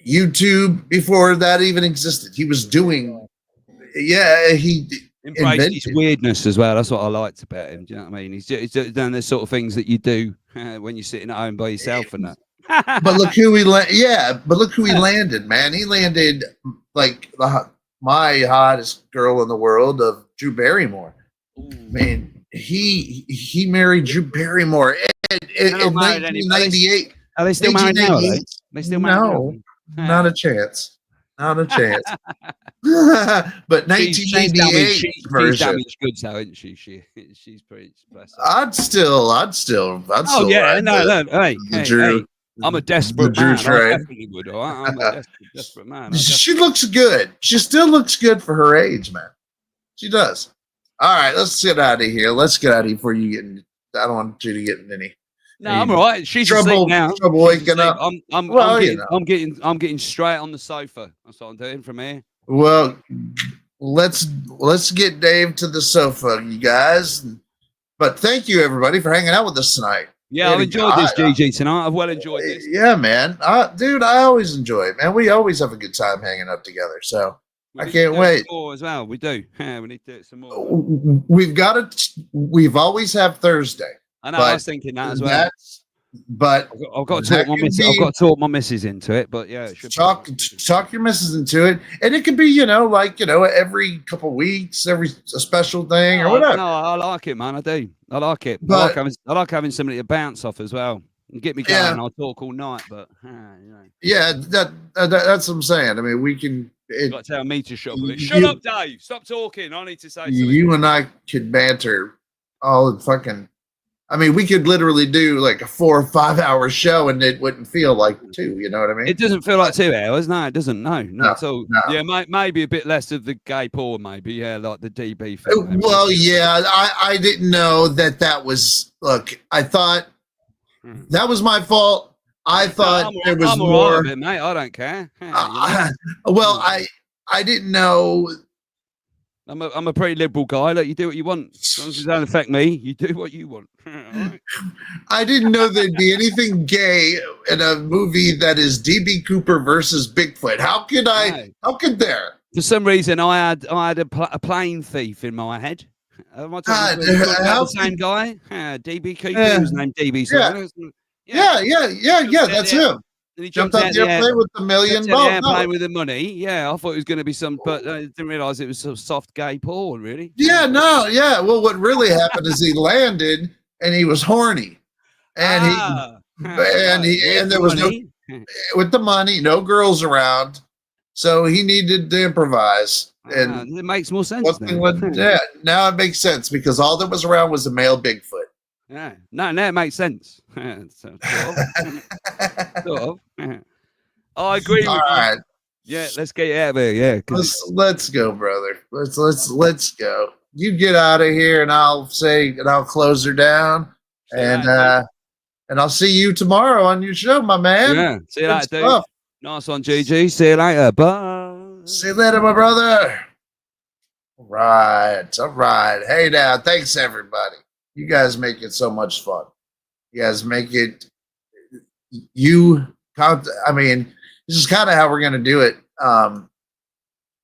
YouTube before that even existed. He was doing, he embraced his weirdness as well. That's what I liked about him. Do you know what I mean? He's done the sort of things that you do when you're sitting at home by yourself and that. But look who he landed, man. He landed like my hottest girl in the world of Drew Barrymore. Ooh. I mean, he married Drew Barrymore in 1998. Are they still married now? Are they still married? No, not a chance. Not a chance. But 1988 version. She's damaged goods, though, isn't she? She's pretty expressive. I'd still. Hey, I'm a desperate man. I definitely would. I'm a desperate man. She looks good. She still looks good for her age, man. She does. All right, let's get out of here. Let's get out of here before you get in. I don't want you to get in any. No, I'm all right. She's trouble now. Trouble waking up. I'm getting straight on the sofa. That's what I'm doing from here. Well, let's get Dave to the sofa, you guys. But thank you, everybody, for hanging out with us tonight. Yeah, I've enjoyed this, GG, tonight. I've well enjoyed this. Yeah, man. Dude, I always enjoy it, man. We always have a good time hanging out together. So I can't wait. More as well. We do. We need to do it some more. We've always have Thursday. I know. I was thinking that as well. But I've got to talk my missus into it. But yeah, it should talk your missus into it, and it could be every couple weeks, a special thing or whatever. No, I like it, man. I do. I like it. But I like having somebody to bounce off as well. And get me going. Yeah. I'll talk all night, but yeah, that's what I'm saying. I mean, we can. You've got to tell me to shut up. Shut up, Dave. Stop talking. I need to say something. You and I could banter all the fucking. I mean, we could literally do like a 4 or 5 hour show, and it wouldn't feel like 2. You know what I mean? It doesn't feel like 2 hours. No, it doesn't. No, at all. No. Yeah, maybe a bit less of the gay porn. Maybe like the DB thing. Well, yeah, I didn't know that was. Look, I thought that was my fault. I thought there was more. Right, mate. I don't care. Well, I didn't know. I'm a pretty liberal guy. Like, you do what you want. As long as it doesn't affect me, you do what you want. Right. I didn't know there'd be anything gay in a movie that is DB Cooper versus Bigfoot. How could there? For some reason, I had a plane thief in my head. Am I talking about the same guy? DB Cooper. He was named DB. Yeah. That's him. And he jumped out the airplane with $1 million. With the money. Yeah, I thought it was going to be but I didn't realize it was some soft gay porn, really. Yeah, no, yeah. Well, what really happened is he landed and he was horny, and there was no with the money, no girls around, so he needed to improvise. And it makes more sense. Now it makes sense because all that was around was a male Bigfoot. Yeah, no, it makes sense. Sort of. I agree with you. Right. Yeah, let's get out of here. Yeah, let's go, brother. Let's go. You get out of here, and I'll close her down. And And I'll see you tomorrow on your show, my man. Yeah. See you Good later, dude. stuff. Nice one, GG. See you later. Bye. See you later, my brother. All right. Hey, now, thanks, everybody. You guys make it so much fun. You guys make it. I mean, this is kind of how we're going to do it.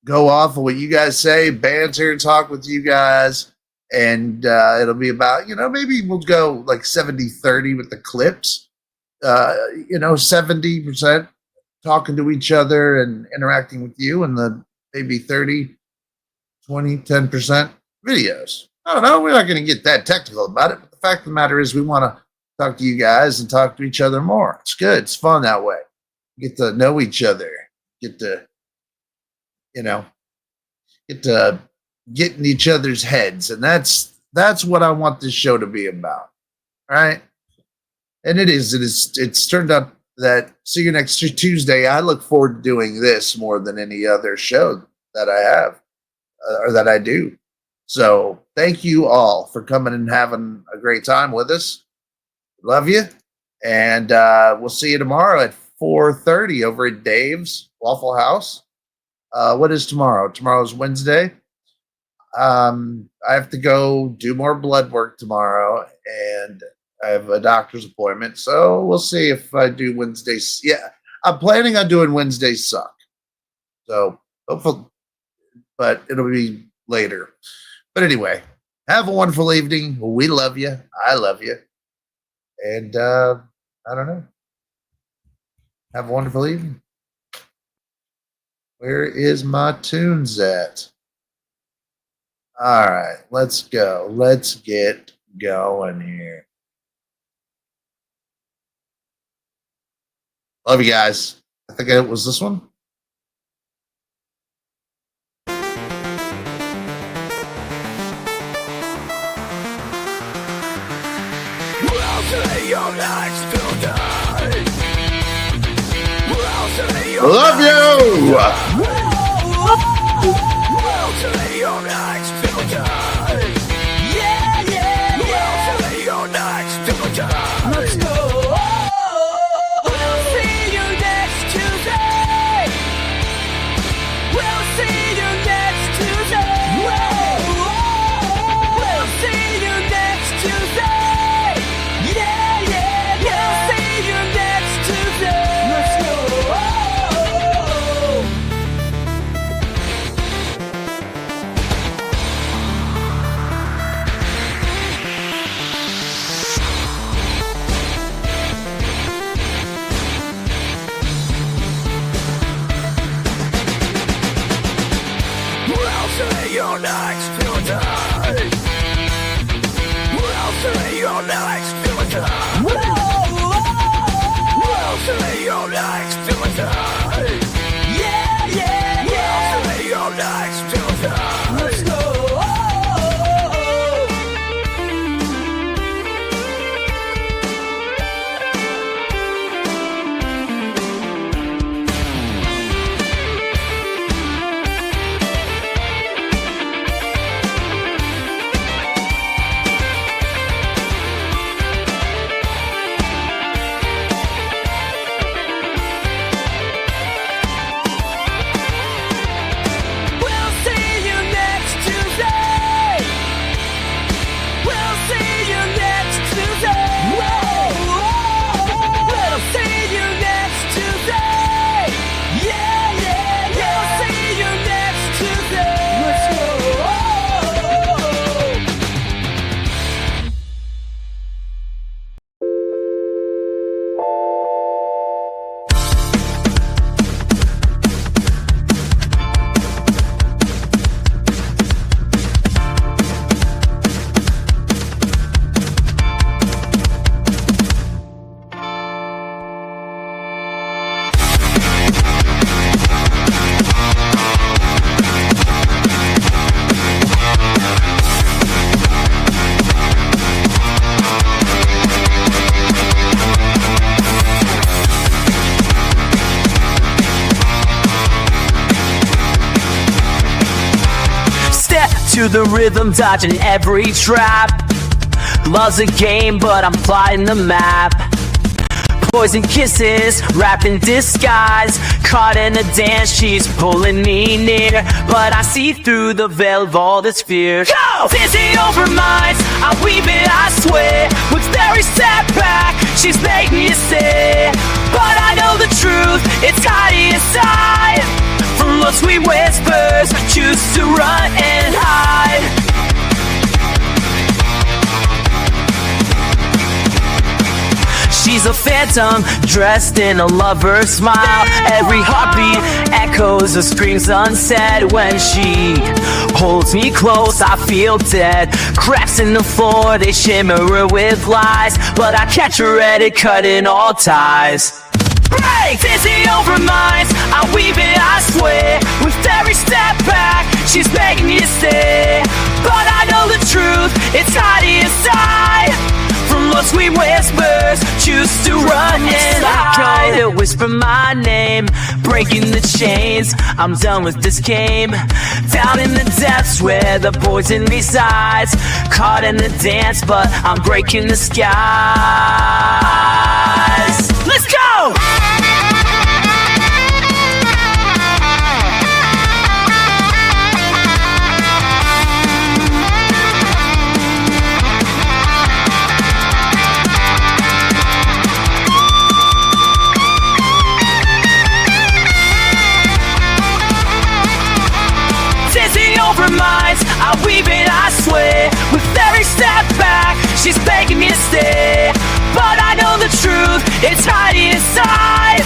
Go off of what you guys say, banter, talk with you guys, and it'll be about, maybe we'll go like 70-30 with the clips. 70% talking to each other and interacting with you, and the maybe 30, 20, 10% videos. I don't know. We're not going to get that technical about it, but the fact of the matter is we want to talk to you guys and talk to each other more. It's good. It's fun that way. Get to know each other. Get to get in each other's heads. And that's what I want this show to be about. All right. And it's turned out that C.U.N.ext Tuesday, I look forward to doing this more than any other show that I have or that I do. So thank you all for coming and having a great time with us. Love you. And we'll see you tomorrow at 4:30 over at Dave's Waffle House. What is tomorrow? Tomorrow's Wednesday. I have to go do more blood work tomorrow, and I have a doctor's appointment. So we'll see if I do Wednesdays. Yeah, I'm planning on doing Wednesdays suck. So hopefully, but it'll be later. But anyway, have a wonderful evening. We love you. I love you. And I don't know. Have a wonderful evening. Where is my tunes at? All right, let's go. Let's get going here. Love you guys. I think it was this one. Love you. Let's go. We'll see you next Tuesday. We'll see you next Tuesday. We'll see you next Tuesday. Yeah. We'll see you next Tuesday. Let's go. You're next Tuesday. We'll see you next Tuesday. We'll see you next Tuesday. Yeah. We'll see you next Tuesday. Let's go. To the rhythm, dodging every trap. Love's a game, but I'm plotting the map. Poison kisses, wrapped in disguise. Caught in a dance, she's pulling me near. But I see through the veil of all this fear. Go! Dizzy over minds, I'm weaving, I swear. With every step back, she's making me stay. But I know the truth, it's hiding inside. From love's sweet whispers, choose to run and hide. She's a phantom, dressed in a lover's smile. Every heartbeat echoes her screams unsaid. When she holds me close, I feel dead. Cracks in the floor, they shimmer with lies. But I catch her at it, cutting all ties. Break! Dizzy over minds, I'm weaving, I swear. With every step back, she's begging me to stay. But I know the truth, it's hiding inside. From love's sweet whispers, choose to run and hide. To whisper my name, breaking the chains. I'm done with this game. Down in the depths where the poison resides. Caught in the dance, but I'm breaking the skies. Let's go! Over minds, I weave it, I swear. With every step back, she's begging me to stay. But I know the truth, it's hiding inside.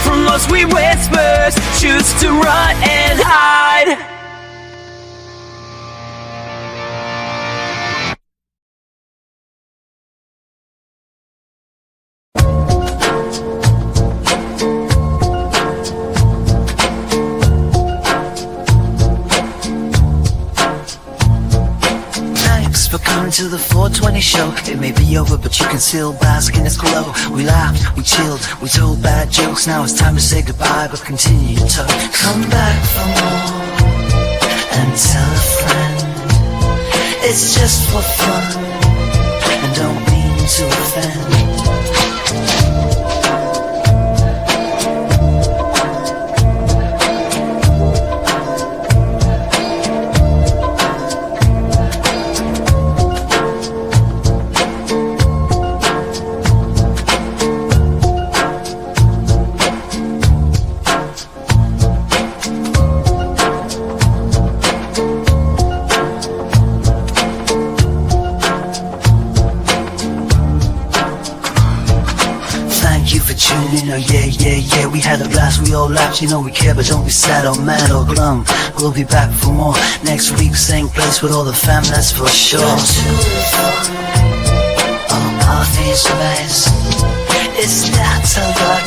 From love's sweet whispers, choose to run and hide. For coming to the 420 show. It may be over, but you can still bask in its glow. We laughed, we chilled, we told bad jokes. Now it's time to say goodbye, but continue to talk. Come back for more and tell a friend. It's just for fun and don't mean to offend. Oh yeah, we had a blast, we all laughed, you know we care, but don't be sad or mad or glum. We'll be back for more next week, same place with all the fam, that's for sure. All my face, it's not a lie.